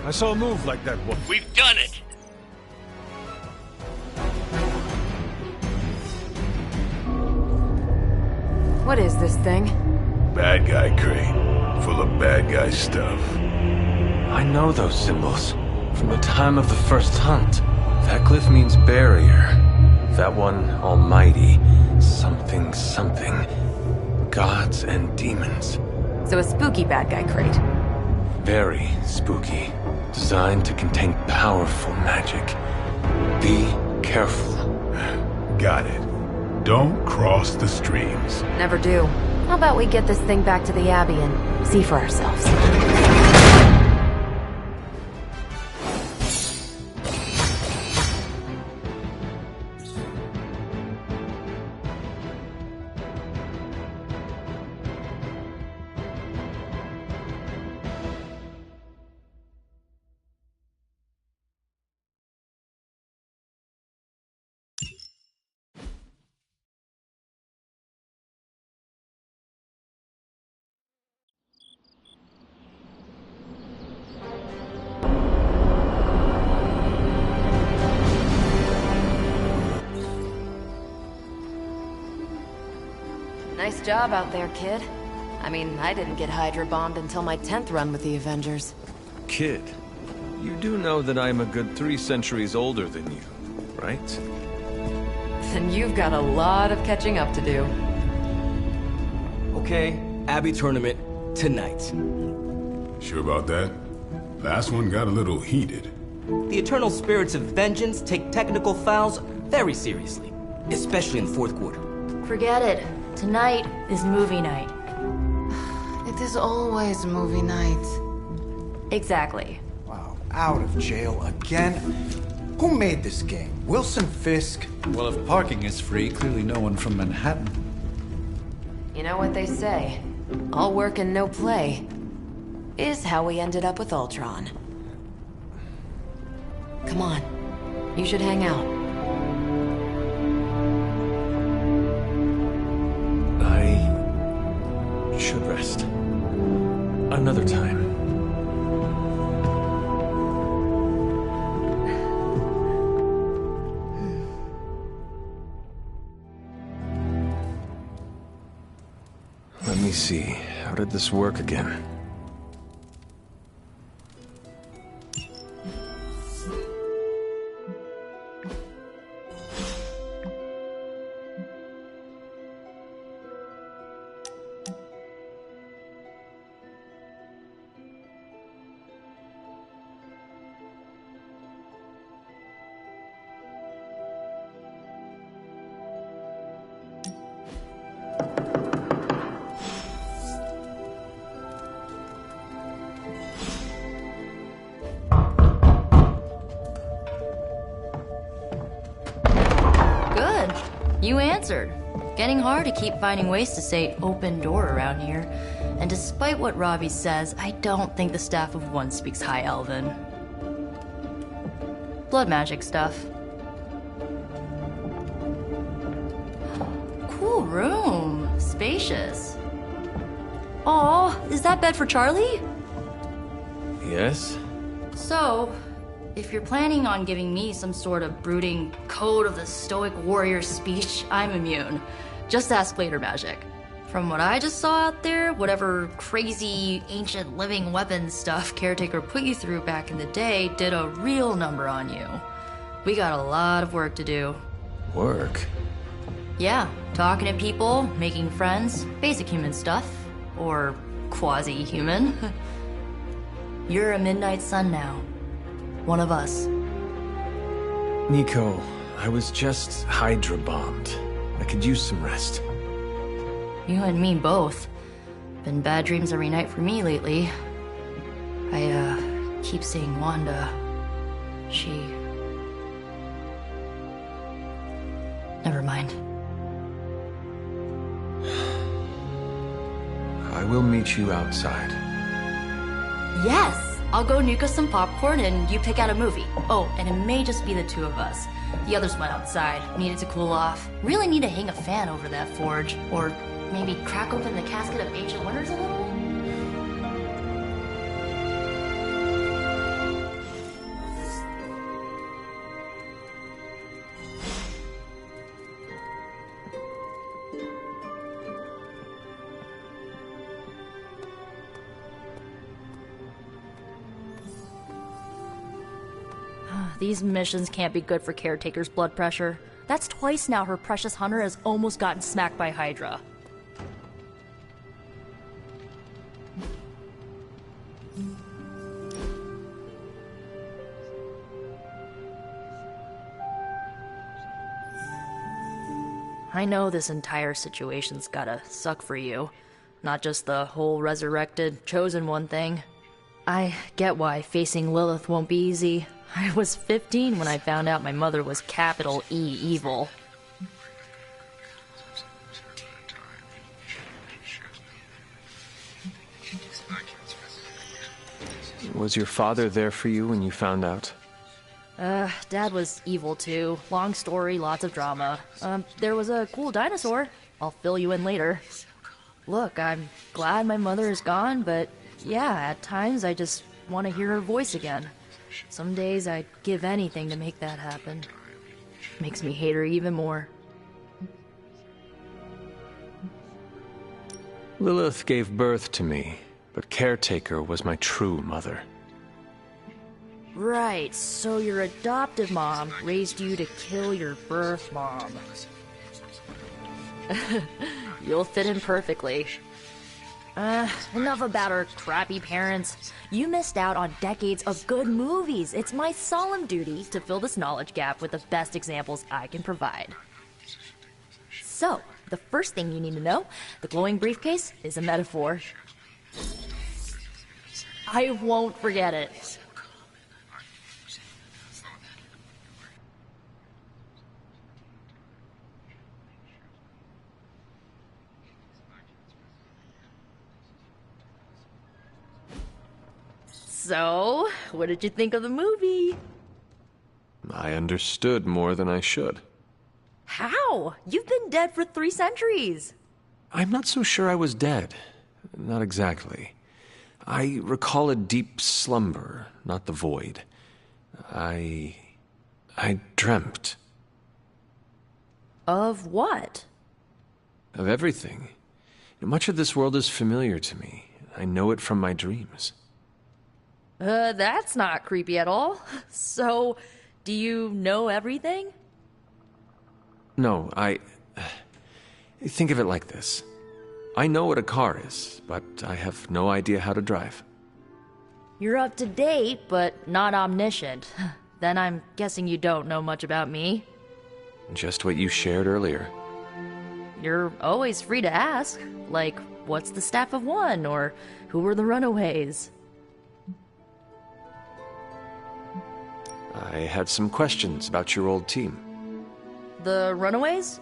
[SPEAKER 19] I saw a move like that once.
[SPEAKER 20] We've done it!
[SPEAKER 9] What is this thing?
[SPEAKER 1] Bad guy crate, full of bad guy stuff.
[SPEAKER 3] I know those symbols from the time of the first hunt. That glyph means barrier. That one, almighty. Something, something. Gods and demons.
[SPEAKER 9] So a spooky bad guy crate.
[SPEAKER 3] Very spooky. Designed to contain powerful magic. Be careful.
[SPEAKER 1] Got it. Don't cross the streams.
[SPEAKER 9] Never do. How about we get this thing back to the Abbey and see for ourselves? Nice job out there, kid. I mean, I didn't get Hydra bombed until my 10th run with the Avengers.
[SPEAKER 3] Kid, you do know that I'm a good 3 centuries older than you, right?
[SPEAKER 9] Then you've got a lot of catching up to do.
[SPEAKER 13] Okay, Abbey tournament tonight.
[SPEAKER 1] Sure about that? Last one got a little heated.
[SPEAKER 13] The Eternal Spirits of Vengeance take technical fouls very seriously, especially in the fourth quarter.
[SPEAKER 14] Forget it. Tonight is movie night.
[SPEAKER 11] It is always movie night.
[SPEAKER 14] Exactly.
[SPEAKER 5] Wow, out of jail again? Who made this game? Wilson Fisk?
[SPEAKER 4] Well, if parking is free, clearly no one from Manhattan.
[SPEAKER 9] You know what they say? All work and no play is how we ended up with Ultron. Come on. You should hang out.
[SPEAKER 3] I should rest. Another time. Let me see. How did this work again?
[SPEAKER 14] Good. You answered. Getting hard to keep finding ways to say open door around here. And despite what Robbie says, I don't think the Staff of One speaks High Elven. Blood magic stuff. Cool room. Spacious. Aw, is that bed for Charlie?
[SPEAKER 3] Yes?
[SPEAKER 14] So, if you're planning on giving me some sort of brooding code of the stoic warrior speech, I'm immune. Just ask later, Magic. From what I just saw out there, whatever crazy ancient living weapons stuff Caretaker put you through back in the day did a real number on you. We got a lot of work to do.
[SPEAKER 3] Work?
[SPEAKER 14] Yeah, talking to people, making friends, basic human stuff. Or quasi-human. You're a Midnight Sun now. One of us.
[SPEAKER 3] Nico, I was just Hydra bombed. I could use some rest.
[SPEAKER 14] You and me both. Been bad dreams every night for me lately. I, keep seeing Wanda. She... Never mind.
[SPEAKER 3] I will meet you outside.
[SPEAKER 14] Yes! I'll go nuke us some popcorn and you pick out a movie. Oh, and it may just be the two of us. The others went outside, needed to cool off. Really need to hang a fan over that forge. Or maybe crack open the casket of ancient wonders a little? These missions can't be good for Caretaker's blood pressure. That's twice now her precious hunter has almost gotten smacked by Hydra. I know this entire situation's gotta suck for you. Not just the whole resurrected, chosen one thing. I get why facing Lilith won't be easy. I was 15 when I found out my mother was capital E evil.
[SPEAKER 3] Was your father there for you when you found out?
[SPEAKER 14] Dad was evil too. Long story, lots of drama. There was a cool dinosaur. I'll fill you in later. Look, I'm glad my mother is gone, but yeah, at times I just want to hear her voice again. Some days I'd give anything to make that happen. Makes me hate her even more.
[SPEAKER 3] Lilith gave birth to me, but Caretaker was my true mother.
[SPEAKER 14] Right, so your adoptive mom raised you to kill your birth mom. You'll fit in perfectly. Enough about our crappy parents. You missed out on decades of good movies. It's my solemn duty to fill this knowledge gap with the best examples I can provide. So, the first thing you need to know, the glowing briefcase is a metaphor. I won't forget it. So, what did you think of the movie?
[SPEAKER 3] I understood more than I should.
[SPEAKER 14] How? You've been dead for 3 centuries.
[SPEAKER 3] I'm not so sure I was dead. Not exactly. I recall a deep slumber, not the void. I dreamt.
[SPEAKER 14] Of what?
[SPEAKER 3] Of everything. Much of this world is familiar to me. I know it from my dreams.
[SPEAKER 14] That's not creepy at all. So, do you know everything?
[SPEAKER 3] No, think of it like this. I know what a car is, but I have no idea how to drive.
[SPEAKER 14] You're up to date, but not omniscient. Then I'm guessing you don't know much about me.
[SPEAKER 3] Just what you shared earlier.
[SPEAKER 14] You're always free to ask. Like, what's the Staff of One? Or who were the Runaways?
[SPEAKER 3] I had some questions about your old team.
[SPEAKER 14] The Runaways?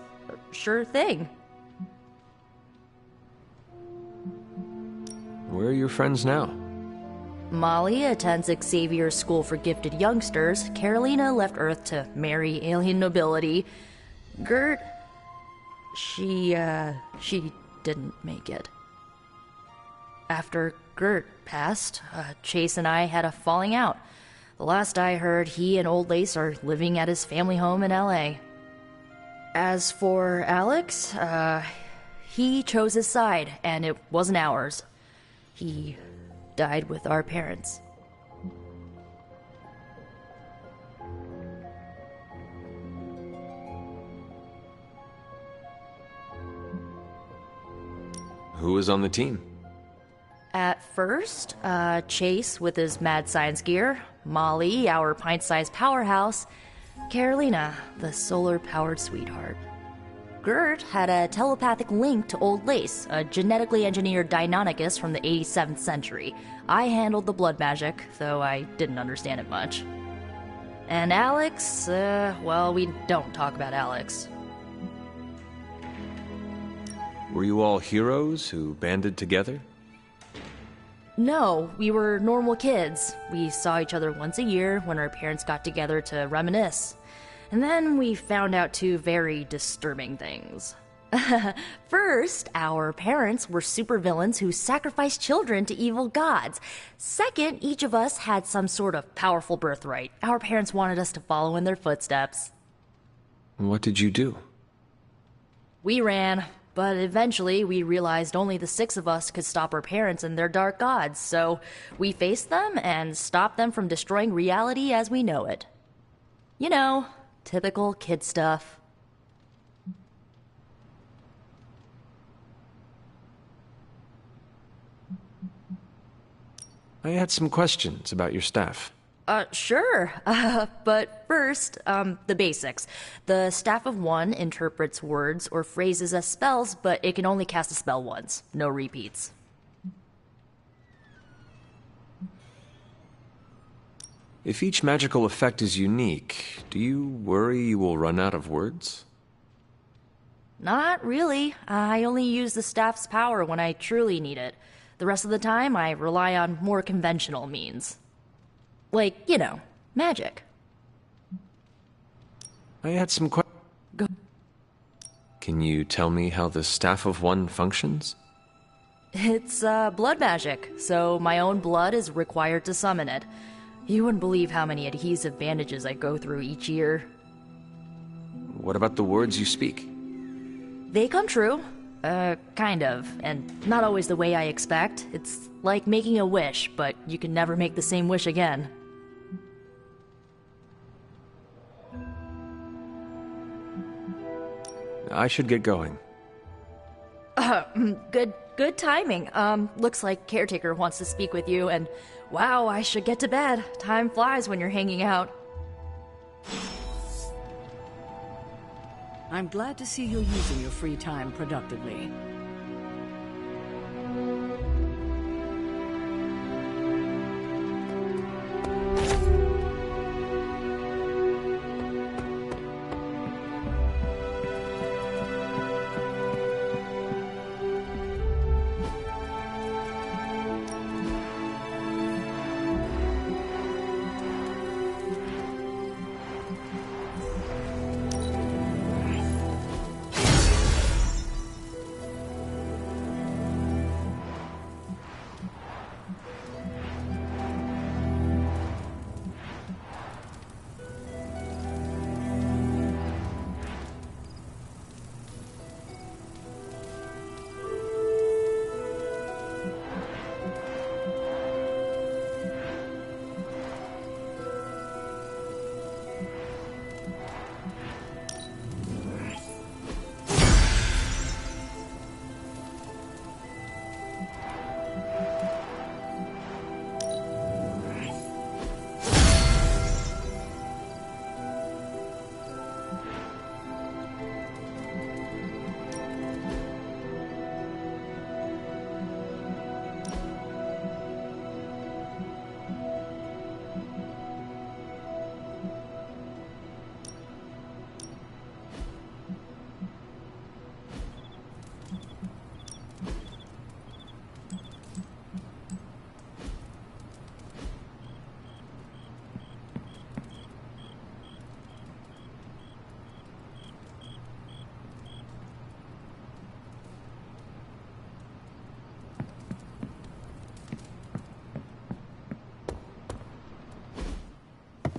[SPEAKER 14] Sure thing.
[SPEAKER 3] Where are your friends now?
[SPEAKER 14] Molly attends Xavier's School for Gifted Youngsters. Carolina left Earth to marry alien nobility. Gert... She didn't make it. After Gert passed, Chase and I had a falling out. The last I heard, he and Old Lace are living at his family home in LA. As for Alex, he chose his side, and it wasn't ours. He died with our parents.
[SPEAKER 3] Who was on the team?
[SPEAKER 14] At first, Chase with his mad science gear, Molly, our pint-sized powerhouse, Carolina, the solar-powered sweetheart. Gert had a telepathic link to Old Lace, a genetically engineered Deinonychus from the 87th century. I handled the blood magic, though I didn't understand it much. And Alex, well, we don't talk about Alex.
[SPEAKER 3] Were you all heroes who banded together?
[SPEAKER 14] No, we were normal kids. We saw each other once a year when our parents got together to reminisce. And then we found out two very disturbing things. First, our parents were supervillains who sacrificed children to evil gods. Second, each of us had some sort of powerful birthright. Our parents wanted us to follow in their footsteps.
[SPEAKER 3] What did you do?
[SPEAKER 14] We ran, but eventually we realized only the 6 of us could stop our parents and their dark gods, so we faced them and stopped them from destroying reality as we know it. You know, typical kid stuff.
[SPEAKER 3] I had some questions about your staff.
[SPEAKER 14] Sure. But first, the basics. The Staff of One interprets words or phrases as spells, but it can only cast a spell once. No repeats.
[SPEAKER 3] If each magical effect is unique, do you worry you will run out of words?
[SPEAKER 14] Not really. I only use the staff's power when I truly need it. The rest of the time, I rely on more conventional means. Like, you know, magic.
[SPEAKER 3] I had some questions.
[SPEAKER 14] Go.
[SPEAKER 3] Can you tell me how the Staff of One functions?
[SPEAKER 14] It's, blood magic, so my own blood is required to summon it. You wouldn't believe how many adhesive bandages I go through each year.
[SPEAKER 3] What about the words you speak?
[SPEAKER 14] They come true. Kind of, and not always the way I expect. It's like making a wish, but you can never make the same wish again.
[SPEAKER 3] I should get going.
[SPEAKER 14] Good timing. Looks like Caretaker wants to speak with you, and wow, I should get to bed. Time flies when you're hanging out.
[SPEAKER 12] I'm glad to see you're using your free time productively.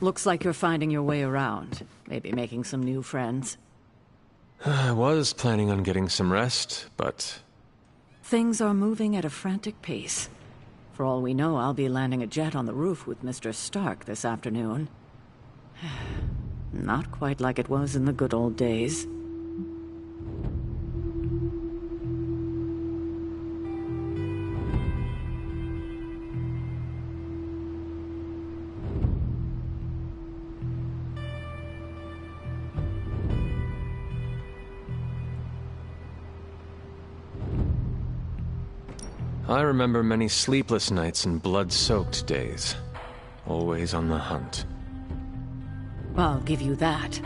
[SPEAKER 12] Looks like you're finding your way around. Maybe making some new friends.
[SPEAKER 3] I was planning on getting some rest, but...
[SPEAKER 12] Things are moving at a frantic pace. For all we know, I'll be landing a jet on the roof with Mr. Stark this afternoon. Not quite like it was in the good old days.
[SPEAKER 3] I remember many sleepless nights and blood-soaked days. Always on the hunt.
[SPEAKER 12] I'll give you that.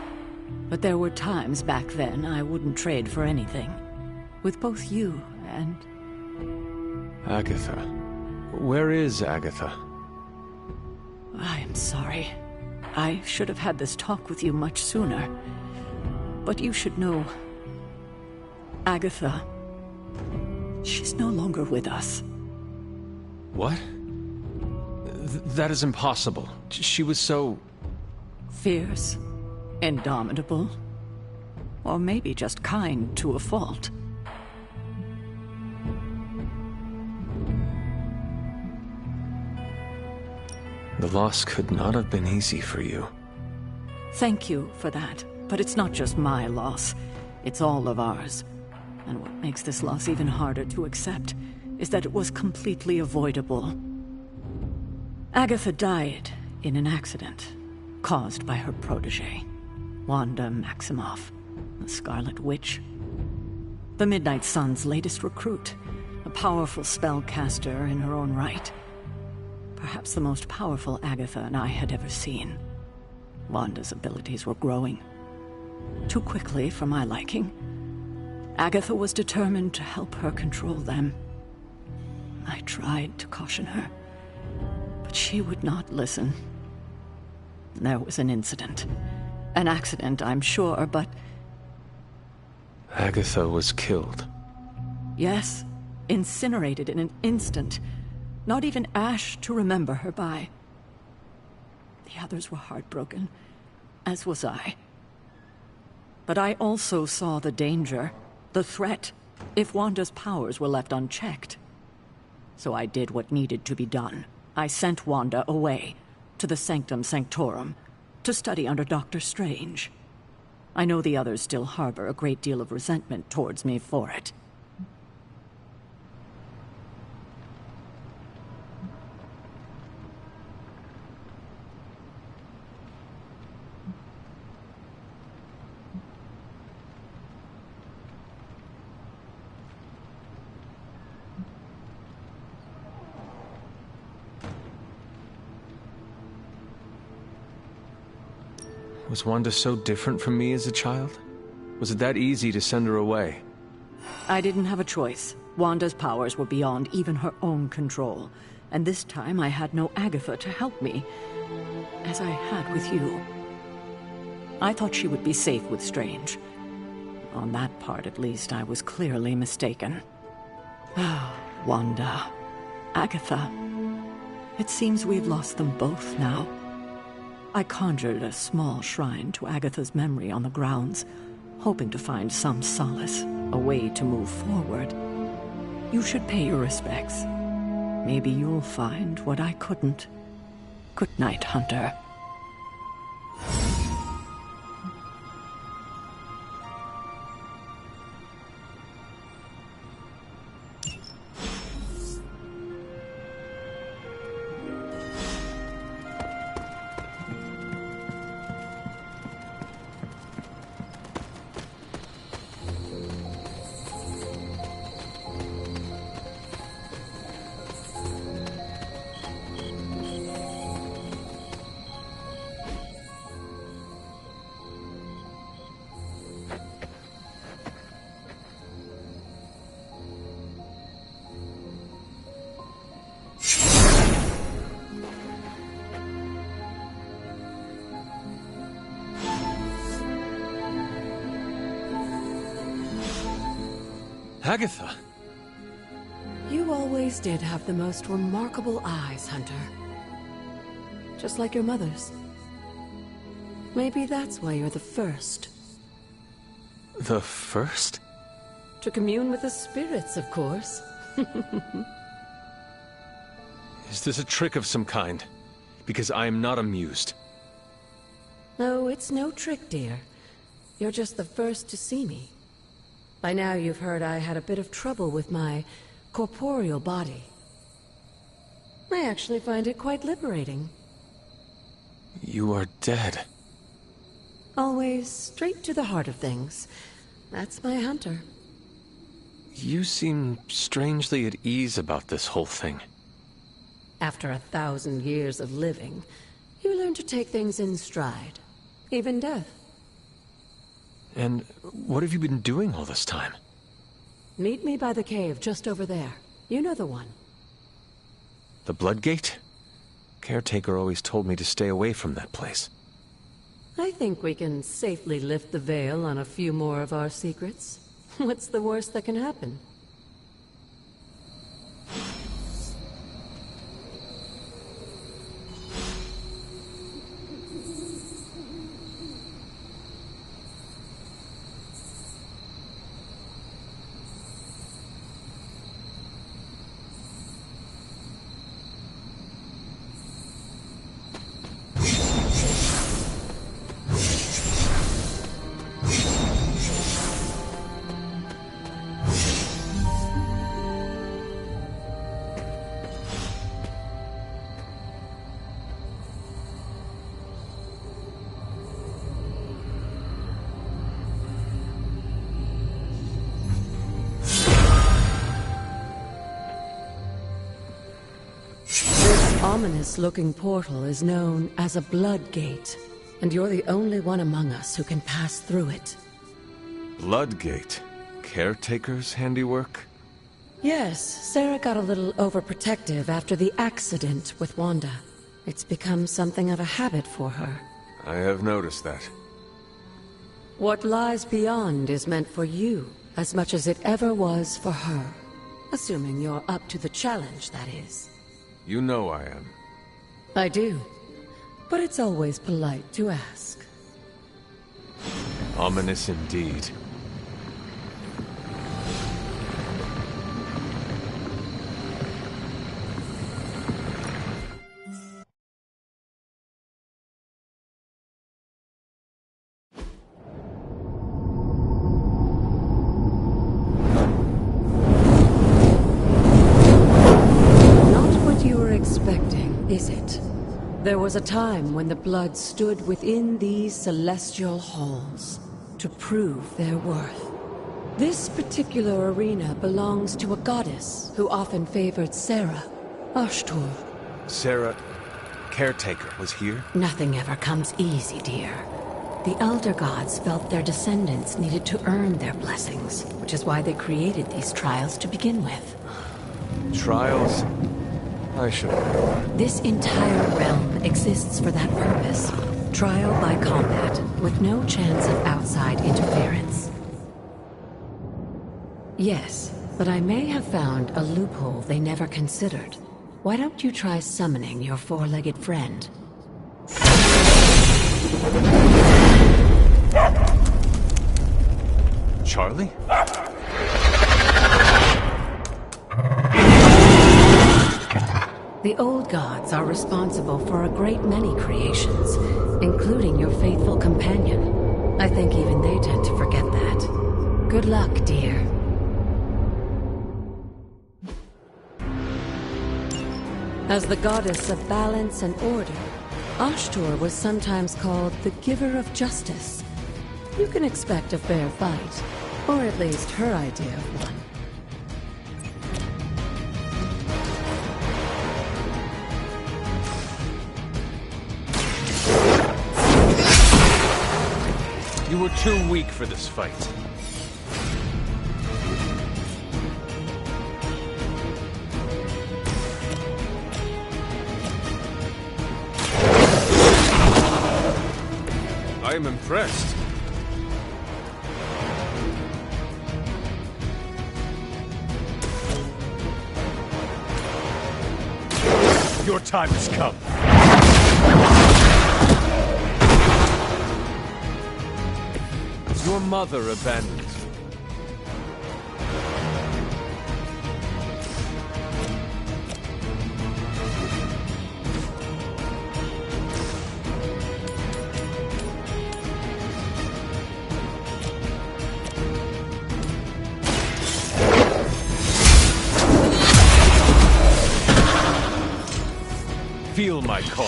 [SPEAKER 12] But there were times back then I wouldn't trade for anything. With both you and...
[SPEAKER 3] Agatha. Where is Agatha?
[SPEAKER 12] I am sorry. I should have had this talk with you much sooner. But you should know... Agatha... She's no longer with us.
[SPEAKER 3] What? That is impossible. She was so...
[SPEAKER 12] Fierce, indomitable, or maybe just kind to a fault.
[SPEAKER 3] The loss could not have been easy for you.
[SPEAKER 12] Thank you for that, but it's not just my loss. It's all of ours. And what makes this loss even harder to accept is that it was completely avoidable. Agatha died in an accident caused by her protege, Wanda Maximoff, the Scarlet Witch. The Midnight Sun's latest recruit, a powerful spellcaster in her own right. Perhaps the most powerful Agatha and I had ever seen. Wanda's abilities were growing. Too quickly for my liking. Agatha was determined to help her control them. I tried to caution her, but she would not listen. There was an incident. An accident, I'm sure, but...
[SPEAKER 3] Agatha was killed.
[SPEAKER 12] Yes, incinerated in an instant. Not even ash to remember her by. The others were heartbroken, as was I. But I also saw the danger. The threat, if Wanda's powers were left unchecked. So I did what needed to be done. I sent Wanda away, to the Sanctum Sanctorum, to study under Dr. Strange. I know the others still harbor a great deal of resentment towards me for it.
[SPEAKER 3] Was Wanda so different from me as a child? Was it that easy to send her away?
[SPEAKER 12] I didn't have a choice. Wanda's powers were beyond even her own control. And this time I had no Agatha to help me, as I had with you. I thought she would be safe with Strange. On that part, at least, I was clearly mistaken. Ah, Wanda. Agatha. It seems we've lost them both now. I conjured a small shrine to Agatha's memory on the grounds, hoping to find some solace, a way to move forward. You should pay your respects. Maybe you'll find what I couldn't. Good night, Hunter.
[SPEAKER 3] Agatha!
[SPEAKER 9] You always did have the most remarkable eyes, Hunter. Just like your mother's.
[SPEAKER 12] Maybe that's why you're the first.
[SPEAKER 3] The first?
[SPEAKER 12] To commune with the spirits, of course.
[SPEAKER 3] Is this a trick of some kind? Because I am not amused.
[SPEAKER 12] No, it's no trick, dear. You're just the first to see me. By now you've heard I had a bit of trouble with my corporeal body. I actually find it quite liberating.
[SPEAKER 3] You are dead.
[SPEAKER 12] Always straight to the heart of things. That's my hunter.
[SPEAKER 3] You seem strangely at ease about this whole thing.
[SPEAKER 12] After 1,000 years of living, you learn to take things in stride. Even death.
[SPEAKER 3] And what have you been doing all this time?
[SPEAKER 12] Meet me by the cave just over there. You know the one.
[SPEAKER 3] The Bloodgate? Caretaker always told me to stay away from that place.
[SPEAKER 12] I think we can safely lift the veil on a few more of our secrets. What's the worst that can happen? Ominous-looking portal is known as a Bloodgate, and you're the only one among us who can pass through it.
[SPEAKER 3] Bloodgate? Caretaker's handiwork?
[SPEAKER 12] Yes, Sarah got a little overprotective after the accident with Wanda. It's become something of a habit for her.
[SPEAKER 3] I have noticed that.
[SPEAKER 12] What lies beyond is meant for you, as much as it ever was for her. Assuming you're up to the challenge, that is.
[SPEAKER 3] You know I am.
[SPEAKER 12] I do. But it's always polite to ask.
[SPEAKER 3] Ominous indeed.
[SPEAKER 12] Is it? There was a time when the Blood stood within these celestial halls to prove their worth. This particular arena belongs to a goddess who often favored Sarah, Ashtur.
[SPEAKER 3] Sarah, Caretaker, was here?
[SPEAKER 12] Nothing ever comes easy, dear. The Elder Gods felt their descendants needed to earn their blessings, which is why they created these trials to begin with.
[SPEAKER 3] Trials? I should know.
[SPEAKER 12] This entire realm exists for that purpose. Trial by combat, with no chance of outside interference. Yes, but I may have found a loophole they never considered. Why don't you try summoning your four-legged friend?
[SPEAKER 3] Charlie?
[SPEAKER 12] The old gods are responsible for a great many creations, including your faithful companion. I think even they tend to forget that. Good luck, dear. As the goddess of balance and order, Ashtur was sometimes called the Giver of Justice. You can expect a fair fight, or at least her idea of one.
[SPEAKER 3] You were too weak for this fight. I am impressed. Your time has come.
[SPEAKER 16] Your mother abandoned you. Feel my call.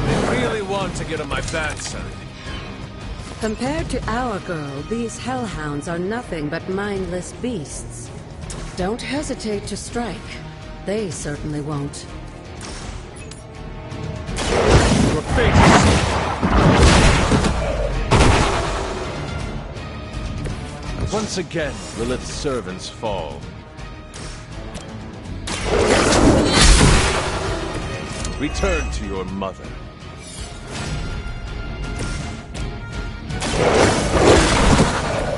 [SPEAKER 16] They really want to get on my bad side.
[SPEAKER 21] Compared to our girl, these hellhounds are nothing but mindless beasts. Don't hesitate to strike. They certainly won't.
[SPEAKER 16] Your fate is sealed. Once again, Lilith's servants fall. Return to your mother.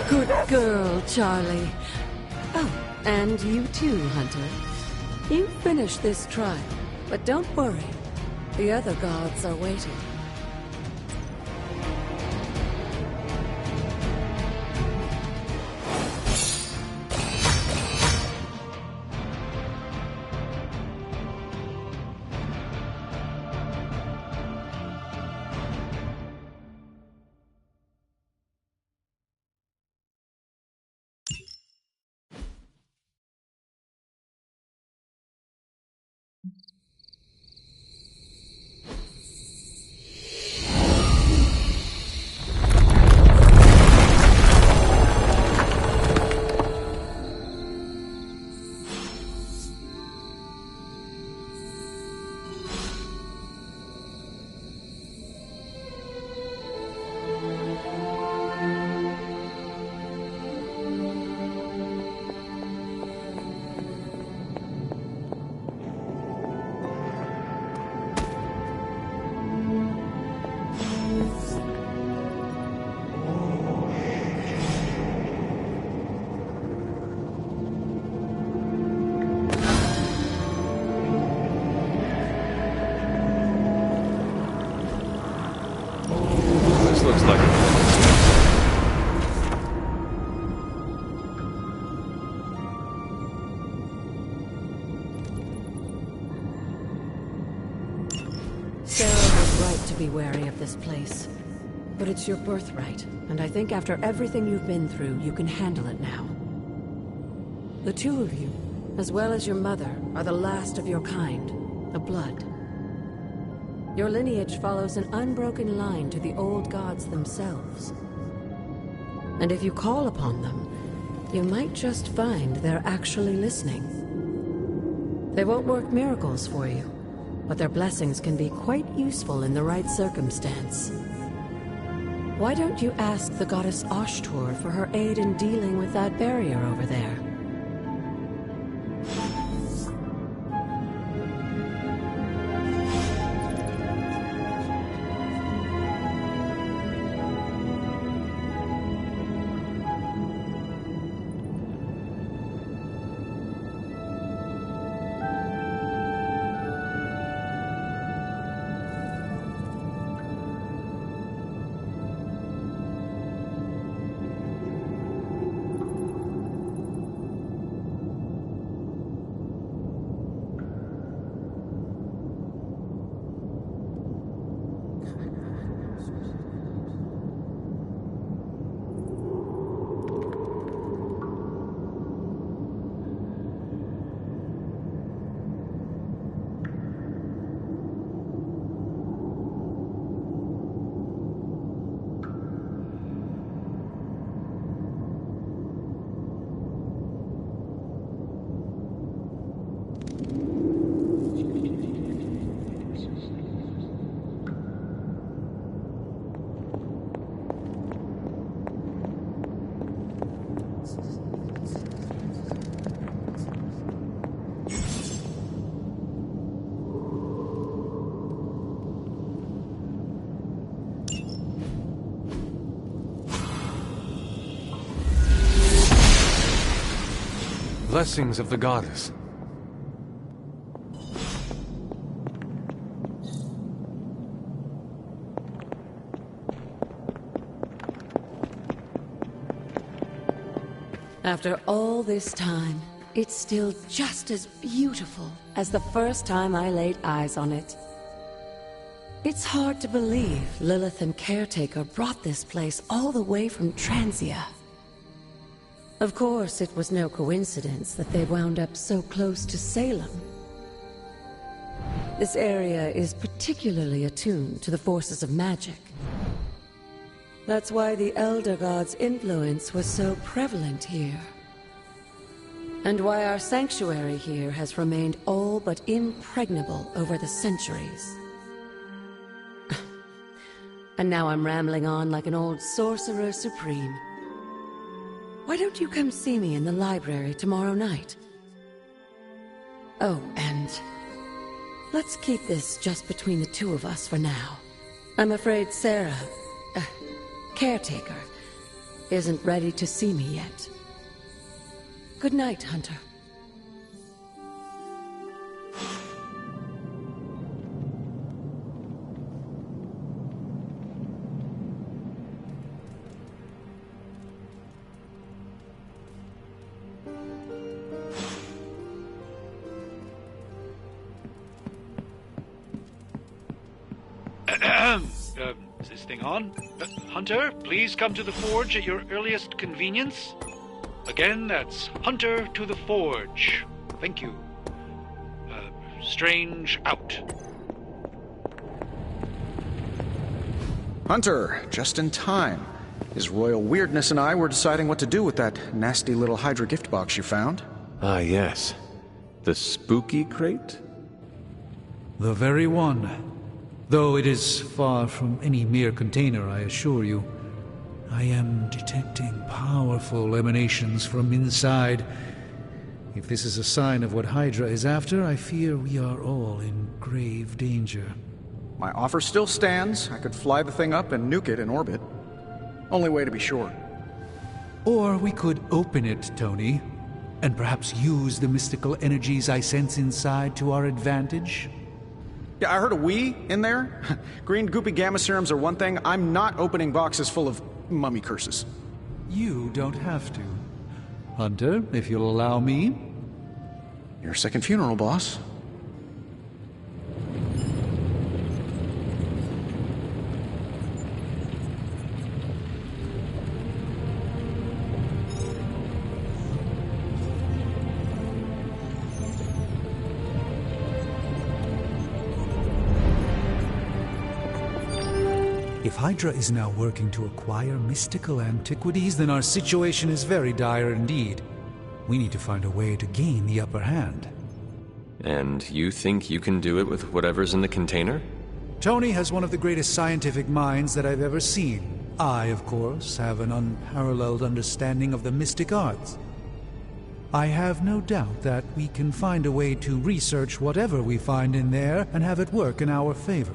[SPEAKER 21] Good girl, Charlie. Oh, and you too, Hunter. You finished this trial, but don't worry. The other gods are waiting. Be wary of this place. But it's your birthright, and I think after everything you've been through, you can handle it now. The two of you, as well as your mother, are the last of your kind, the Blood. Your lineage follows an unbroken line to the old gods themselves. And if you call upon them, you might just find they're actually listening. They won't work miracles for you, but their blessings can be quite useful in the right circumstance. Why don't you ask the goddess Ashtur for her aid in dealing with that barrier over there?
[SPEAKER 3] blessings of the goddess.
[SPEAKER 21] After all this time, it's still just as beautiful as the first time I laid eyes on it. It's hard to believe Lilith and Caretaker brought this place all the way from Transia. Of course, it was no coincidence that they wound up so close to Salem. This area is particularly attuned to the forces of magic. That's why the Elder God's influence was so prevalent here. And why our sanctuary here has remained all but impregnable over the centuries. And now I'm rambling on like an old sorcerer supreme. Why don't you come see me in the library tomorrow night? Oh, and let's keep this just between the two of us for now. I'm afraid Sarah, Caretaker, isn't ready to see me yet. Good night, Hunter.
[SPEAKER 4] Is this thing on? Hunter, please come to the forge at your earliest convenience. Again, that's Hunter to the forge. Thank you. Strange out.
[SPEAKER 6] Hunter, just in time. His royal weirdness and I were deciding what to do with that nasty little Hydra gift box you found.
[SPEAKER 3] Ah, yes. The spooky crate?
[SPEAKER 4] The very one. Though it is far from any mere container, I assure you. I am detecting powerful emanations from inside. If this is a sign of what Hydra is after, I fear we are all in grave danger.
[SPEAKER 6] My offer still stands. I could fly the thing up and nuke it in orbit. Only way to be sure.
[SPEAKER 4] Or we could open it, Tony, and perhaps use the mystical energies I sense inside to our advantage.
[SPEAKER 6] Yeah, I heard a "we" in there. Green goopy gamma serums are one thing. I'm not opening boxes full of mummy curses.
[SPEAKER 4] You don't have to. Hunter, if you'll allow me.
[SPEAKER 6] Your second funeral, boss.
[SPEAKER 4] If Hydra is now working to acquire mystical antiquities, then our situation is very dire indeed. We need to find a way to gain the upper hand.
[SPEAKER 3] And you think you can do it with whatever's in the container?
[SPEAKER 4] Tony has one of the greatest scientific minds that I've ever seen. I, of course, have an unparalleled understanding of the mystic arts. I have no doubt that we can find a way to research whatever we find in there and have it work in our favor.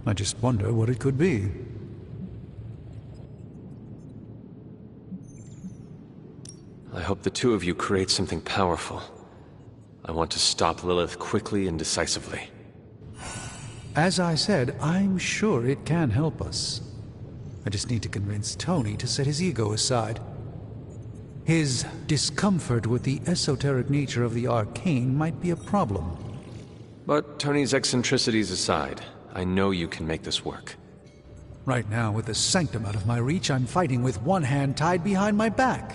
[SPEAKER 4] I just wonder what it could be.
[SPEAKER 3] I hope the two of you create something powerful. I want to stop Lilith quickly and decisively.
[SPEAKER 4] As I said, I'm sure it can help us. I just need to convince Tony to set his ego aside. His discomfort with the esoteric nature of the arcane might be a problem.
[SPEAKER 3] But Tony's eccentricities aside, I know you can make this work.
[SPEAKER 4] Right now, with the sanctum out of my reach, I'm fighting with one hand tied behind my back.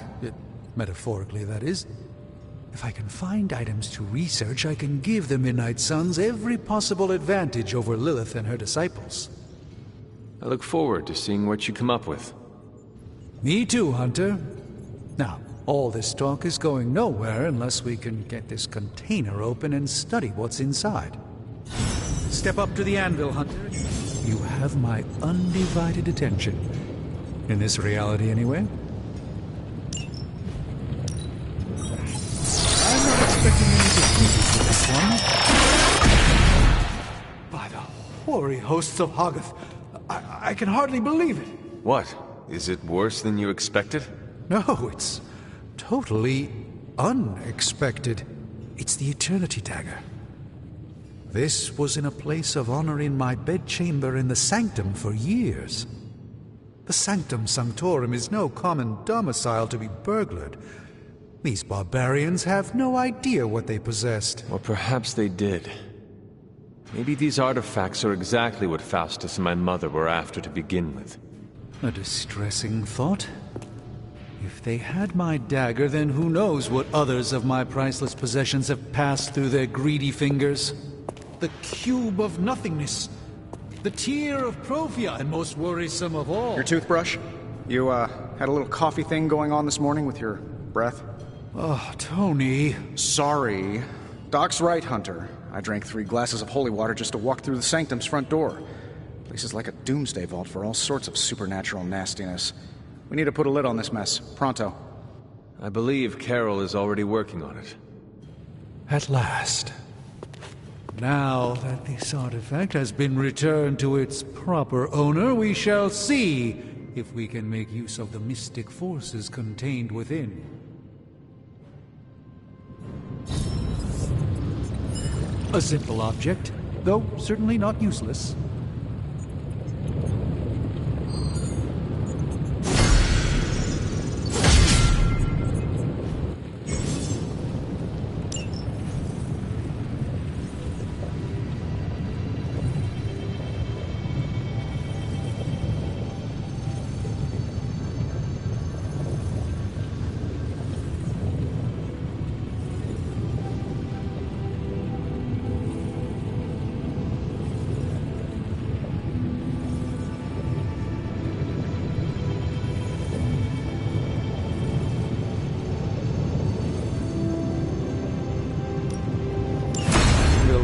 [SPEAKER 4] Metaphorically, that is. If I can find items to research, I can give the Midnight Suns every possible advantage over Lilith and her disciples.
[SPEAKER 3] I look forward to seeing what you come up with.
[SPEAKER 4] Me too, Hunter. Now, all this talk is going nowhere unless we can get this container open and study what's inside. Step up to the anvil, Hunter. You have my undivided attention. In this reality, anyway. I'm not expecting any defeats with this one. By the hoary hosts of Hoggoth, I can hardly believe it.
[SPEAKER 3] What? Is it worse than you expected?
[SPEAKER 4] No, it's totally unexpected. It's the Eternity Dagger. This was in a place of honor in my bedchamber in the Sanctum for years. The Sanctum Sanctorum is no common domicile to be burglared. These barbarians have no idea what they possessed.
[SPEAKER 3] Or perhaps they did. Maybe these artifacts are exactly what Faustus and my mother were after to begin with.
[SPEAKER 4] A distressing thought. If they had my dagger, then who knows what others of my priceless possessions have passed through their greedy fingers. The Cube of Nothingness. The Tear of Profia, and most worrisome of all.
[SPEAKER 6] Your toothbrush? You, had a little coffee thing going on this morning with your breath?
[SPEAKER 4] Oh, Tony.
[SPEAKER 6] Sorry. Doc's right, Hunter. I drank 3 glasses of holy water just to walk through the Sanctum's front door. Place is like a doomsday vault for all sorts of supernatural nastiness. We need to put a lid on this mess. Pronto.
[SPEAKER 3] I believe Carol is already working on it.
[SPEAKER 4] At last. Now that this artifact has been returned to its proper owner, we shall see if we can make use of the mystic forces contained within. A simple object, though certainly not useless.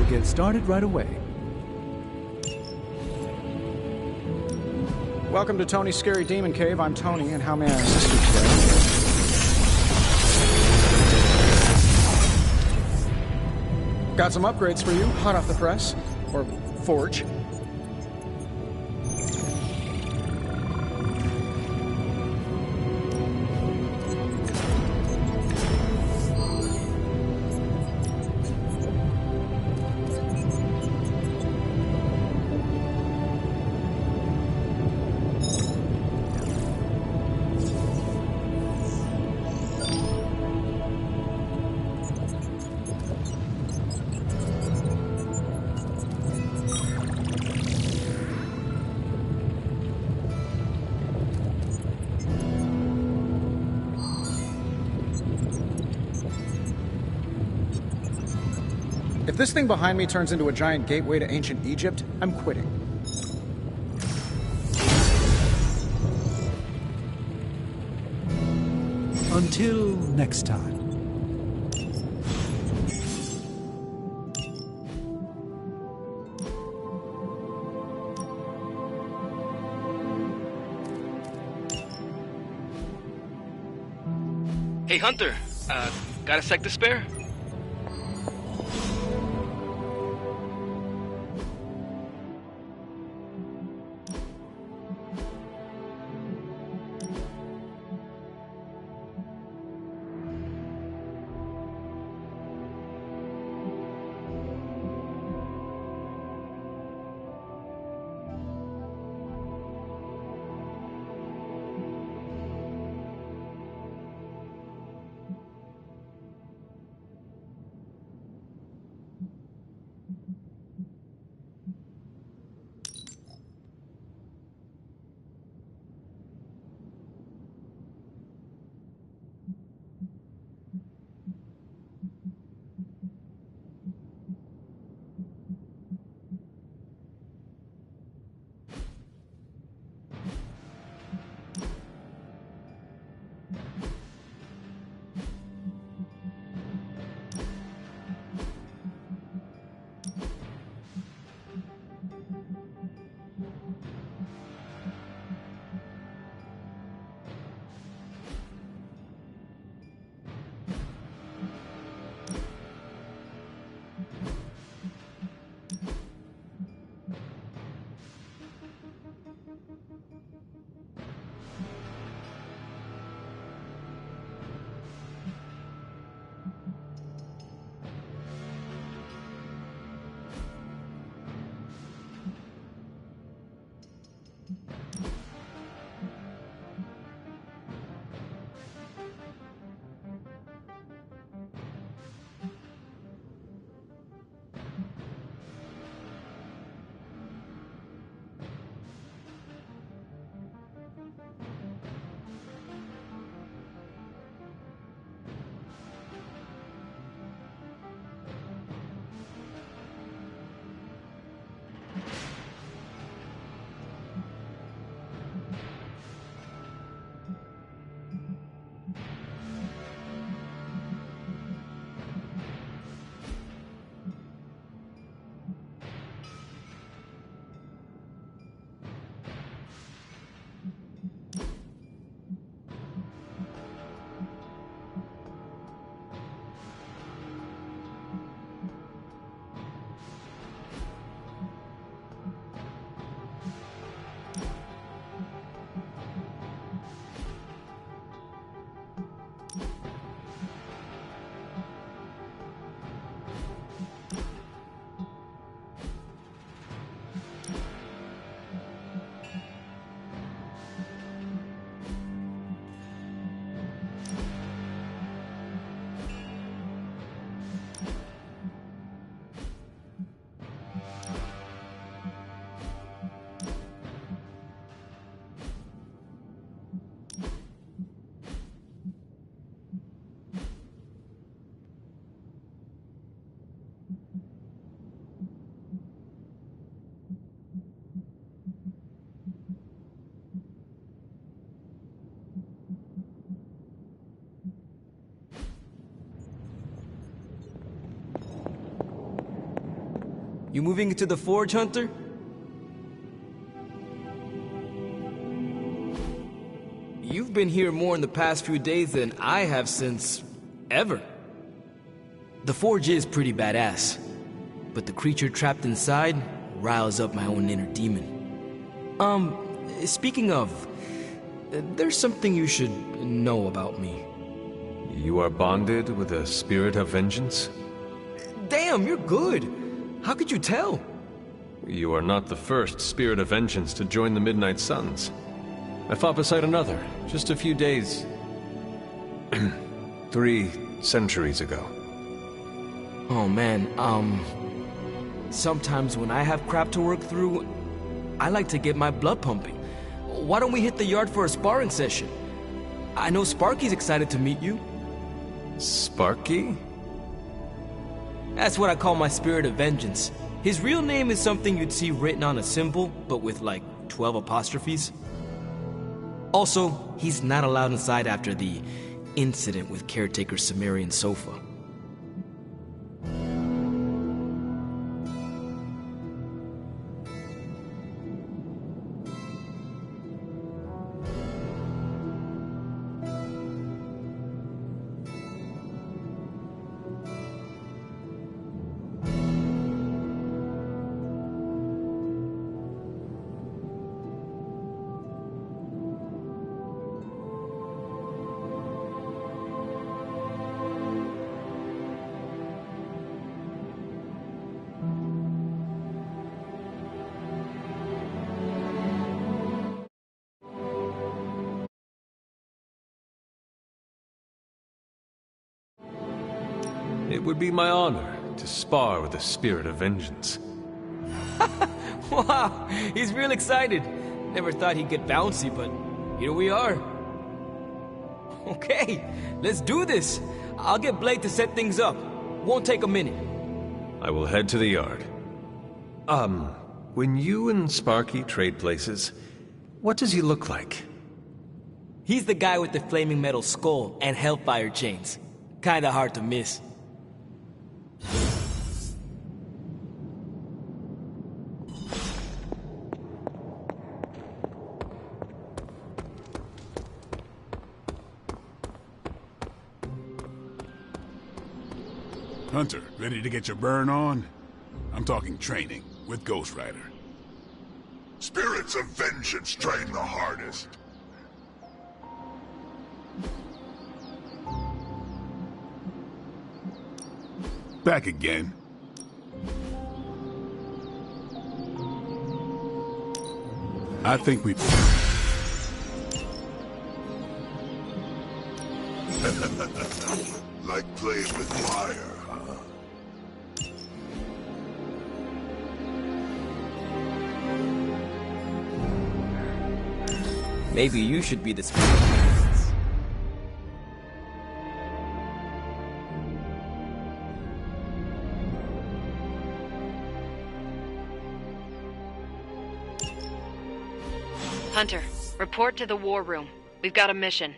[SPEAKER 4] Get started right away.
[SPEAKER 6] Welcome to Tony's Scary Demon Cave. I'm Tony, and how may I assist you today? Got some upgrades for you, hot off the press. Or forge. If this thing behind me turns into a giant gateway to ancient Egypt, I'm quitting.
[SPEAKER 4] Until next time.
[SPEAKER 13] Hey, Hunter. Got a sec to spare? You moving into the Forge, Hunter? You've been here more in the past few days than I have since... ever. The Forge is pretty badass, but the creature trapped inside riles up my own inner demon. Speaking of, there's something you should know about me.
[SPEAKER 3] You are bonded with a spirit of vengeance?
[SPEAKER 13] Damn, you're good! How could you tell?
[SPEAKER 3] You are not the first spirit of vengeance to join the Midnight Suns. I fought beside another, just a few days... 3 centuries ago.
[SPEAKER 13] Oh man, sometimes when I have crap to work through, I like to get my blood pumping. Why don't we hit the yard for a sparring session? I know Sparky's excited to meet you.
[SPEAKER 3] Sparky?
[SPEAKER 13] That's what I call my spirit of vengeance. His real name is something you'd see written on a symbol, but with like 12 apostrophes. Also, he's not allowed inside after the incident with Caretaker Sumerian Sofa.
[SPEAKER 3] It would be my honor to spar with a spirit of vengeance.
[SPEAKER 13] Wow, he's real excited. Never thought he'd get bouncy, but here we are. Okay, let's do this. I'll get Blade to set things up. Won't take a minute.
[SPEAKER 3] I will head to the yard. When you and Sparky trade places, what does he look like?
[SPEAKER 13] He's the guy with the flaming metal skull and hellfire chains. Kinda hard to miss.
[SPEAKER 1] Hunter, ready to get your burn on? I'm talking training with Ghost Rider.
[SPEAKER 10] Spirits of vengeance train the hardest.
[SPEAKER 1] Back again. I think we...
[SPEAKER 10] Like playing with fire, huh?
[SPEAKER 13] Maybe you should be the spirit of vengeance.
[SPEAKER 8] Hunter, report to the war room. We've got a mission.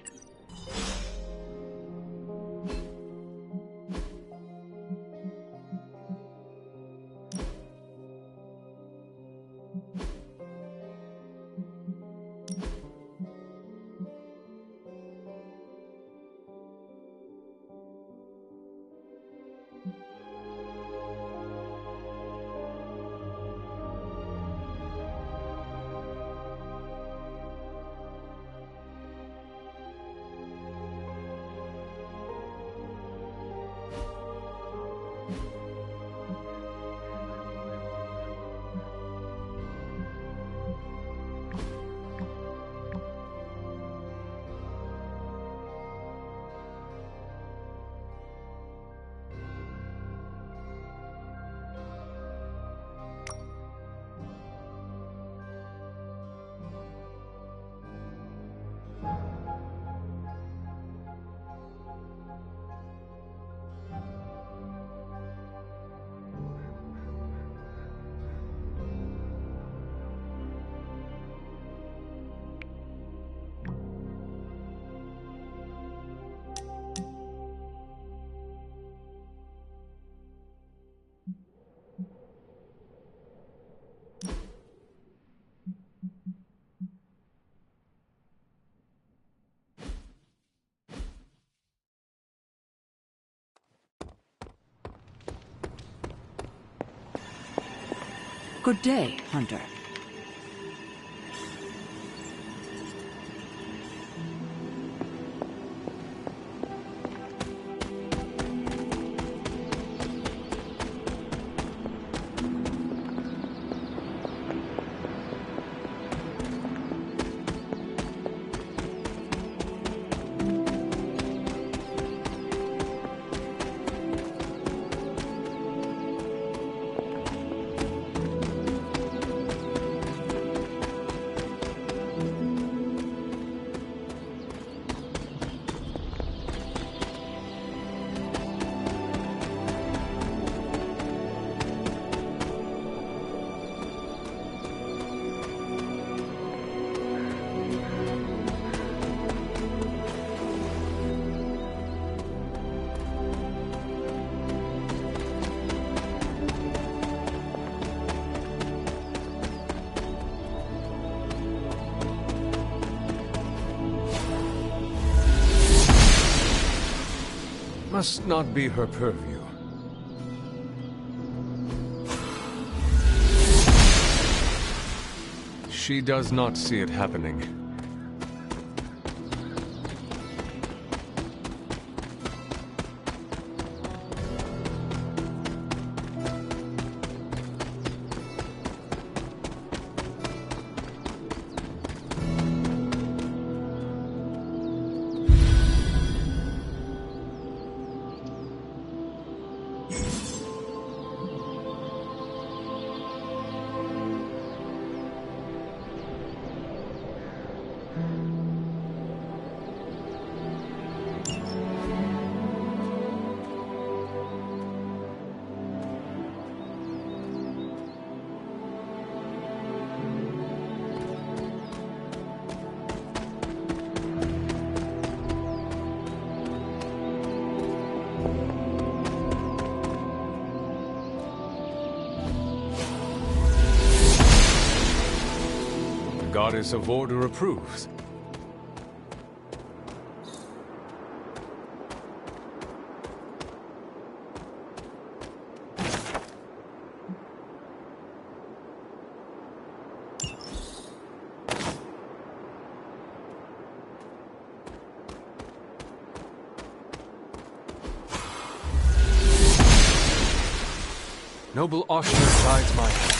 [SPEAKER 12] Good day, Hunter.
[SPEAKER 16] Must not be her purview. She does not see it happening. Goddess of Order approves. Noble Oshner guides my hand.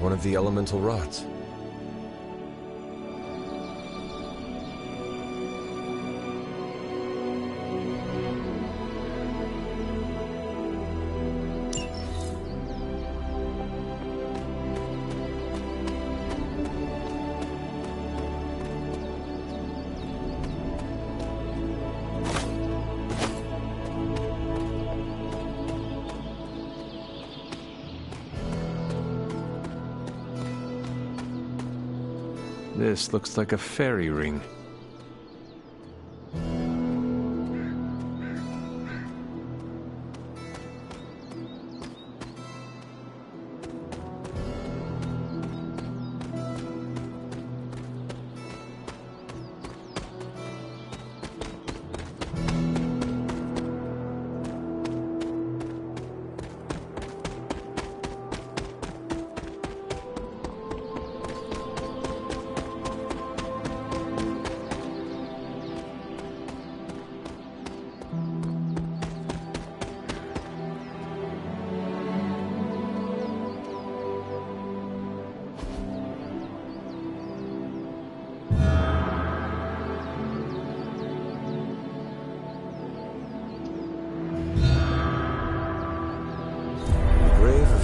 [SPEAKER 3] one of the elemental rods. This looks like a fairy ring.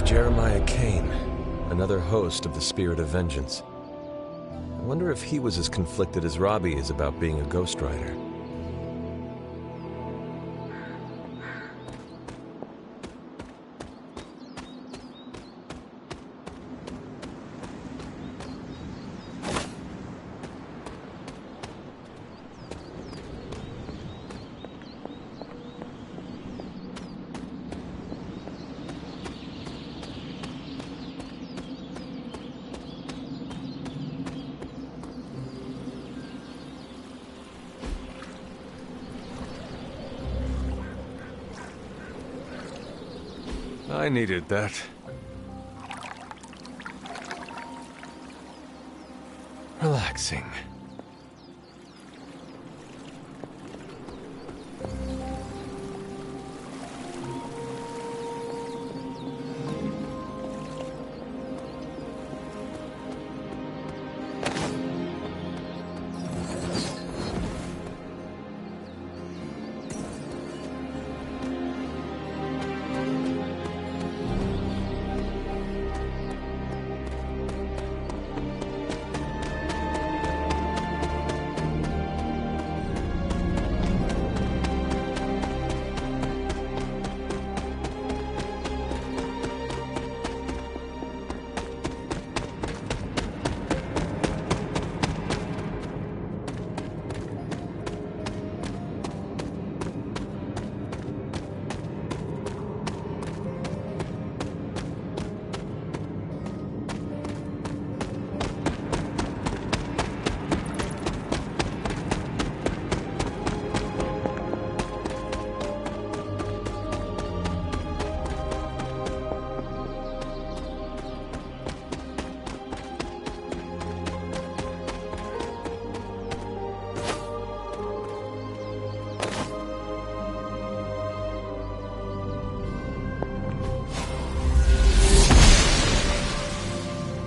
[SPEAKER 3] Jeremiah Kane, another host of the Spirit of Vengeance. I wonder if he was as conflicted as Robbie is about being a Ghost Rider. I needed that. Relaxing.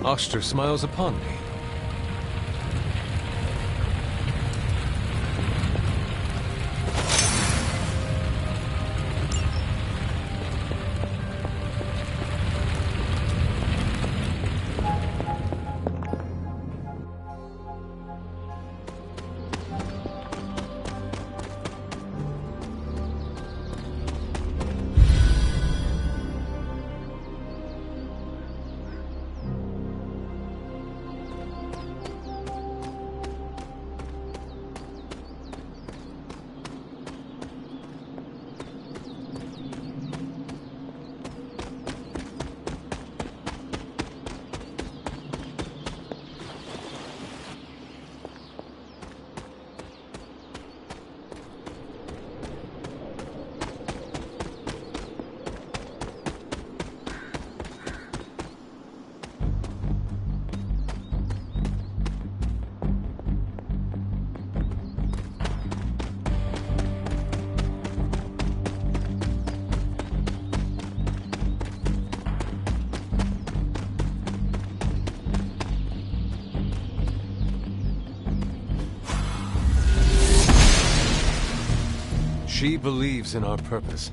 [SPEAKER 3] Oster smiles upon me. She believes in our purpose.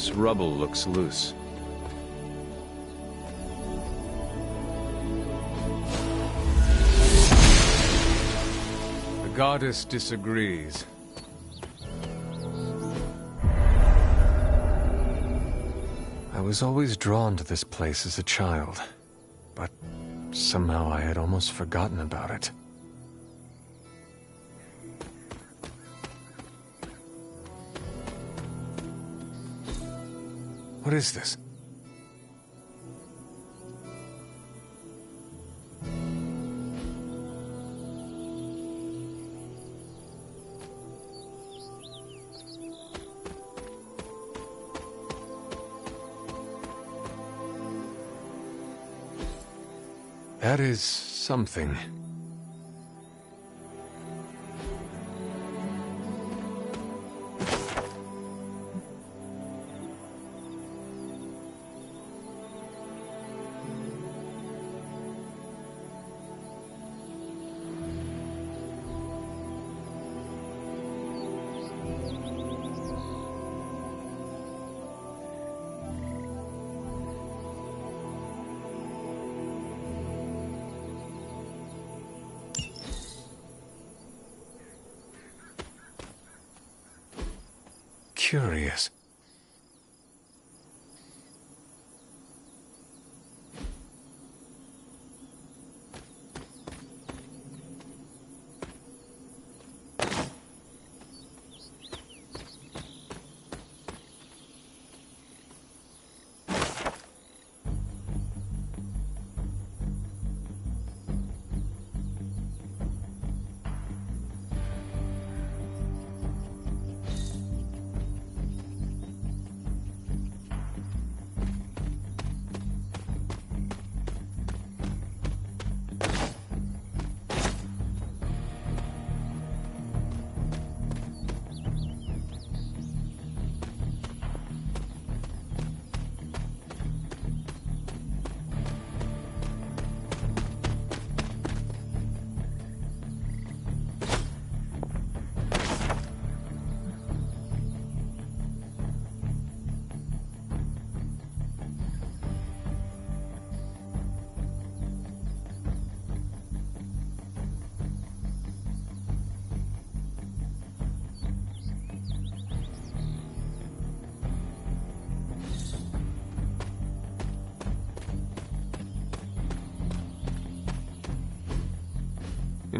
[SPEAKER 3] This rubble looks loose. The goddess disagrees. I was always drawn to this place as a child, but somehow I had almost forgotten about it. What is this? That is something. Curious.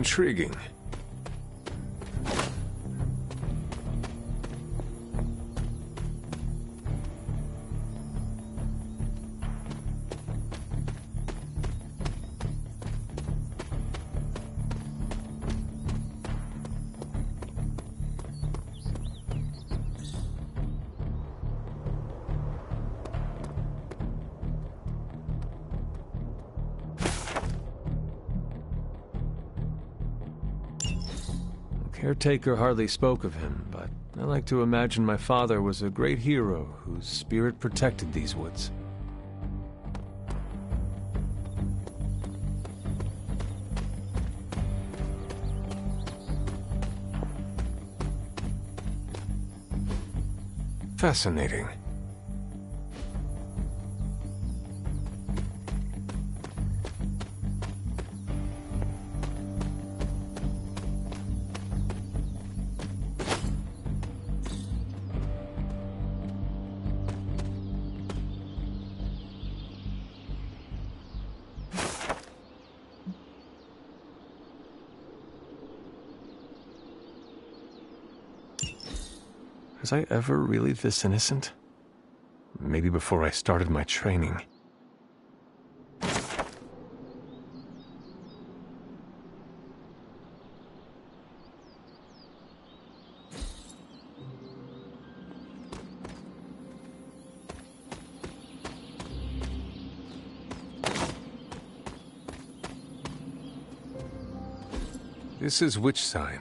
[SPEAKER 3] Intriguing. Caretaker hardly spoke of him, but I like to imagine my father was a great hero whose spirit protected these woods. Fascinating. Was I ever really this innocent? Maybe before I started my training. This is which sign?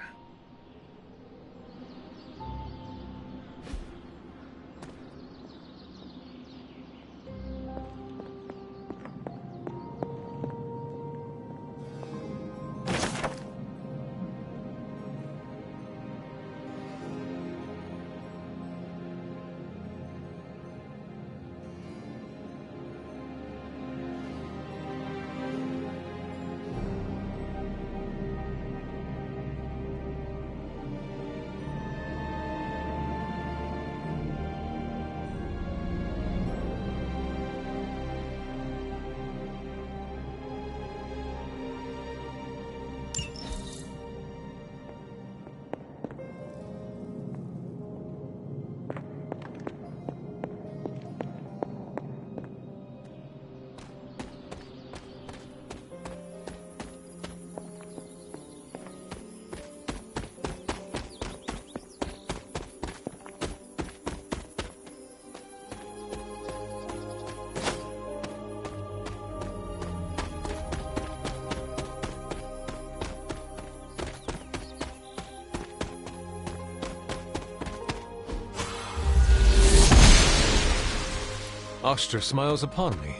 [SPEAKER 3] Oster smiles upon me.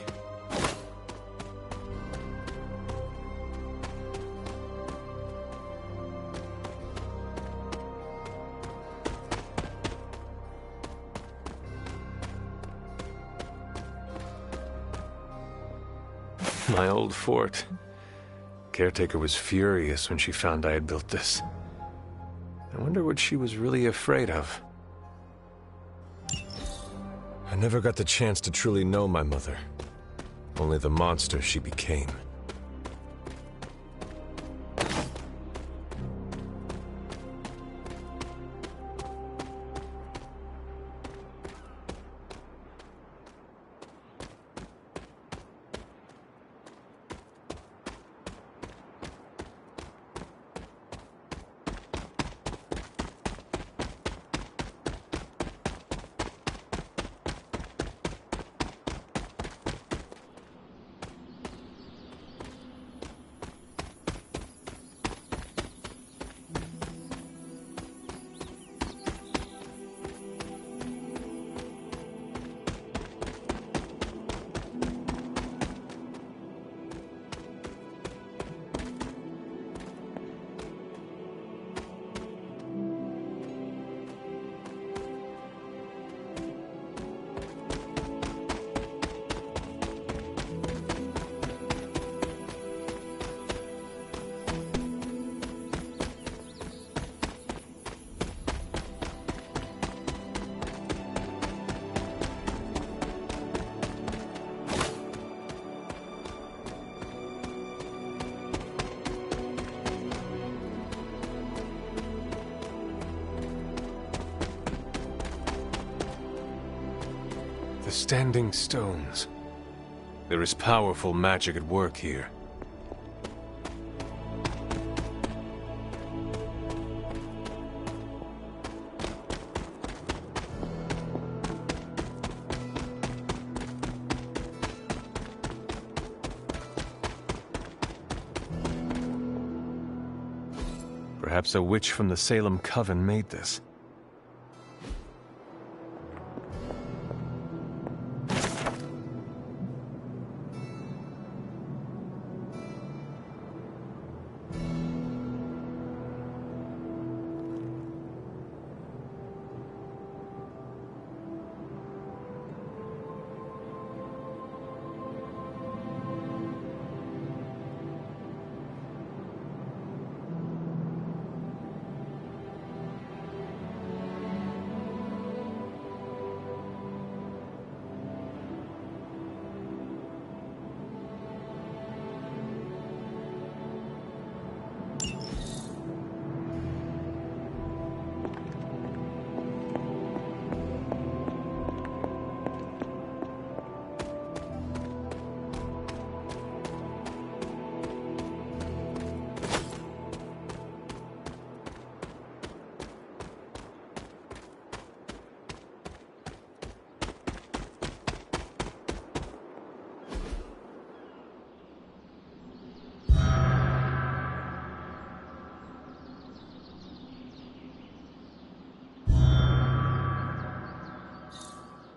[SPEAKER 3] My old fort. Caretaker was furious when she found I had built this. I wonder what she was really afraid of. I never got the chance to truly know my mother. Only the monster she became. The Standing Stones. There is powerful magic at work here. Perhaps a witch from the Salem Coven made this.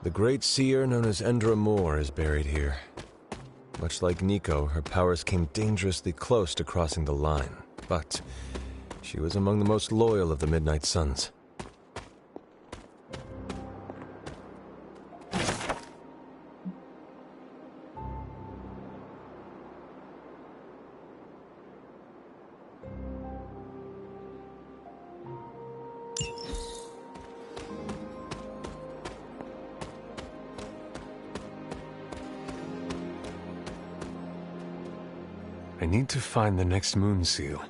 [SPEAKER 3] The great seer known as Endra Moore is buried here. Much like Nico, her powers came dangerously close to crossing the line, but she was among the most loyal of the Midnight Suns. I need to find the next moon seal.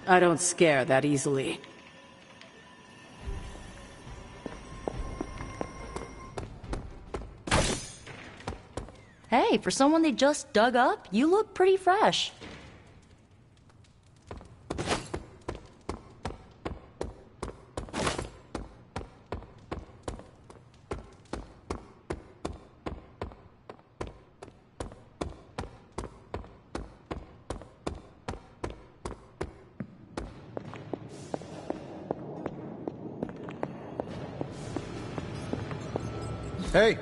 [SPEAKER 12] I don't scare that easily.
[SPEAKER 14] Hey, for someone they just dug up, you look pretty fresh.
[SPEAKER 5] Hey!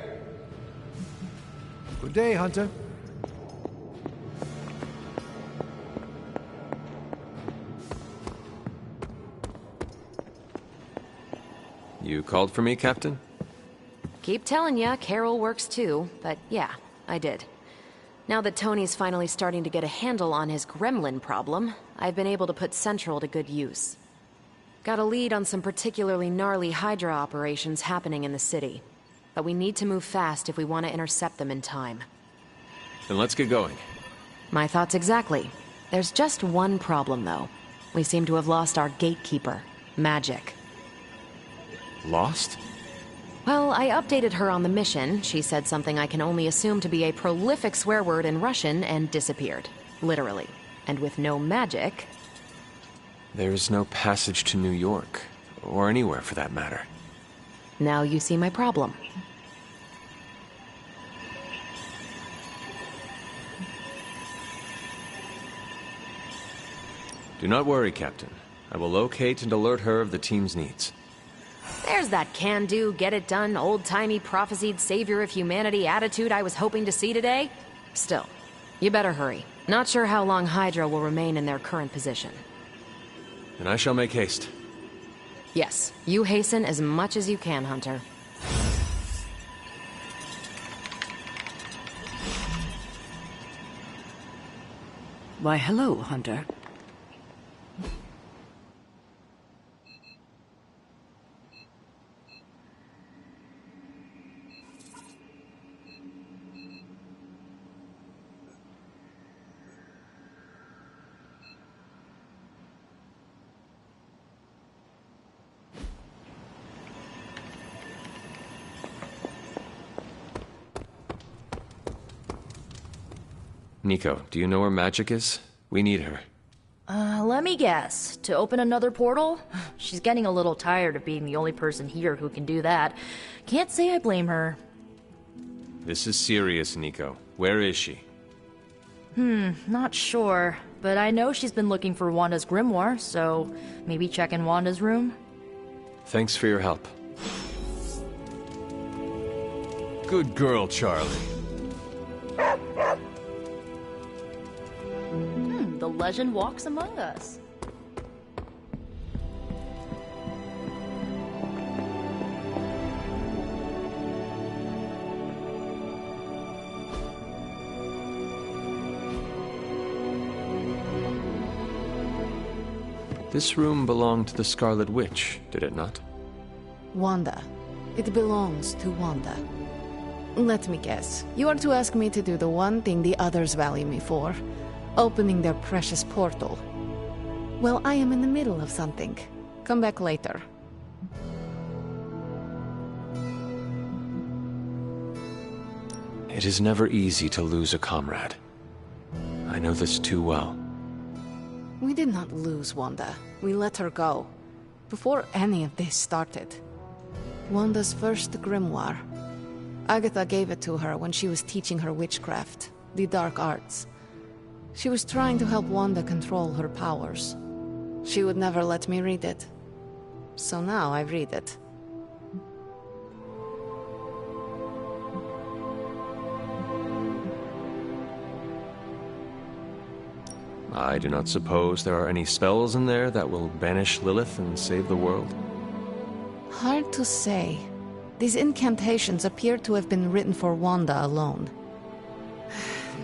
[SPEAKER 5] Good day, Hunter.
[SPEAKER 3] You called for me, Captain?
[SPEAKER 9] Keep telling ya, Carol works too, but yeah, I did. Now that Tony's finally starting to get a handle on his gremlin problem, I've been able to put Central to good use. Got a lead on some particularly gnarly Hydra operations happening in the city. But we need to move fast if we want to intercept them in time.
[SPEAKER 3] Then let's get going.
[SPEAKER 9] My thoughts exactly. There's just one problem, though. We seem to have lost our gatekeeper, Magic.
[SPEAKER 3] Lost?
[SPEAKER 9] Well, I updated her on the mission. She said something I can only assume to be a prolific swear word in Russian and disappeared. Literally. And with no magic...
[SPEAKER 3] There's no passage to New York, or anywhere for that matter.
[SPEAKER 9] Now you see my problem.
[SPEAKER 3] Do not worry, Captain. I will locate and alert her of the team's needs.
[SPEAKER 9] There's that can-do, get-it-done, old-timey prophesied savior of humanity attitude I was hoping to see today. Still, you better hurry. Not sure how long Hydra will remain in their current position.
[SPEAKER 3] Then I shall make haste.
[SPEAKER 9] Yes, you hasten as much as you can, Hunter.
[SPEAKER 12] Why, hello, Hunter.
[SPEAKER 3] Nico, do you know where Magic is? We need her.
[SPEAKER 14] Let me guess. To open another portal? She's getting a little tired of being the only person here who can do that. Can't say I blame her.
[SPEAKER 3] This is serious, Nico. Where is she?
[SPEAKER 14] Not sure. But I know she's been looking for Wanda's grimoire, so maybe check in Wanda's room?
[SPEAKER 3] Thanks for your help. Good girl, Charlie.
[SPEAKER 14] The legend walks among us.
[SPEAKER 3] This room belonged to the Scarlet Witch, did it not?
[SPEAKER 11] Wanda. It belongs to Wanda. Let me guess. You are to ask me to do the one thing the others value me for. Opening their precious portal. Well, I am in the middle of something. Come back later.
[SPEAKER 3] It is never easy to lose a comrade. I know this too well.
[SPEAKER 11] We did not lose Wanda. We let her go. Before any of this started. Wanda's first grimoire. Agatha gave it to her when she was teaching her witchcraft, the dark arts. She was trying to help Wanda control her powers. She would never let me read it. So now I read it.
[SPEAKER 3] I do not suppose there are any spells in there that will banish Lilith and save the world?
[SPEAKER 11] Hard to say. These incantations appear to have been written for Wanda alone.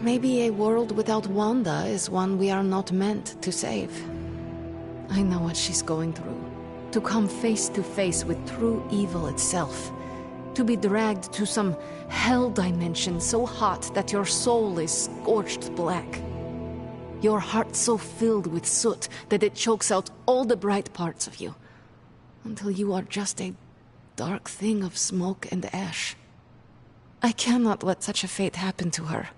[SPEAKER 11] Maybe a world without Wanda is one we are not meant to save. I know what she's going through. To come face to face with true evil itself. To be dragged to some hell dimension so hot that your soul is scorched black. Your heart so filled with soot that it chokes out all the bright parts of you. Until you are just a dark thing of smoke and ash. I cannot let such a fate happen to her.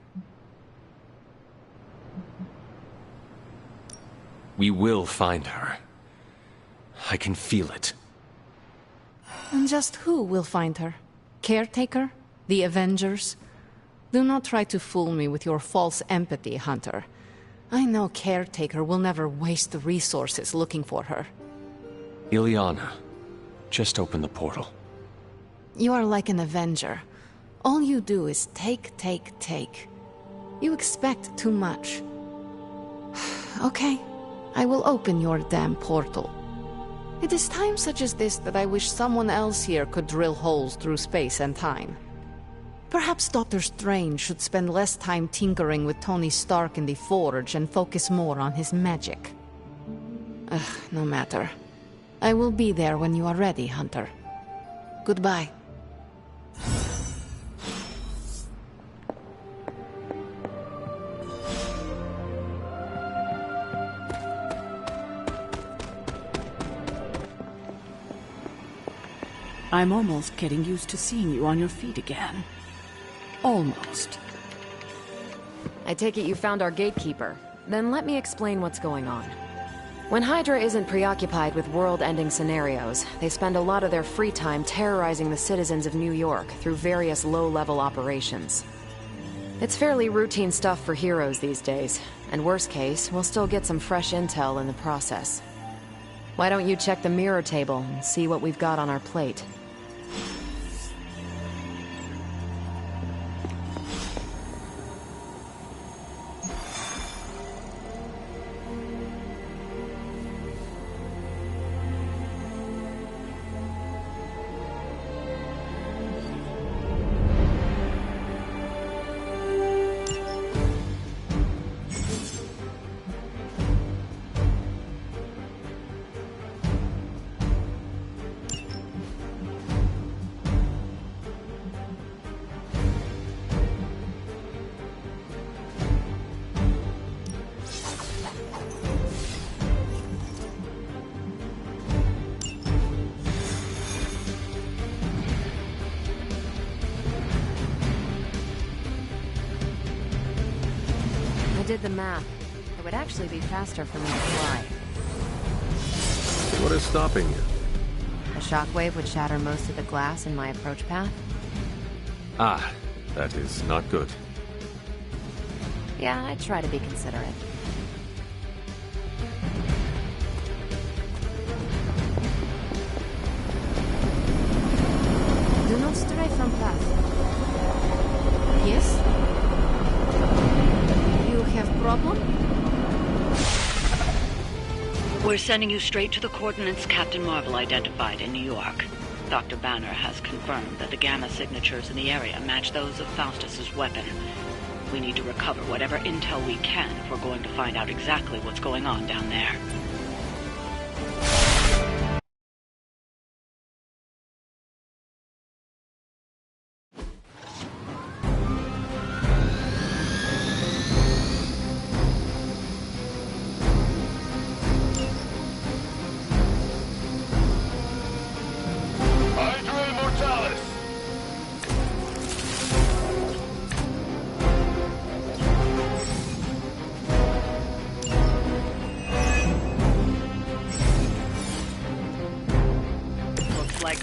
[SPEAKER 3] We will find her. I can feel it.
[SPEAKER 11] And just who will find her? Caretaker? The Avengers? Do not try to fool me with your false empathy, Hunter. I know Caretaker will never waste resources looking for her.
[SPEAKER 3] Illyana, just open the portal.
[SPEAKER 11] You are like an Avenger, All you do is take, take, take. You expect too much. Okay, I will open your damn portal. It is times such as this that I wish someone else here could drill holes through space and time. Perhaps Doctor Strange should spend less time tinkering with Tony Stark in the Forge and focus more on his magic. No matter. I will be there when you are ready, Hunter. Goodbye.
[SPEAKER 12] I'm almost getting used to seeing you on your feet again. Almost.
[SPEAKER 9] I take it you found our gatekeeper. Then let me explain what's going on. When Hydra isn't preoccupied with world-ending scenarios, they spend a lot of their free time terrorizing the citizens of New York through various low-level operations. It's fairly routine stuff for heroes these days, and worst case, we'll still get some fresh intel in the process. Why don't you check the mirror table and see what we've got on our plate? I did the math. It would actually be faster for me to fly.
[SPEAKER 16] What is stopping you?
[SPEAKER 9] A shockwave would shatter most of the glass in my approach path.
[SPEAKER 16] Ah, that is not good.
[SPEAKER 9] Yeah, I try to be considerate. Do not stray from path. Yes? You have problem?
[SPEAKER 15] We're sending you straight to the coordinates Captain Marvel identified in New York. Dr. Banner has confirmed that the gamma signatures in the area match those of Faustus's weapon. We need to recover whatever intel we can if we're going to find out exactly what's going on down there.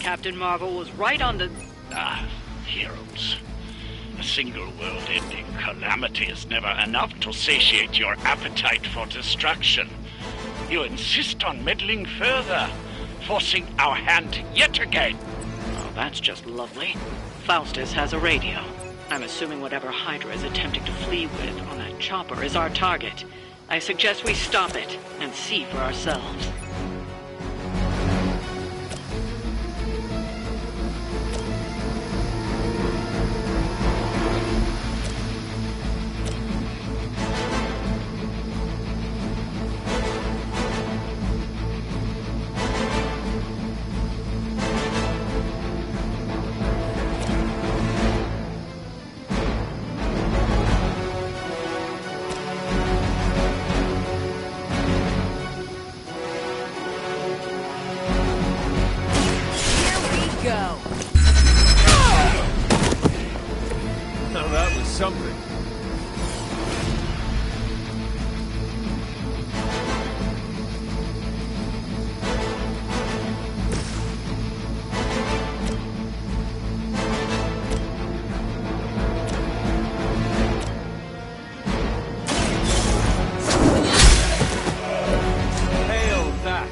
[SPEAKER 15] Captain Marvel was right on the...
[SPEAKER 2] Heroes. A single world-ending calamity is never enough to satiate your appetite for destruction. You insist on meddling further, forcing our hand yet again.
[SPEAKER 15] Oh, that's just lovely. Faustus has a radio. I'm assuming whatever Hydra is attempting to flee with on that chopper is our target. I suggest we stop it and see for ourselves.
[SPEAKER 16] Something.
[SPEAKER 3] Hail that!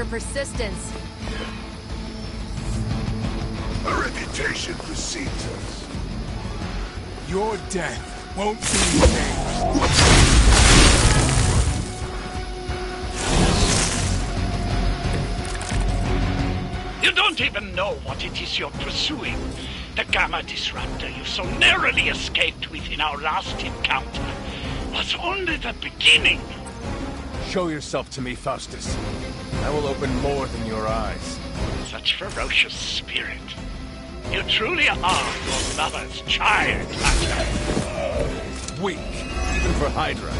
[SPEAKER 9] persistence.
[SPEAKER 10] A reputation precedes us.
[SPEAKER 2] Your death won't be in vain.
[SPEAKER 7] You don't even know what it is you're pursuing. The Gamma Disruptor you so narrowly escaped within our last encounter was only the beginning.
[SPEAKER 19] Show yourself to me, Faustus. I will open more than your eyes.
[SPEAKER 7] Such ferocious spirit. You truly are your mother's child, Hunter.
[SPEAKER 19] Weak, even for Hydra.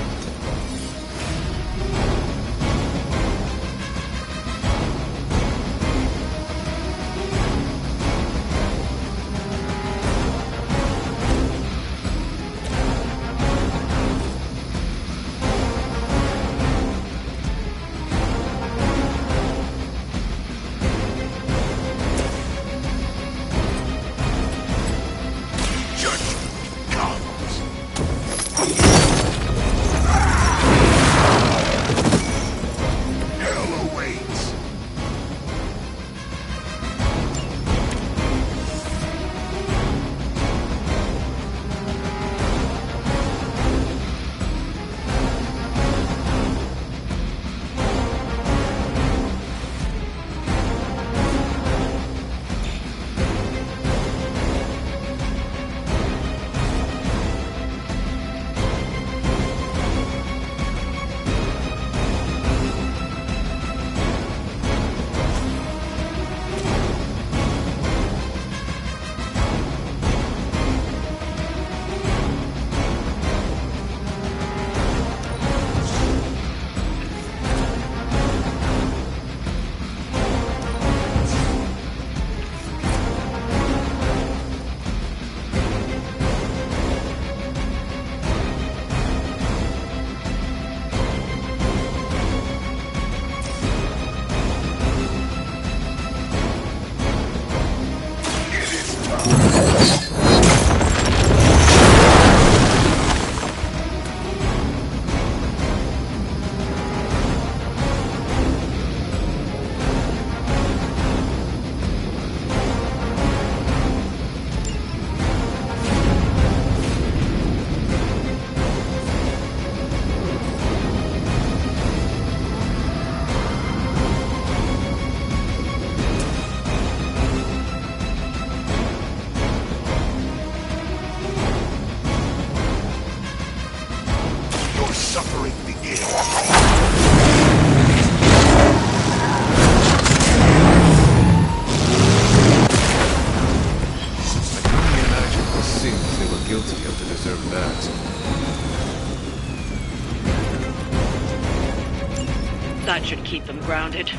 [SPEAKER 15] That should keep them grounded.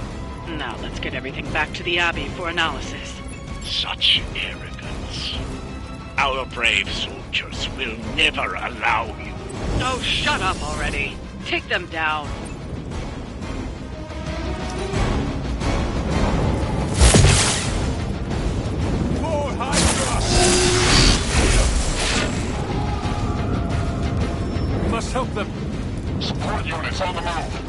[SPEAKER 15] Now let's get everything back to the Abbey for analysis.
[SPEAKER 7] Such arrogance. Our brave soldiers will never allow you.
[SPEAKER 15] Oh, shut up already. Take them down.
[SPEAKER 2] More Hydra! We must help them.
[SPEAKER 10] Support units on the move.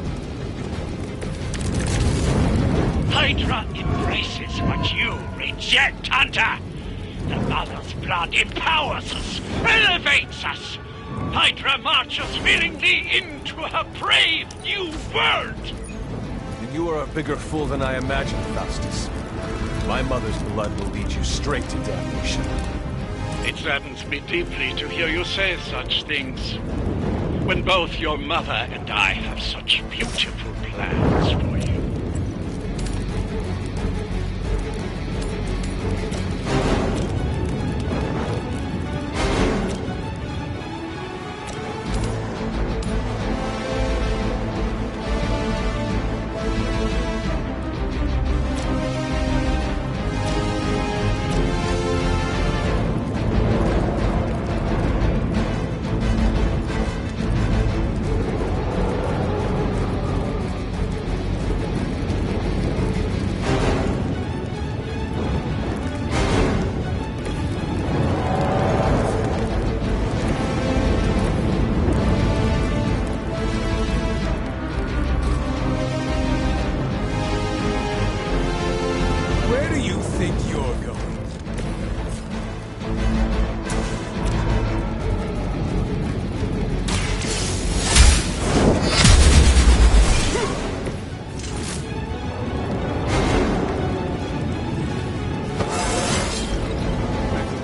[SPEAKER 7] Hydra embraces what you reject, Hunter. The Mother's blood empowers us, elevates us. Hydra marches willingly into her brave new world.
[SPEAKER 19] And you are a bigger fool than I imagined, Faustus. My mother's blood will lead you straight to damnation.
[SPEAKER 7] It saddens me deeply to hear you say such things, when both your mother and I have such beautiful plans for you.
[SPEAKER 19] think you're going?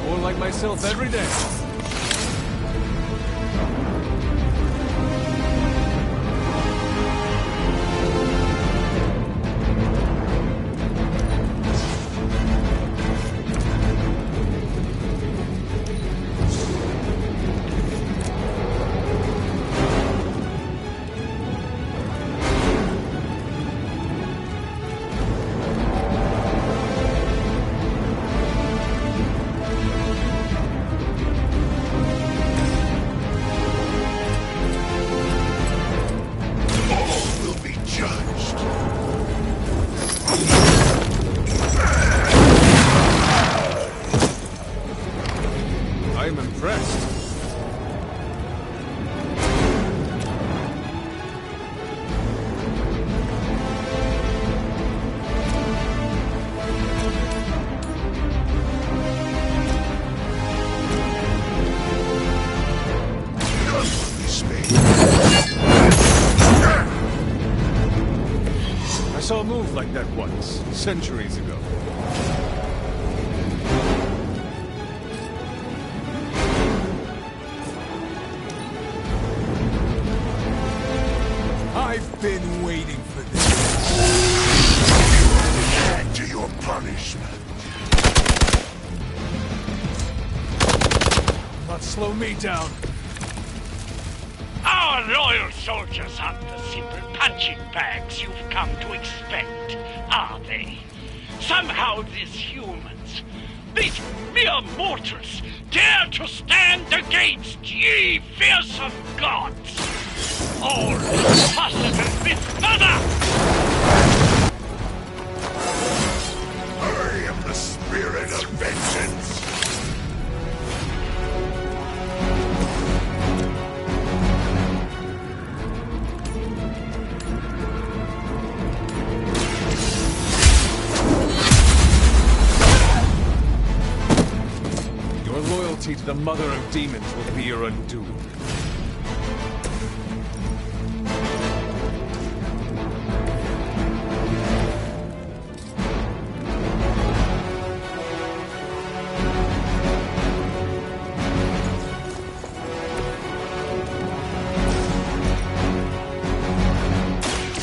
[SPEAKER 16] More like myself every day. I'm impressed. I saw a move like that once, centuries ago.
[SPEAKER 19] I've been waiting for this.
[SPEAKER 10] Add to your punishment.
[SPEAKER 19] Not slow me down.
[SPEAKER 7] Our loyal soldiers aren't the simple punching bags you've come to expect, are they? Somehow these humans, these mere mortals, dare to stand against ye fearsome gods! All possible with mother!
[SPEAKER 10] I am the spirit of vengeance.
[SPEAKER 16] Your loyalty to the Mother of Demons will be your undoing.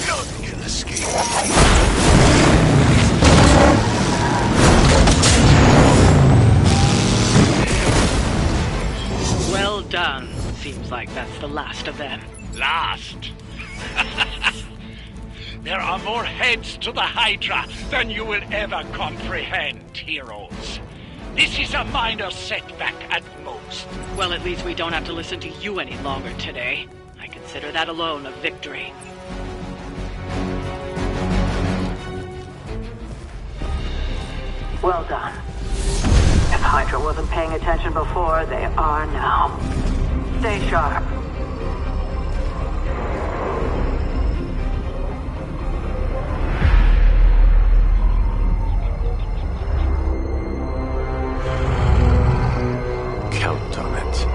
[SPEAKER 10] None can escape.
[SPEAKER 15] Well done. Seems like that's the last of them.
[SPEAKER 7] Last? There are more heads to the Hydra than you will ever comprehend, heroes. This is a minor setback at most.
[SPEAKER 15] Well, at least we don't have to listen to you any longer today. I consider that alone a victory. Well done. If Hydra wasn't paying attention before, they are now. Stay sharp.
[SPEAKER 3] Count on it.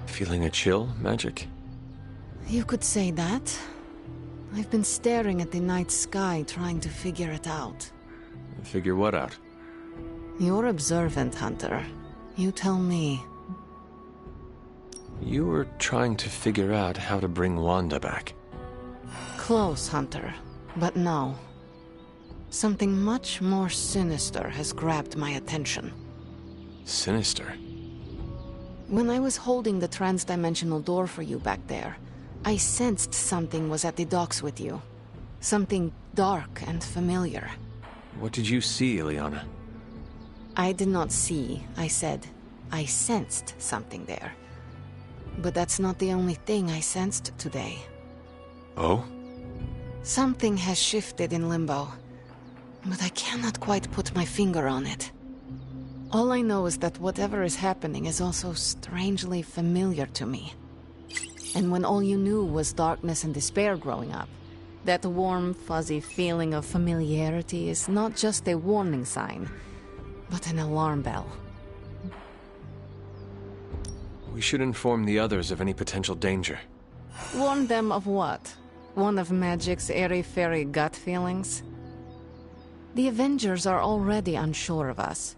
[SPEAKER 3] Feeling a chill, Magic?
[SPEAKER 11] You could say that. I've been staring at the night sky, trying to figure it out.
[SPEAKER 3] Figure what out?
[SPEAKER 11] You're observant, Hunter. You tell me.
[SPEAKER 3] You were trying to figure out how to bring Wanda back.
[SPEAKER 11] Close, Hunter. But no. Something much more sinister has grabbed my attention.
[SPEAKER 3] Sinister?
[SPEAKER 11] When I was holding the trans-dimensional door for you back there, I sensed something was at the docks with you. Something dark and familiar.
[SPEAKER 3] What did you see, Illyana?
[SPEAKER 11] I did not see, I said. I sensed something there. But that's not the only thing I sensed today.
[SPEAKER 3] Oh?
[SPEAKER 11] Something has shifted in Limbo, but I cannot quite put my finger on it. All I know is that whatever is happening is also strangely familiar to me. And when all you knew was darkness and despair growing up, that warm, fuzzy feeling of familiarity is not just a warning sign, but an alarm bell.
[SPEAKER 3] We should inform the others of any potential danger.
[SPEAKER 11] Warn them of what? One of Magic's airy-fairy gut feelings? The Avengers are already unsure of us.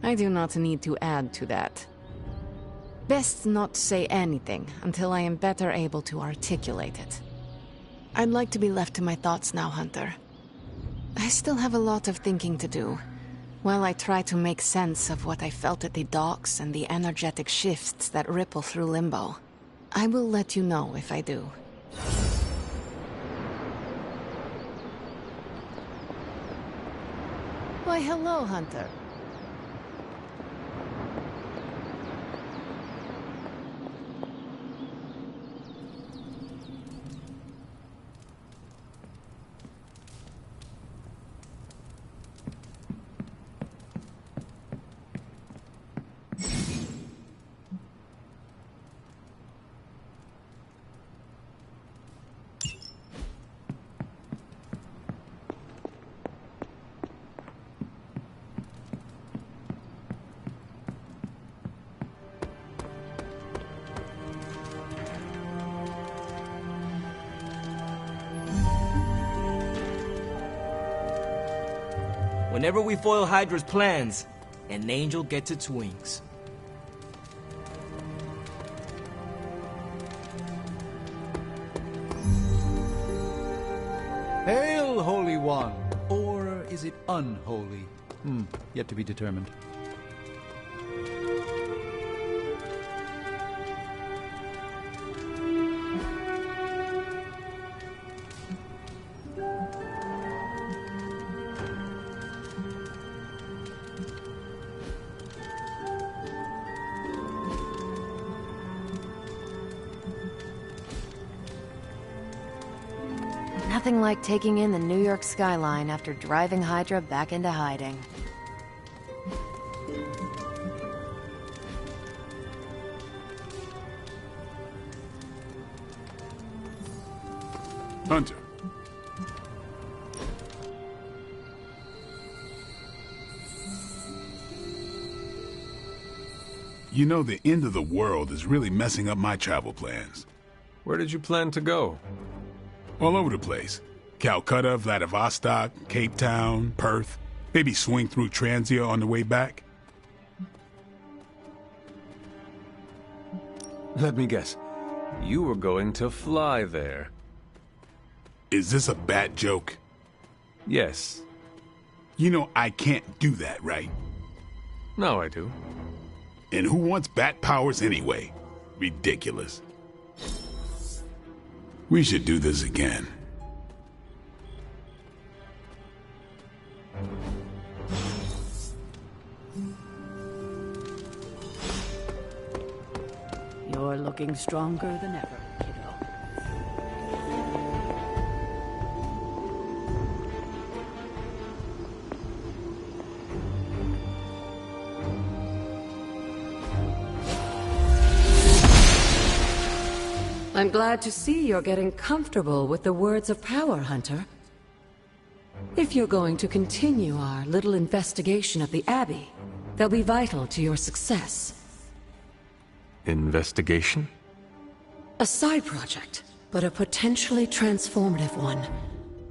[SPEAKER 11] I do not need to add to that. Best not say anything until I am better able to articulate it. I'd like to be left to my thoughts now, Hunter. I still have a lot of thinking to do, while I try to make sense of what I felt at the docks and the energetic shifts that ripple through Limbo. I will let you know if I do. Why, hello, Hunter.
[SPEAKER 13] Whenever we foil Hydra's plans, an angel gets its wings.
[SPEAKER 4] Hail, Holy One! Or is it unholy? Yet to be determined.
[SPEAKER 9] Nothing like taking in the New York skyline after driving Hydra back into hiding.
[SPEAKER 1] Hunter. You know, the end of the world is really messing up my travel plans.
[SPEAKER 3] Where did you plan to go?
[SPEAKER 1] All over the place. Calcutta, Vladivostok, Cape Town, Perth. Maybe swing through Transia on the way back.
[SPEAKER 3] Let me guess. You were going to fly there.
[SPEAKER 1] Is this a bad joke?
[SPEAKER 3] Yes.
[SPEAKER 1] You know I can't do that, right?
[SPEAKER 3] No, I do.
[SPEAKER 1] And who wants bat powers anyway? Ridiculous. We should do this again.
[SPEAKER 12] You're looking stronger than ever, kiddo.
[SPEAKER 21] I'm glad to see you're getting comfortable with the words of power, Hunter. If you're going to continue our little investigation of the Abbey, they'll be vital to your success.
[SPEAKER 3] Investigation?
[SPEAKER 21] A side project, but a potentially transformative one.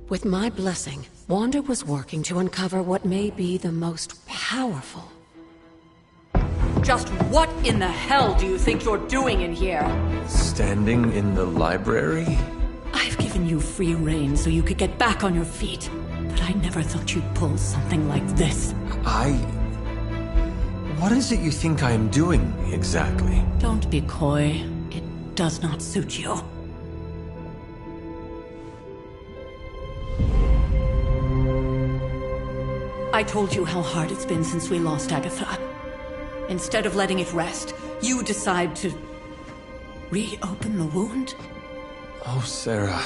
[SPEAKER 21] With my blessing, Wanda was working to uncover what may be the most powerful
[SPEAKER 12] Just what in the hell do you think you're doing in here?
[SPEAKER 3] Standing in the library?
[SPEAKER 12] I've given you free rein so you could get back on your feet. But I never thought you'd pull something like this.
[SPEAKER 3] What is it you think I am doing, exactly?
[SPEAKER 12] Don't be coy. It does not suit you. I told you how hard it's been since we lost Agatha. Instead of letting it rest, you decide to reopen the wound?
[SPEAKER 3] Oh, Sarah.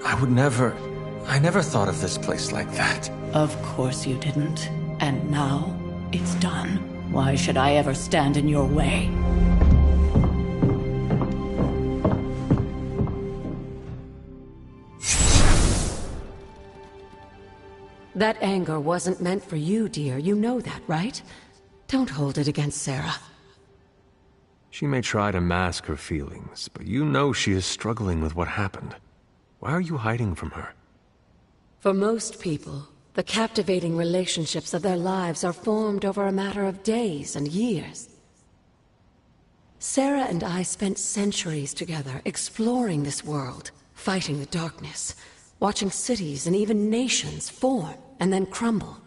[SPEAKER 3] I never thought of this place like that.
[SPEAKER 12] Of course you didn't. And now, it's done. Why should I ever stand in your way?
[SPEAKER 21] That anger wasn't meant for you, dear. You know that, right? Don't hold it against Sarah.
[SPEAKER 3] She may try to mask her feelings, but you know she is struggling with what happened. Why are you hiding from her?
[SPEAKER 21] For most people, the captivating relationships of their lives are formed over a matter of days and years. Sarah and I spent centuries together exploring this world, fighting the darkness, watching cities and even nations form and then crumble.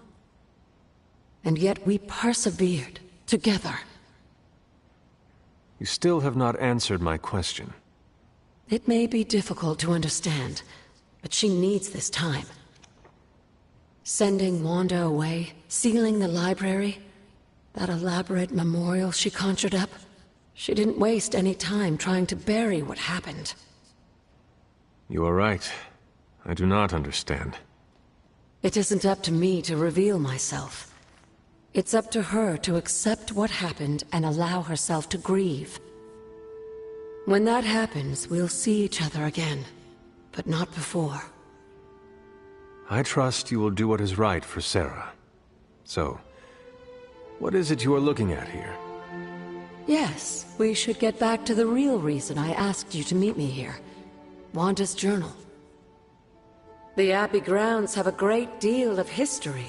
[SPEAKER 21] And yet we persevered, together.
[SPEAKER 3] You still have not answered my question.
[SPEAKER 21] It may be difficult to understand, but she needs this time. Sending Wanda away, sealing the library, that elaborate memorial she conjured up, she didn't waste any time trying to bury what happened.
[SPEAKER 3] You are right. I do not understand.
[SPEAKER 21] It isn't up to me to reveal myself. It's up to her to accept what happened and allow herself to grieve. When that happens, we'll see each other again, but not before.
[SPEAKER 3] I trust you will do what is right for Sarah. So, what is it you are looking at here?
[SPEAKER 21] Yes, we should get back to the real reason I asked you to meet me here. Wanda's journal. The Abbey grounds have a great deal of history.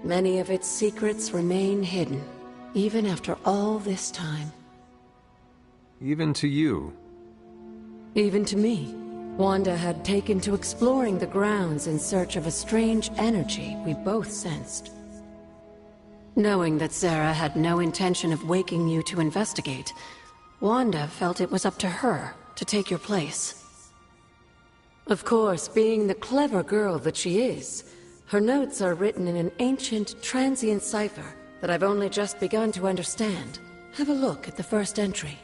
[SPEAKER 21] Many of its secrets remain hidden, even after all this time.
[SPEAKER 3] Even to you?
[SPEAKER 21] Even to me. Wanda had taken to exploring the grounds in search of a strange energy we both sensed. Knowing that Sarah had no intention of waking you to investigate, Wanda felt it was up to her to take your place. Of course, being the clever girl that she is, her notes are written in an ancient, transient cipher that I've only just begun to understand. Have a look at the first entry.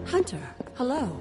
[SPEAKER 21] Hunter, hello.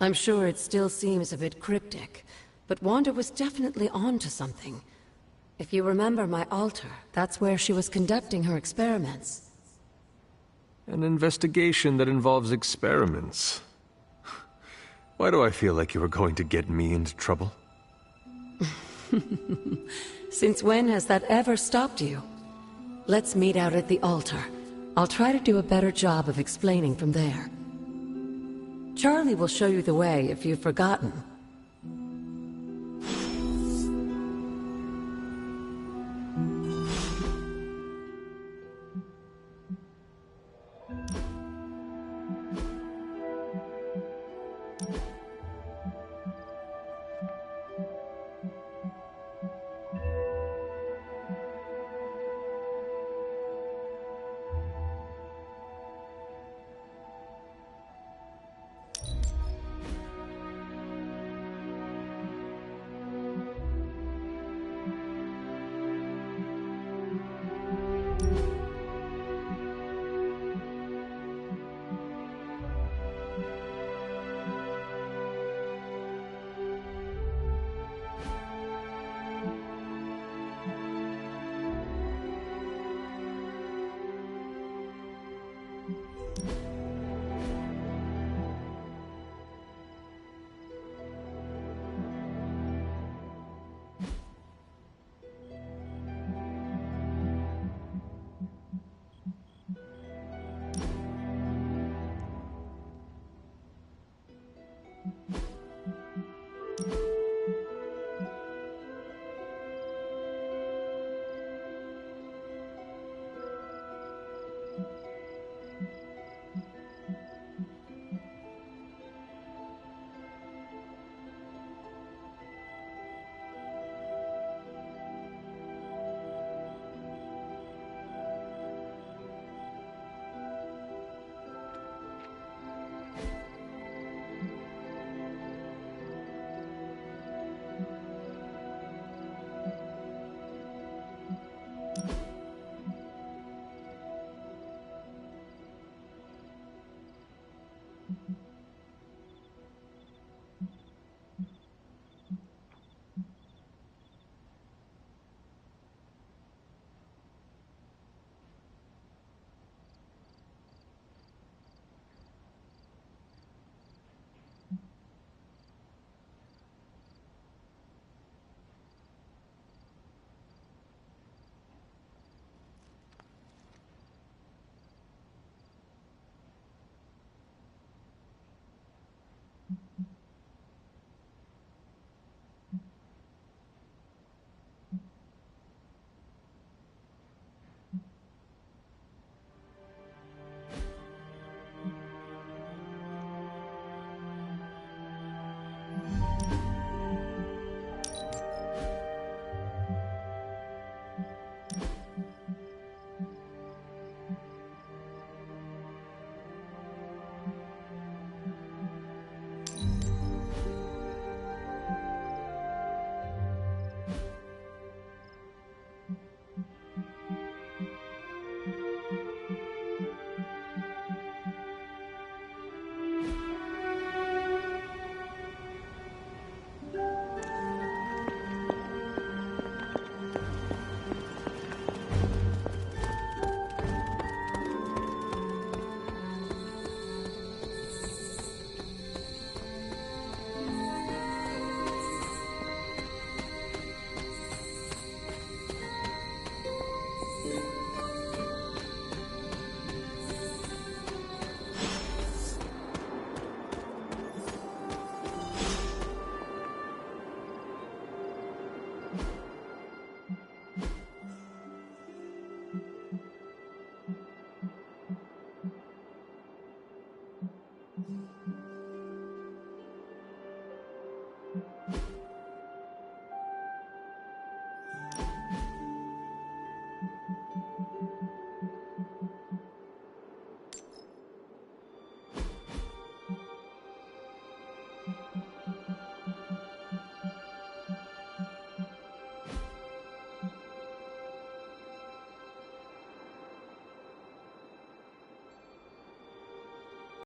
[SPEAKER 21] I'm sure it still seems a bit cryptic, but Wanda was definitely onto something. If you remember my altar, that's where she was conducting her experiments.
[SPEAKER 3] An investigation that involves experiments. Why do I feel like you were going to get me into trouble?
[SPEAKER 21] Since when has that ever stopped you? Let's meet out at the altar. I'll try to do a better job of explaining from there. Charlie will show you the way if you've forgotten.